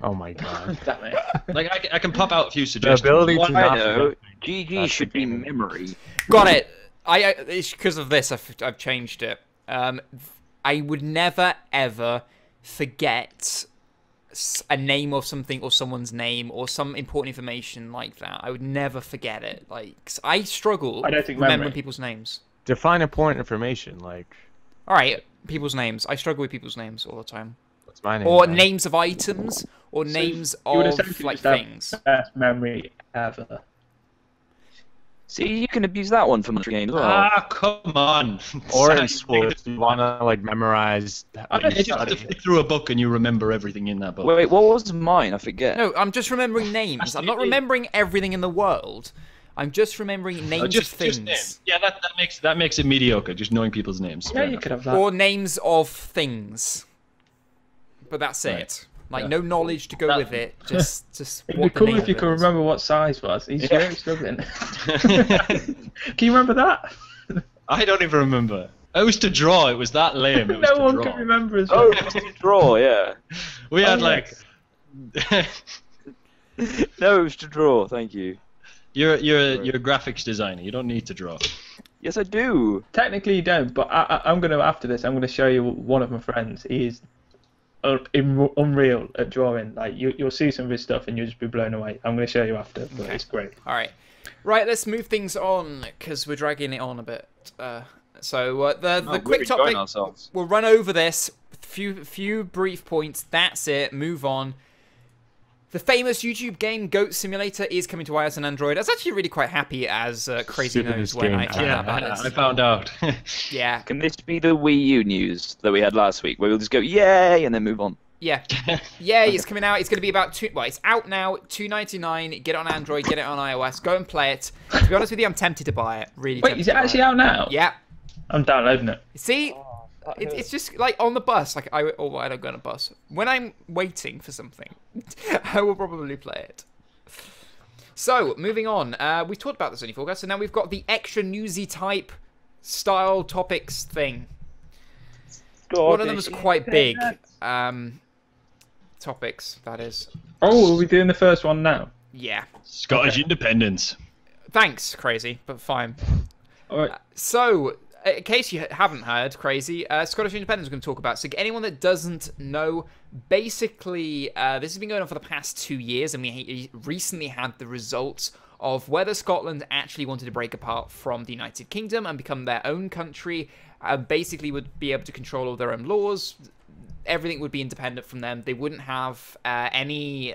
Speaker 4: Oh my god.
Speaker 3: Damn it.
Speaker 2: Like I can pop out a few
Speaker 4: The
Speaker 2: suggestions.
Speaker 4: ability to
Speaker 5: I
Speaker 4: not
Speaker 5: know.
Speaker 4: forget.
Speaker 5: GG
Speaker 4: That's
Speaker 5: should
Speaker 4: the
Speaker 5: be
Speaker 4: game.
Speaker 5: memory.
Speaker 1: Got it. It's because of this. I've changed it. I would never ever forget a name of something or someone's name or some important information like that. I would never forget it. Like I struggle
Speaker 3: I don't think
Speaker 1: remembering
Speaker 3: memory.
Speaker 1: people's names.
Speaker 4: Define important information. Like
Speaker 1: All right, people's names. I struggle with people's names all the time.
Speaker 4: what's my name?
Speaker 1: Or
Speaker 4: man?
Speaker 1: names of items or
Speaker 3: So
Speaker 1: names
Speaker 3: you would
Speaker 1: of
Speaker 3: essentially
Speaker 1: like
Speaker 3: just have
Speaker 1: things.
Speaker 3: Best memory ever.
Speaker 5: See, you can abuse that one for much games as well.
Speaker 2: Ah, come on.
Speaker 4: Or in
Speaker 2: Sorry.
Speaker 4: school, if you wanna like memorize.
Speaker 3: I don't
Speaker 2: You just have to flick through a book and you remember everything in that book.
Speaker 5: Wait, what was mine? I forget.
Speaker 1: No, I'm just remembering names. I'm not remembering everything in the world. I'm just remembering names
Speaker 2: Just
Speaker 1: of things.
Speaker 2: names. Yeah, that makes it mediocre. Just knowing people's names.
Speaker 3: Yeah,
Speaker 2: Fair
Speaker 3: you
Speaker 2: enough.
Speaker 3: could have that.
Speaker 1: Or names of things. But that's it.
Speaker 2: Right.
Speaker 1: Like
Speaker 2: Yeah.
Speaker 1: no knowledge to go
Speaker 2: That-
Speaker 1: with it. Just
Speaker 3: It'd be
Speaker 1: what the
Speaker 3: cool
Speaker 1: name
Speaker 3: if you
Speaker 1: of it
Speaker 3: could
Speaker 1: is.
Speaker 3: remember what size was. He's really struggling. Can you remember that?
Speaker 2: I don't even remember. I used to draw. It was that lame. It was
Speaker 3: No
Speaker 2: to
Speaker 3: one
Speaker 2: draw.
Speaker 3: can remember as
Speaker 5: Oh,
Speaker 3: well.
Speaker 5: it was to draw, yeah.
Speaker 2: We had
Speaker 3: Oh,
Speaker 2: like.
Speaker 5: No, it was to draw. Thank you.
Speaker 2: You're a graphics designer. You don't need to draw.
Speaker 5: Yes, I do.
Speaker 3: Technically you don't, but I'm gonna after this. I'm gonna show you one of my friends. He's unreal at drawing. Like you'll see some of his stuff and you'll just be blown away. I'm gonna show you after, but it's great.
Speaker 1: All right. Right, let's move things on because we're dragging it on a bit. So the
Speaker 5: No, we're
Speaker 1: quick
Speaker 5: enjoying
Speaker 1: topic.
Speaker 5: ourselves.
Speaker 1: We'll run over this. Few brief points. That's it. Move on. The famous YouTube game Goat Simulator is coming to iOS and Android. I was actually really quite happy as Crazy knows when I found out about this.
Speaker 2: I found out.
Speaker 1: Yeah.
Speaker 5: Can this be the Wii U news that we had last week, where we'll just go yay and then move on?
Speaker 1: Yeah. Yeah, it's coming out. It's going to be about it's out now, $2.99. Get it on Android, get it on iOS. Go and play it. To be honest with you, I'm tempted to buy it. Really.
Speaker 3: Wait, is it actually out now?
Speaker 1: Yeah.
Speaker 3: I'm downloading it.
Speaker 1: See, it's just like on the bus. Like I don't go on a bus. When I'm waiting for something, I will probably play it. So moving on, we talked about this only for guys. So now we've got the extra Newsy-type style topics thing. One of them is quite big. Topics, that is.
Speaker 3: Oh, are we doing the first one now?
Speaker 1: Yeah.
Speaker 2: Scottish independence.
Speaker 1: Thanks, Crazy, but fine.
Speaker 3: All right.
Speaker 1: So, in case you haven't heard, Crazy, Scottish independence we're going to talk about. So, anyone that doesn't know, basically, this has been going on for the past 2 years, and we recently had the results of whether Scotland actually wanted to break apart from the United Kingdom and become their own country. Basically, would be able to control all their own laws. Everything would be independent from them. They wouldn't have any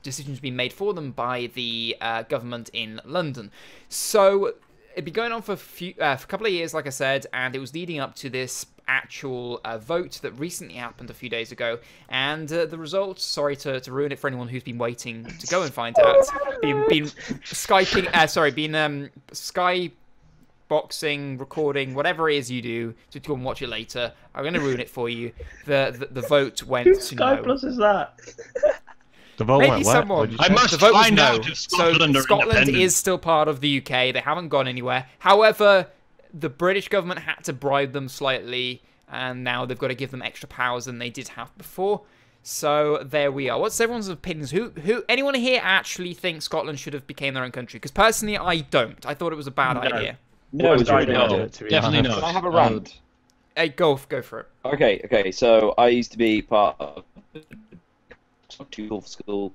Speaker 1: decisions being made for them by the government in London. So it'd be going on for a couple of years, like I said, and it was leading up to this actual vote that recently happened a few days ago. And the results, sorry to ruin it for anyone who's been waiting to go and find out, been boxing, recording, whatever it is you do to go and watch it later. I'm going to ruin it for you. The vote went to
Speaker 3: Sky
Speaker 1: no.
Speaker 3: Plus is that?
Speaker 4: The vote
Speaker 1: Maybe
Speaker 4: went what?
Speaker 1: someone.
Speaker 2: I must
Speaker 1: the vote was
Speaker 2: find
Speaker 1: no.
Speaker 2: out if Scotland
Speaker 1: So
Speaker 2: are
Speaker 1: Scotland
Speaker 2: independent.
Speaker 1: is still part of the UK. They haven't gone anywhere. However, the British government had to bribe them slightly, and now they've got to give them extra powers than they did have before. So there we are. What's everyone's opinions? Anyone here actually thinks Scotland should have become their own country? Because personally, I don't. I thought it was a bad idea.
Speaker 5: No,
Speaker 2: Definitely not.
Speaker 5: I have a rant.
Speaker 1: Hey, go for it.
Speaker 5: Okay. So I used to be part of too cool for school,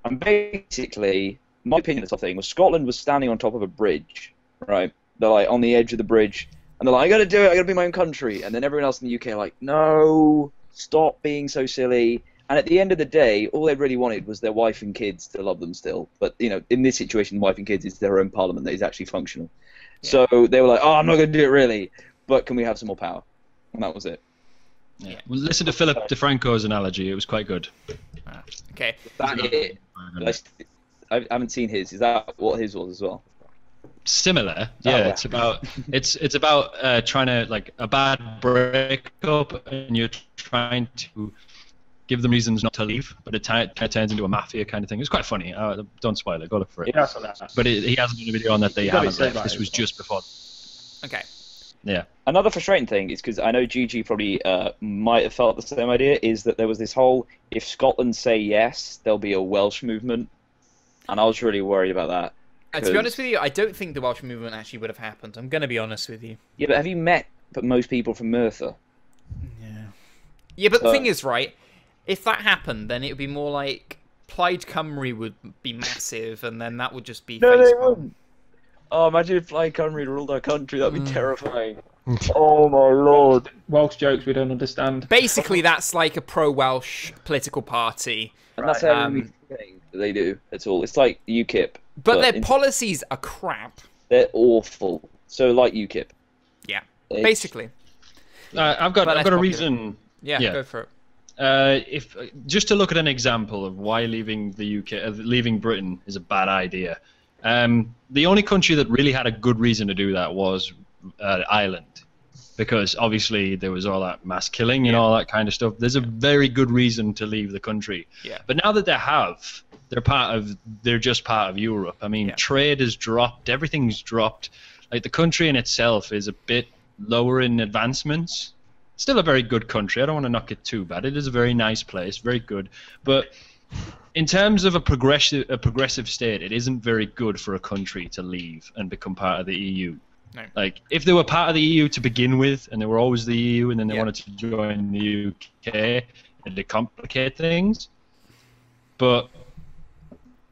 Speaker 5: and basically, my opinion of the thing was Scotland was standing on top of a bridge, right? They're like on the edge of the bridge, and they're like, "I gotta do it. I gotta be my own country." And then everyone else in the UK are like, "No, stop being so silly." And at the end of the day, all they really wanted was their wife and kids to love them still. But you know, in this situation, wife and kids is their own parliament that is actually functional. Yeah. So they were like, "Oh, I'm not going to do it really, but can we have some more power?" And that was it.
Speaker 2: Yeah. Well, listen to Philip DeFranco's analogy. It was quite good.
Speaker 1: Okay.
Speaker 5: That it. I haven't seen his. Is that what his was as well?
Speaker 2: Similar. Yeah. It's about trying to like a bad breakup, and you're trying to give them reasons not to leave, but it kind of turns into a mafia kind of thing. It's quite funny. Don't spoil it. Go look for it.
Speaker 3: Yeah,
Speaker 2: but he hasn't done a video on that. They haven't left. This was just before.
Speaker 1: Okay.
Speaker 2: Yeah.
Speaker 5: Another frustrating thing is because I know GG probably might have felt the same idea, is that there was this whole, if Scotland say yes, there'll be a Welsh movement, and I was really worried about that.
Speaker 1: To be honest with you, I don't think the Welsh movement actually would have happened. I'm going to be honest with you.
Speaker 5: Yeah, but have you met most people from Merthyr?
Speaker 1: Yeah, but the thing is, right, if that happened, then it would be more like Plaid Cymru would be massive, and then that would just be facepalm.
Speaker 5: Oh, imagine if Plaid Cymru ruled our country. That'd be terrifying. Oh my lord.
Speaker 3: Welsh jokes we don't understand.
Speaker 1: Basically, that's like a pro-Welsh political party.
Speaker 5: And that's every thing that they do at all. It's like UKIP.
Speaker 1: But their policies are crap.
Speaker 5: They're awful. So like UKIP.
Speaker 1: Yeah, basically.
Speaker 2: I've got a reason.
Speaker 1: Yeah, go for it.
Speaker 2: If just to look at an example of why leaving the UK, leaving Britain is a bad idea. The only country that really had a good reason to do that was Ireland, because obviously there was all that mass killing and all that kind of stuff. There's a very good reason to leave the country.
Speaker 1: Yeah.
Speaker 2: But now that they're just part of Europe. I mean, trade has dropped, everything's dropped. Like the country in itself is a bit lower in advancements. Still a very good country. I don't want to knock it too bad. It is a very nice place, very good. But in terms of a progressive state, it isn't very good for a country to leave and become part of the EU.
Speaker 1: No.
Speaker 2: Like, if they were part of the EU to begin with, and they were always the EU, and then they wanted to join the UK, it'd complicate things. But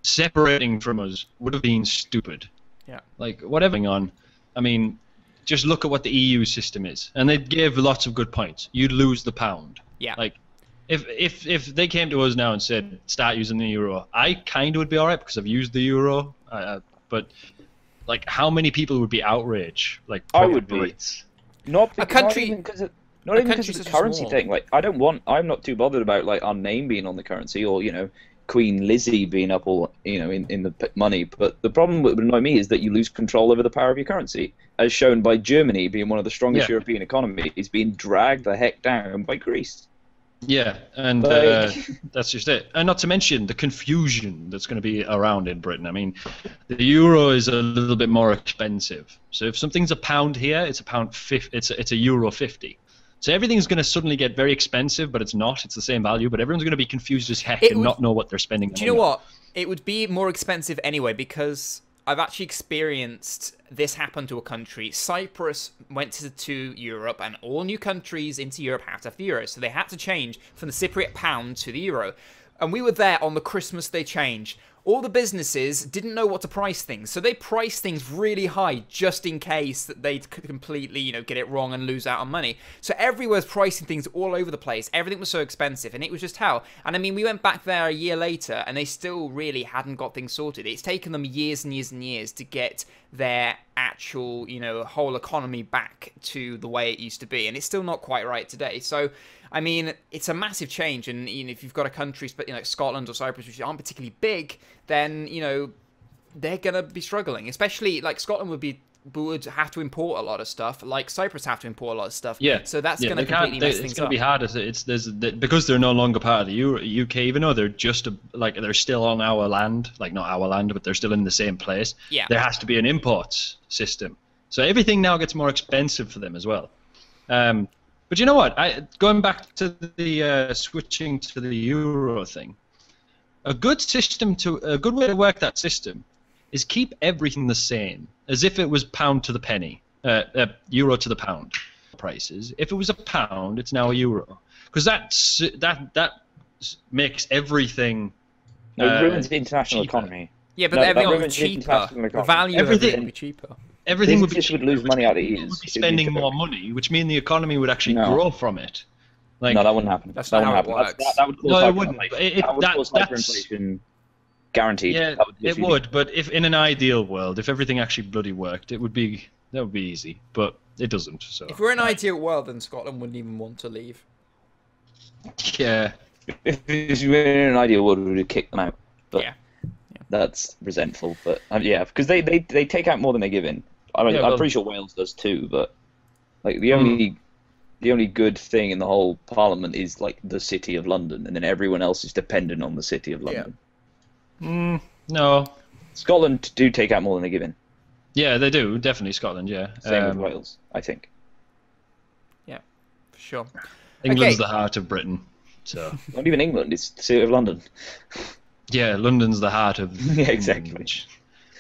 Speaker 2: separating from us would have been stupid.
Speaker 1: Yeah.
Speaker 2: Like, whatever going on, I mean, just look at what the EU system is. And they gave lots of good points. You'd lose the pound.
Speaker 1: Yeah.
Speaker 2: Like, if they came to us now and said start using the euro, I kind of would be alright because I've used the euro. But like, how many people would be outraged? Like,
Speaker 5: I would be. Not
Speaker 1: A country-
Speaker 5: not even because of the currency
Speaker 1: small.
Speaker 5: thing. Like, I'm not too bothered about like our name being on the currency, or Queen Lizzie being up all in the money. But the problem that would annoy me is that you lose control over the power of your currency, as shown by Germany being one of the strongest European economies, being dragged the heck down by Greece.
Speaker 2: Yeah, and that's just it. And not to mention the confusion that's going to be around in Britain. I mean, the euro is a little bit more expensive. So if something's £1 here, it's it's a euro 50. So everything's going to suddenly get very expensive, but it's not. It's the same value, but everyone's going to be confused as heck and not know what they're spending.
Speaker 1: Do you know what? It would be more expensive anyway, because I've actually experienced this happen to a country. Cyprus went to Europe, and all new countries into Europe have to have the euro. So they had to change from the Cypriot pound to the euro. And we were there on the Christmas they changed. All the businesses didn't know what to price things, so they priced things really high just in case that they'd completely, get it wrong and lose out on money. So everywhere's pricing things all over the place. Everything was so expensive, and it was just hell. And I mean, we went back there a year later, and they still really hadn't got things sorted. It's taken them years and years and years to get their actual, whole economy back to the way it used to be, and it's still not quite right today. So, I mean, it's a massive change, and if you've got a country, like Scotland or Cyprus, which aren't particularly big, then they're gonna be struggling. Especially like Scotland would have to import a lot of stuff, like Cyprus have to import a lot of stuff.
Speaker 2: Yeah.
Speaker 1: So that's gonna completely mess things up.
Speaker 2: It's gonna be hard. Because they're no longer part of the UK, even though they're they're still on our land, like not our land, but they're still in the same place.
Speaker 1: Yeah.
Speaker 2: There has to be an imports system, so everything now gets more expensive for them as well. But you know what? Going back to the switching to the euro thing, a good way to work that system is keep everything the same, as if it was pound to the penny, euro to the pound prices. If it was £1, it's now a euro, because that makes everything.
Speaker 5: No, it ruins the international
Speaker 2: cheaper.
Speaker 5: economy.
Speaker 1: Yeah, but
Speaker 5: No,
Speaker 1: everything
Speaker 5: that
Speaker 1: would be
Speaker 5: ruins the
Speaker 1: cheaper.
Speaker 5: international
Speaker 1: The
Speaker 5: economy.
Speaker 1: value of everything would be cheaper.
Speaker 2: Everything would be
Speaker 5: Businesses would lose money out of ease.
Speaker 2: Would be spending more money, which means the economy would actually grow from it. Like,
Speaker 5: no, that wouldn't happen.
Speaker 1: That's
Speaker 5: that
Speaker 1: not
Speaker 5: wouldn't
Speaker 1: how it
Speaker 5: happen.
Speaker 1: works.
Speaker 5: That would cause
Speaker 2: No, it wouldn't.
Speaker 5: that would cause hyperinflation. Guaranteed.
Speaker 2: Yeah,
Speaker 5: That would
Speaker 2: it would. But if in an ideal world, if everything actually bloody worked, that would be easy. But it doesn't. So
Speaker 1: If we're in an ideal world, then Scotland wouldn't even want to leave.
Speaker 2: yeah.
Speaker 5: If we were in an ideal world, we would kick them out. But
Speaker 1: Yeah.
Speaker 5: that's resentful. But because they take out more than they give in. I mean, I'm pretty sure Wales does too. But like the only good thing in the whole Parliament is like the City of London, and then everyone else is dependent on the City of London.
Speaker 2: No.
Speaker 5: Scotland do take out more than they give in.
Speaker 2: Yeah, they do. Definitely Scotland. Yeah.
Speaker 5: Same with Wales, I think.
Speaker 1: Yeah, for sure.
Speaker 2: England's
Speaker 1: Okay.
Speaker 2: the heart of Britain. So
Speaker 5: Not even England; it's the City of London.
Speaker 2: yeah, London's the heart of.
Speaker 5: Yeah, exactly.
Speaker 2: England.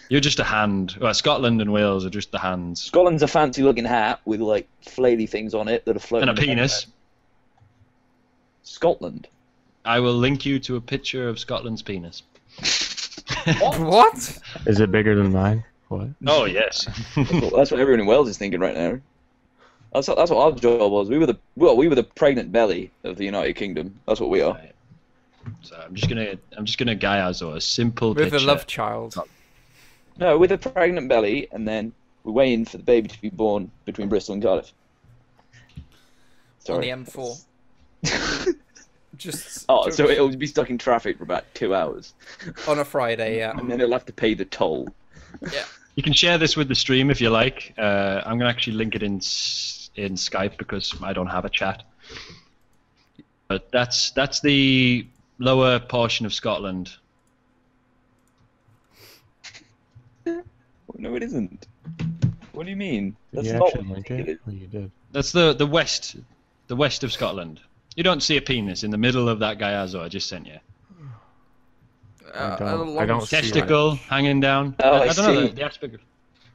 Speaker 2: You're just a hand. Well, Scotland and Wales are just the hands.
Speaker 5: Scotland's a fancy-looking hat with like flaily things on it that are floating.
Speaker 2: And a penis.
Speaker 5: Scotland.
Speaker 2: I will link you to a picture of Scotland's penis.
Speaker 1: What?
Speaker 4: Is it bigger than mine? What?
Speaker 2: Oh yes.
Speaker 5: That's what everyone in Wales is thinking right now. That's what our job was. We were the pregnant belly of the United Kingdom. That's what we are.
Speaker 2: So I'm just gonna Gaiazo a simple
Speaker 1: With
Speaker 2: picture.
Speaker 1: a love child.
Speaker 5: No, with a pregnant belly, and then we're waiting for the baby to be born between Bristol and Cardiff.
Speaker 1: On
Speaker 5: Sorry.
Speaker 1: the M4. Just.
Speaker 5: So it'll be stuck in traffic for about 2 hours,
Speaker 1: On a Friday, yeah.
Speaker 5: and then it'll have to pay the toll.
Speaker 1: Yeah.
Speaker 2: You can share this with the stream if you like. I'm gonna actually link it in Skype because I don't have a chat. But that's the lower portion of Scotland.
Speaker 5: No, it isn't. What do you mean?
Speaker 4: Did
Speaker 5: That's
Speaker 4: you
Speaker 5: not
Speaker 4: actually
Speaker 5: what
Speaker 4: link
Speaker 5: you think
Speaker 4: it?
Speaker 5: it
Speaker 4: Oh, you did.
Speaker 2: That's the west of Scotland. You don't see a penis in the middle of that Gaiazo I just sent you.
Speaker 4: I don't see
Speaker 2: Testicle hanging down.
Speaker 5: Oh, I
Speaker 2: don't know.
Speaker 5: see.
Speaker 2: The aspect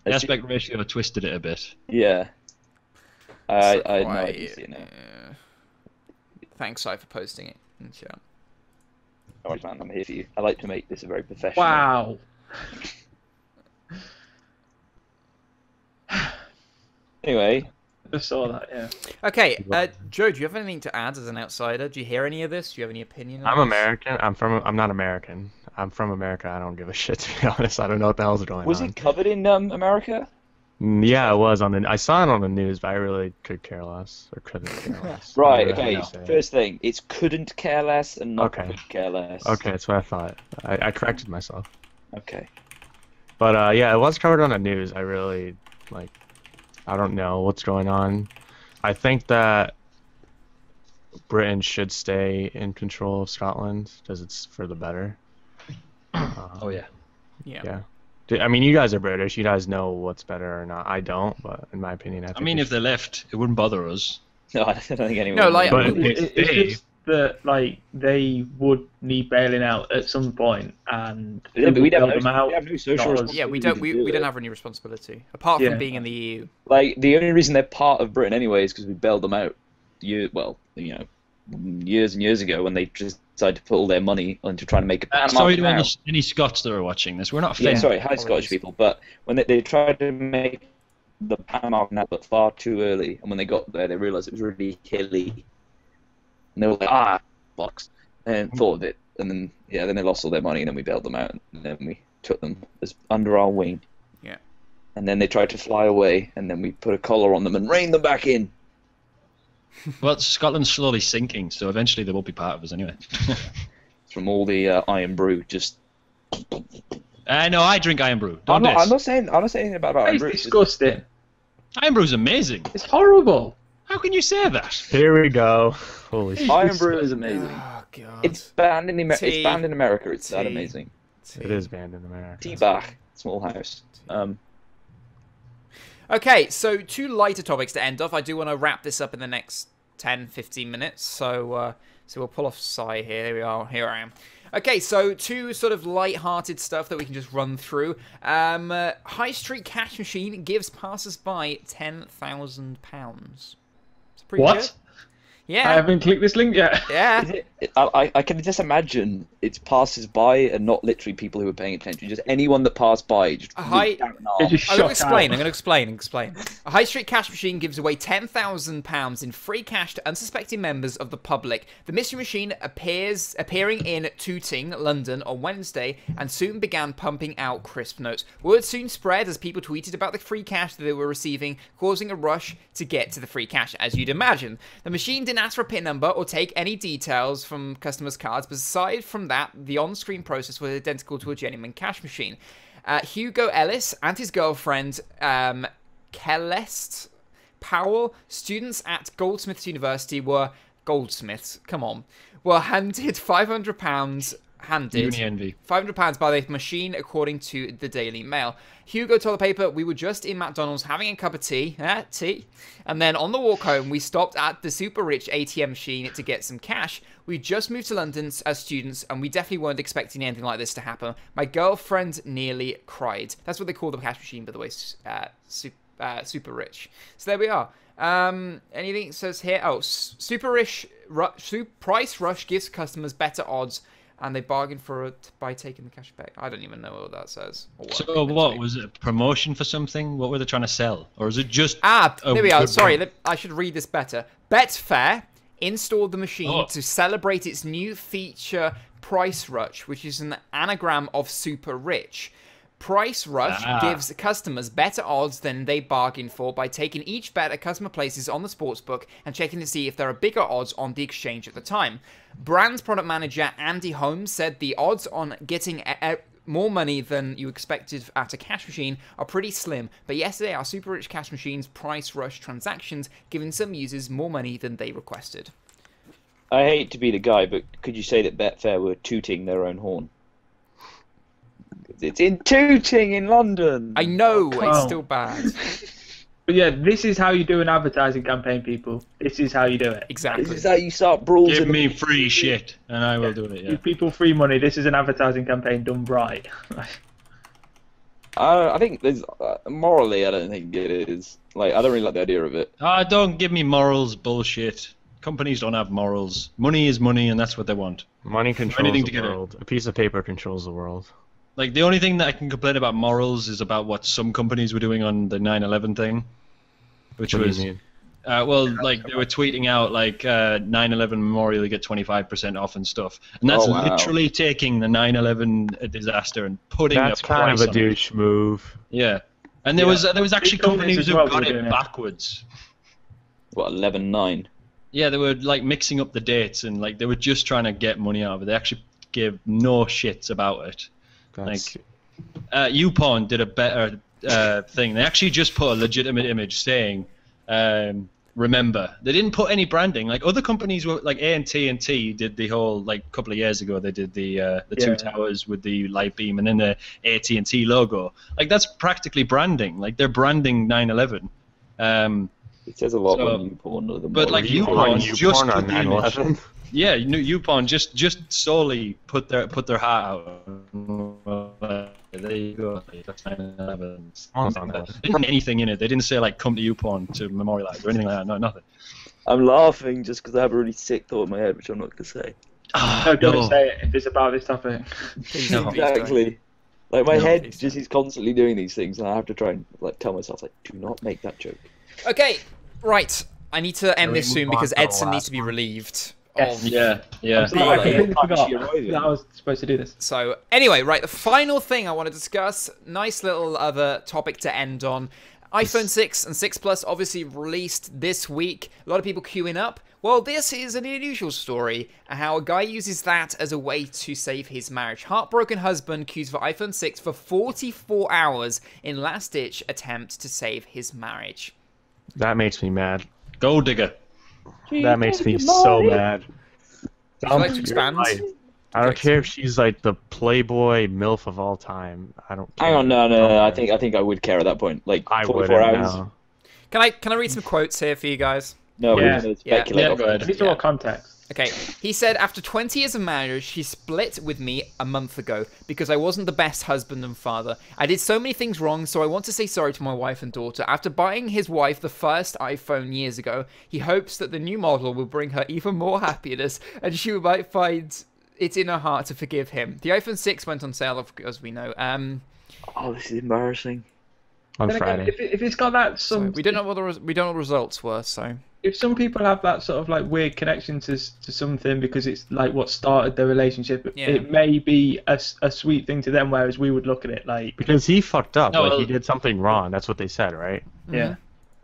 Speaker 5: I see.
Speaker 2: aspect ratio twisted it a bit.
Speaker 5: Yeah. I no, I
Speaker 1: Quite,
Speaker 5: didn't see it now.
Speaker 1: Thanks, Si, for posting it in chat.
Speaker 5: Alright, man, I'm here for you. I like to make this a very professional.
Speaker 3: Wow.
Speaker 5: Anyway,
Speaker 3: I saw that. Yeah.
Speaker 1: Okay, Joe, do you have anything to add as an outsider? Do you hear any of this? Do you have any opinion?
Speaker 4: I'm American. I'm not American. I'm from America. I don't give a shit, to be honest. I don't know what the hell's going on.
Speaker 5: Was it covered in America?
Speaker 4: Yeah, it was on the. I saw it on the news, but I really could care less, or couldn't care less.
Speaker 5: Right. Okay. First thing, it's couldn't care less and not
Speaker 4: Okay.
Speaker 5: could care less.
Speaker 4: Okay, that's what I thought. I corrected myself.
Speaker 5: Okay.
Speaker 4: But yeah, it was covered on the news. I really I don't know what's going on. I think that Britain should stay in control of Scotland because it's for the better.
Speaker 2: Oh yeah.
Speaker 1: Yeah.
Speaker 4: I mean, you guys are British. You guys know what's better or not. I don't, but in my opinion,
Speaker 2: I mean, if they left, it wouldn't bother us.
Speaker 5: No, I don't think anyone.
Speaker 1: No, like,
Speaker 4: But
Speaker 3: It's just that they would need bailing out at some point, and
Speaker 5: Yeah, but we
Speaker 3: bail
Speaker 5: have
Speaker 3: them out.
Speaker 5: no social
Speaker 3: not us.
Speaker 5: responsibility.
Speaker 1: yeah, we don't.
Speaker 5: to
Speaker 1: We
Speaker 5: do
Speaker 1: don't
Speaker 5: it.
Speaker 1: have any responsibility apart
Speaker 3: Yeah.
Speaker 1: from being in the EU.
Speaker 5: Like the only reason they're part of Britain anyway is because we bailed them out. Years and years ago when they just decided to put all their money into trying to make a Panama
Speaker 2: Sorry to
Speaker 5: Canal.
Speaker 2: any Scots that are watching this. We're not
Speaker 5: Yeah,
Speaker 2: offended.
Speaker 5: sorry, hi
Speaker 1: Apologies.
Speaker 5: Scottish people. But when they tried to make the Panama Canal, but far too early, and when they got there, they realised it was really hilly, and they were like, box, and thought of it, and then then they lost all their money, and then we bailed them out, and then we took them as under our wing.
Speaker 1: Yeah.
Speaker 5: And then they tried to fly away, and then we put a collar on them and reined them back in.
Speaker 2: Well, Scotland's slowly sinking, so eventually they won't be part of us anyway.
Speaker 5: From all the iron brew, just.
Speaker 2: No, I drink Iron Brew.
Speaker 5: I'm
Speaker 2: Don't
Speaker 5: not
Speaker 2: diss.
Speaker 5: saying anything about iron
Speaker 3: It's
Speaker 5: brew. It's just-
Speaker 3: disgusting.
Speaker 2: Iron Brew's amazing.
Speaker 3: It's horrible.
Speaker 2: How can you say that?
Speaker 4: Here we go. Holy shit.
Speaker 5: Iron brew is amazing.
Speaker 1: Oh god.
Speaker 5: It's banned in
Speaker 1: Tea.
Speaker 5: It's banned in America. It's that
Speaker 1: Tea.
Speaker 5: amazing.
Speaker 4: It is banned in America.
Speaker 5: T-Bach, small house.
Speaker 1: Okay, so two lighter topics to end off. I do want to wrap this up in the next 10, 15 minutes. So we'll pull off ScZi here. There we are. Here I am. Okay, so two sort of light-hearted stuff that we can just run through. High Street Cash Machine gives passers-by £10,000. It's pretty
Speaker 3: What?
Speaker 1: good.
Speaker 3: I
Speaker 1: Yeah.
Speaker 3: haven't clicked this link yet.
Speaker 1: Yeah.
Speaker 5: I can just imagine it's passers by and not literally people who are paying attention. Just anyone that passed by. Just reached out an arm.
Speaker 3: They just
Speaker 1: I'm going to
Speaker 3: shot
Speaker 1: explain.
Speaker 3: out.
Speaker 1: I'm going to explain. A High Street Cash Machine gives away £10,000 in free cash to unsuspecting members of the public. The mystery machine appearing in Tooting, London, on Wednesday, and soon began pumping out crisp notes. Word soon spread as people tweeted about the free cash that they were receiving, causing a rush to get to the free cash, as you'd imagine. The machine didn't ask for a PIN number or take any details from customers' cards, but aside from that, the on-screen process was identical to a genuine cash machine. Hugo Ellis and his girlfriend, Celeste Powell, students at Goldsmiths University, were handed £500
Speaker 2: Uni envy.
Speaker 1: £500 by the machine, according to the Daily Mail. Hugo told the paper, "We were just in McDonald's having a cup of tea, and then on the walk home, we stopped at the super rich ATM machine to get some cash. We just moved to London as students, and we definitely weren't expecting anything like this to happen. My girlfriend nearly cried." That's what they call the cash machine, by the way, super rich. So there we are. Anything it says here? Oh, price rush gives customers better odds, and they bargain for it by taking the cash back. I don't even know what that says.
Speaker 2: So what, was it a promotion for something? What were they trying to sell? Or is it just...
Speaker 1: There we are.
Speaker 2: good
Speaker 1: Sorry,
Speaker 2: one?
Speaker 1: I should read this better. Betfair installed the machine
Speaker 2: Oh.
Speaker 1: to celebrate its new feature, Price Rush, which is an anagram of super rich. Price Rush gives customers better odds than they bargained for by taking each bet a customer places on the sportsbook and checking to see if there are bigger odds on the exchange at the time. Brand product manager Andy Holmes said the odds on getting more money than you expected at a cash machine are pretty slim, but yesterday our super rich cash machine's Price Rush transactions giving some users more money than they requested.
Speaker 5: I hate to be the guy, but could you say that Betfair were tooting their own horn? It's in Tooting in London.
Speaker 1: I know,
Speaker 3: Oh.
Speaker 1: it's still bad.
Speaker 3: But yeah, this is how you do an advertising campaign, people. This is how you do it.
Speaker 1: Exactly.
Speaker 5: This is how you start brawls.
Speaker 2: Give
Speaker 5: in
Speaker 2: me free shit, and I will do it, yeah.
Speaker 3: Give people free money. This is an advertising campaign done right.
Speaker 5: I think there's morally, I don't think it is. Like, I don't really like the idea of it.
Speaker 2: Don't give me morals bullshit. Companies don't have morals. Money is money, and that's what they want.
Speaker 4: Money controls
Speaker 2: anything
Speaker 4: the
Speaker 2: to get it.
Speaker 4: world. A piece of paper controls the world.
Speaker 2: Like, the only thing that I can complain about morals is about what some companies were doing on the 9/11 thing, which
Speaker 4: What do you
Speaker 2: was
Speaker 4: mean?
Speaker 2: Well, like they were tweeting out like 9/11 Memorial, you get 25% off and stuff, and that's literally taking the 9/11 disaster and putting
Speaker 4: that's
Speaker 2: a
Speaker 4: kind
Speaker 2: price
Speaker 4: of a
Speaker 2: on
Speaker 4: douche move.
Speaker 2: Yeah, and there was actually companies who got it
Speaker 3: it
Speaker 2: backwards.
Speaker 5: What 11/9?
Speaker 2: Yeah, they were like mixing up the dates and like they were just trying to get money out of it. They actually gave no shits about it.
Speaker 4: That's...
Speaker 2: Like, YouPorn did a better thing. They actually just put a legitimate image saying, "Remember." They didn't put any branding. Like other companies were, like AT&T did the whole like a couple of years ago. They did the two towers with the light beam and then the AT&T logo. Like that's practically branding. Like they're branding 9/11.
Speaker 5: It says a lot on YouPorn.
Speaker 2: But like YouPorn just put the image.
Speaker 4: 9/11.
Speaker 2: Yeah, YouPorn just solely put their heart out. There you go. That's 9/11. They didn't have anything in it. They didn't say like come to YouPorn to memorialize or anything like that. No, nothing.
Speaker 5: I'm laughing just because I have a really sick thought in my head, which I'm not going to say.
Speaker 3: No, don't say it if it's about this topic.
Speaker 5: Exactly. Like my head just is constantly doing these things, and I have to try and like tell myself like, do not make that joke.
Speaker 1: Okay, right. I need to end this soon because Edson needs to be relieved.
Speaker 3: Yes.
Speaker 2: Yeah.
Speaker 3: I completely forgot that I was supposed to do this.
Speaker 1: So, anyway, right, the final thing I want to discuss, nice little other topic to end on. iPhone 6 and 6 Plus obviously released this week. A lot of people queuing up. Well, this is an unusual story, how a guy uses that as a way to save his marriage. Heartbroken husband queues for iPhone 6 for 44 hours in last-ditch attempt to save his marriage.
Speaker 4: That makes me mad.
Speaker 2: Gold digger.
Speaker 4: That makes me so mad.
Speaker 1: Would you like to expand?
Speaker 4: I don't care if she's like the Playboy MILF of all time. I don't care.
Speaker 5: Hang on, no. I think I would care at that point. Like 44 hours.
Speaker 4: No.
Speaker 1: Can I read some quotes here for you guys?
Speaker 5: No,
Speaker 3: Yeah.
Speaker 5: we're going to speculate.
Speaker 2: Yeah, go ahead.
Speaker 3: Need more context.
Speaker 1: Okay, he said, after 20 years of marriage, he split with me a month ago because I wasn't the best husband and father. I did so many things wrong, so I want to say sorry to my wife and daughter. After buying his wife the first iPhone years ago, he hopes that the new model will bring her even more happiness and she might find it in her heart to forgive him. The iPhone 6 went on sale, as we know.
Speaker 5: Oh, this is embarrassing.
Speaker 4: On
Speaker 3: Then again,
Speaker 4: Friday.
Speaker 3: if it's got that
Speaker 1: We don't know what the results were, so...
Speaker 3: If some people have that sort of like weird connection to something because it's like what started their relationship, it may be a sweet thing to them, whereas we would look at it like...
Speaker 4: Because he fucked up.
Speaker 2: No,
Speaker 4: like, he did something wrong. That's what they said, right?
Speaker 3: Yeah.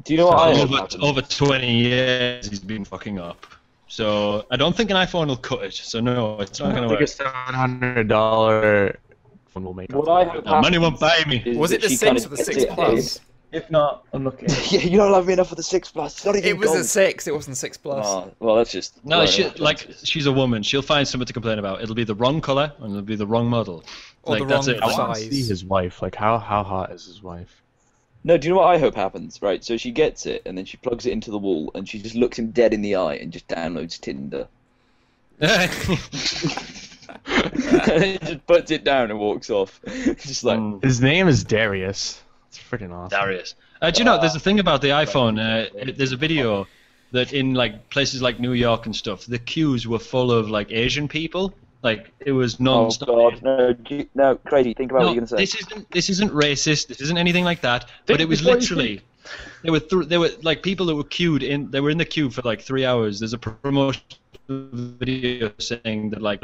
Speaker 5: Do you know what I hope
Speaker 2: Over 20 years he's been fucking up. So I don't think an iPhone will cut it. So no, it's not going to
Speaker 4: I think
Speaker 2: work.
Speaker 4: a $700 phone will make
Speaker 5: What
Speaker 4: up.
Speaker 5: I hope
Speaker 2: Money won't buy me.
Speaker 5: is
Speaker 1: Was it
Speaker 5: that
Speaker 1: the
Speaker 5: she kind
Speaker 1: 6 or
Speaker 5: of
Speaker 1: the
Speaker 5: gets
Speaker 1: 6
Speaker 5: it
Speaker 1: Plus?
Speaker 3: If not, unlucky.
Speaker 5: Yeah, you don't love me enough for the 6 Plus. It's not even
Speaker 1: It was
Speaker 5: gold.
Speaker 1: a 6, it wasn't 6 Plus.
Speaker 5: Oh, well, that's just...
Speaker 2: No, she's a woman. She'll find something to complain about. It'll be the wrong color and it'll be the wrong model.
Speaker 1: Or
Speaker 2: like,
Speaker 1: the
Speaker 2: that's
Speaker 1: wrong
Speaker 2: it.
Speaker 4: I want to
Speaker 1: size.
Speaker 4: see his wife. Like, how hot is his wife?
Speaker 5: No, do you know what I hope happens? Right, so she gets it, and then she plugs it into the wall, and she just looks him dead in the eye and just downloads Tinder. And just puts it down and walks off. Just like...
Speaker 4: His name is Darius. It's freaking awesome.
Speaker 2: Darius. Do you know, there's a thing about the iPhone. There's a video that in like places like New York and stuff, the queues were full of like Asian people. Like it was non-stop.
Speaker 5: Oh God, no, Crazy. Think about what you're gonna say.
Speaker 2: This isn't racist. This isn't anything like that. But it was literally there were like people that were queued in. They were in the queue for like 3 hours. There's a promotional video saying that like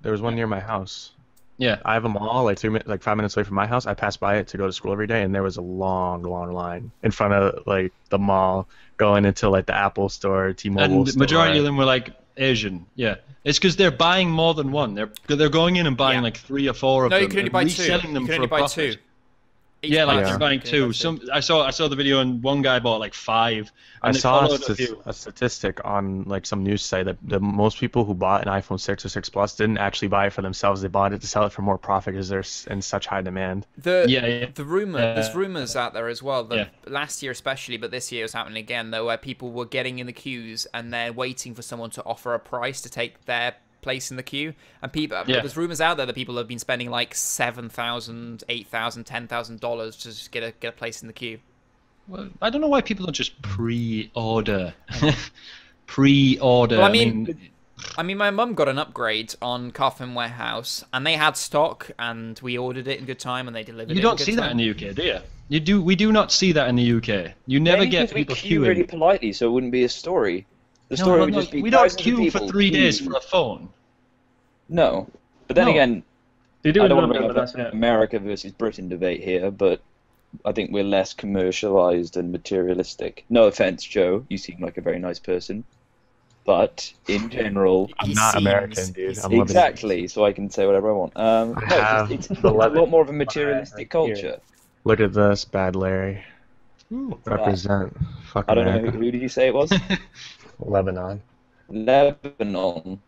Speaker 4: There was one near my house.
Speaker 2: yeah.
Speaker 4: I have a mall like 5 minutes away from my house. I pass by it to go to school every day, and there was a long line in front of like the mall going into like the Apple store, T-Mobile
Speaker 2: And the
Speaker 4: store.
Speaker 2: majority of them were like Asian. Yeah. It's because they're buying more than one. They're going in and buying like 3 or 4 of
Speaker 1: No,
Speaker 2: them.
Speaker 1: you can only
Speaker 2: and
Speaker 1: buy 2.
Speaker 2: reselling them
Speaker 1: You can
Speaker 2: for
Speaker 1: only
Speaker 2: a
Speaker 1: buy
Speaker 2: profit.
Speaker 1: 2. Each
Speaker 2: Yeah, like
Speaker 1: box.
Speaker 2: they're buying
Speaker 1: You can only
Speaker 2: 2.
Speaker 1: buy 2.
Speaker 2: I saw the video and one guy bought like 5.
Speaker 4: I
Speaker 2: And they
Speaker 4: saw
Speaker 2: followed a few.
Speaker 4: a statistic on like some news site that the most people who bought an iPhone 6 or 6 Plus didn't actually buy it for themselves. They bought it to sell it for more profit because they're in such high demand.
Speaker 1: The rumor, there's rumors out there as well. That
Speaker 2: Yeah.
Speaker 1: last year especially, but this year it was happening again though, where people were getting in the queues and they're waiting for someone to offer a price to take their place in the queue. And people, there's rumors out there that people have been spending like $7,000, $8,000, $10,000 to just get a place in the queue.
Speaker 2: Well, I don't know why people don't just pre-order. Pre-order.
Speaker 1: Well, I mean, my mum got an upgrade on Coffin Warehouse, and they had stock, and we ordered it in good time, and they delivered it.
Speaker 2: you don't
Speaker 1: in good
Speaker 2: see
Speaker 1: time.
Speaker 2: that in the UK, do you? We do not see that in the UK. You never
Speaker 5: Maybe
Speaker 2: get
Speaker 5: because we
Speaker 2: people
Speaker 5: queue
Speaker 2: queuing.
Speaker 5: really politely, so it wouldn't be a story. The
Speaker 2: No,
Speaker 5: story
Speaker 2: no,
Speaker 5: would
Speaker 2: no,
Speaker 5: just be
Speaker 2: we don't
Speaker 5: thousands of
Speaker 2: queue for
Speaker 5: people
Speaker 2: 3 days
Speaker 5: queue.
Speaker 2: for a phone.
Speaker 5: No, but then
Speaker 2: No.
Speaker 5: again,
Speaker 3: They do
Speaker 5: I
Speaker 3: in
Speaker 5: don't want to
Speaker 3: London,
Speaker 5: bring
Speaker 3: but
Speaker 5: up
Speaker 3: that's it.
Speaker 5: America versus Britain debate here, but I think we're less commercialized and materialistic. No offense, Joe. You seem like a very nice person. But in general,
Speaker 4: I'm not American, dude. I'm Lebanese.
Speaker 5: exactly. So I can say whatever I want. No, it's a lot more of a materialistic culture.
Speaker 4: Look at this, bad Larry. Represent. Fuck
Speaker 5: I don't know
Speaker 4: America.
Speaker 5: who did you say it was?
Speaker 4: Lebanon.
Speaker 5: Lebanon.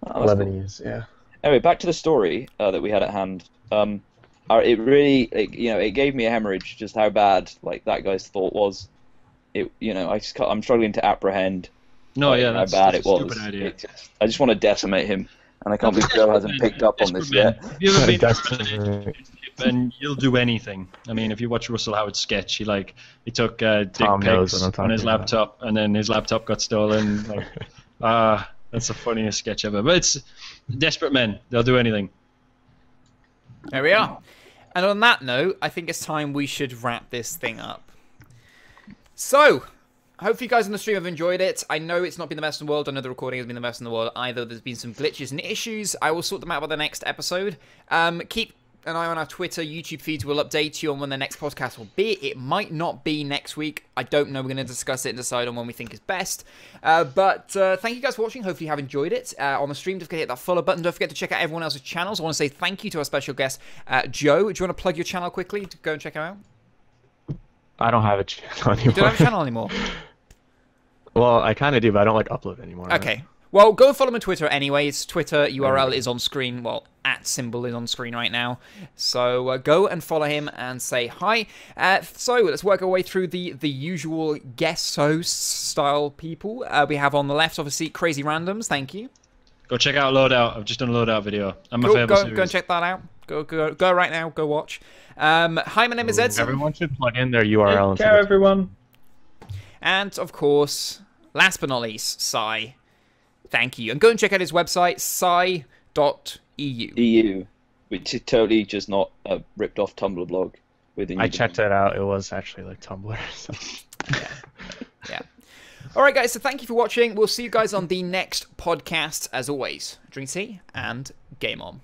Speaker 5: Oh, that's cool.
Speaker 4: Lebanese, yeah.
Speaker 5: Anyway, back to the story that we had at hand. It really, it gave me a hemorrhage just how bad that guy's thought was. I'm struggling to apprehend.
Speaker 2: No, yeah, that's
Speaker 5: how bad
Speaker 2: that's
Speaker 5: it
Speaker 2: a
Speaker 5: was.
Speaker 2: stupid idea.
Speaker 5: I just want to decimate him, and I can't believe Joe hasn't picked up on this yet.
Speaker 2: Have you ever been and you'll do anything. I mean, if you watch Russell Howard's sketch, he took dick
Speaker 4: Tom knows
Speaker 2: pics
Speaker 4: what I'm talking
Speaker 2: on his
Speaker 4: about.
Speaker 2: laptop, and then his laptop got stolen. That's the funniest sketch ever. But it's desperate men; they'll do anything.
Speaker 1: There we are. And on that note, I think it's time we should wrap this thing up. So, hopefully you guys on the stream have enjoyed it. I know it's not been the best in the world. I know the recording has been the best in the world either. There's been some glitches and issues. I will sort them out by the next episode. Keep an eye on our Twitter, YouTube feeds. We'll update you on when the next podcast will be. It might not be next week. I don't know. We're going to discuss it and decide on when we think is best. But thank you guys for watching. Hopefully you have enjoyed it. On the stream, don't forget to hit that follow button. Don't forget to check out everyone else's channels. I want to say thank you to our special guest, Joe. Do you want to plug your channel quickly to go and check him out?
Speaker 4: I don't have a channel anymore.
Speaker 1: You don't have a channel anymore?
Speaker 4: Well, I kind of do, but I don't upload anymore.
Speaker 1: Okay. Well, go and follow him on Twitter anyway. His Twitter URL is on screen. Well, @symbol is on screen right now. So go and follow him and say hi. So let's work our way through the usual guest host style people. We have on the left, obviously, CrazyRandomzZ. Thank you.
Speaker 2: Go check out Loadout. I've just done a Loadout video. And my
Speaker 1: Cool.
Speaker 2: favorite series.
Speaker 1: Go and check that out. Go right now. Go watch. HiMyNameIsEdson.
Speaker 4: Everyone should plug in their URL.
Speaker 3: Take care, everyone.
Speaker 1: And, of course, last but not least, ScZi. Thank you. And go and check out his website, ScZi.eu.
Speaker 5: EU, which is totally just not a ripped off Tumblr blog.
Speaker 4: I checked it out. It was actually like Tumblr. So.
Speaker 1: Yeah. All right, guys. So thank you for watching. We'll see you guys on the next podcast. As always, drink tea and game on.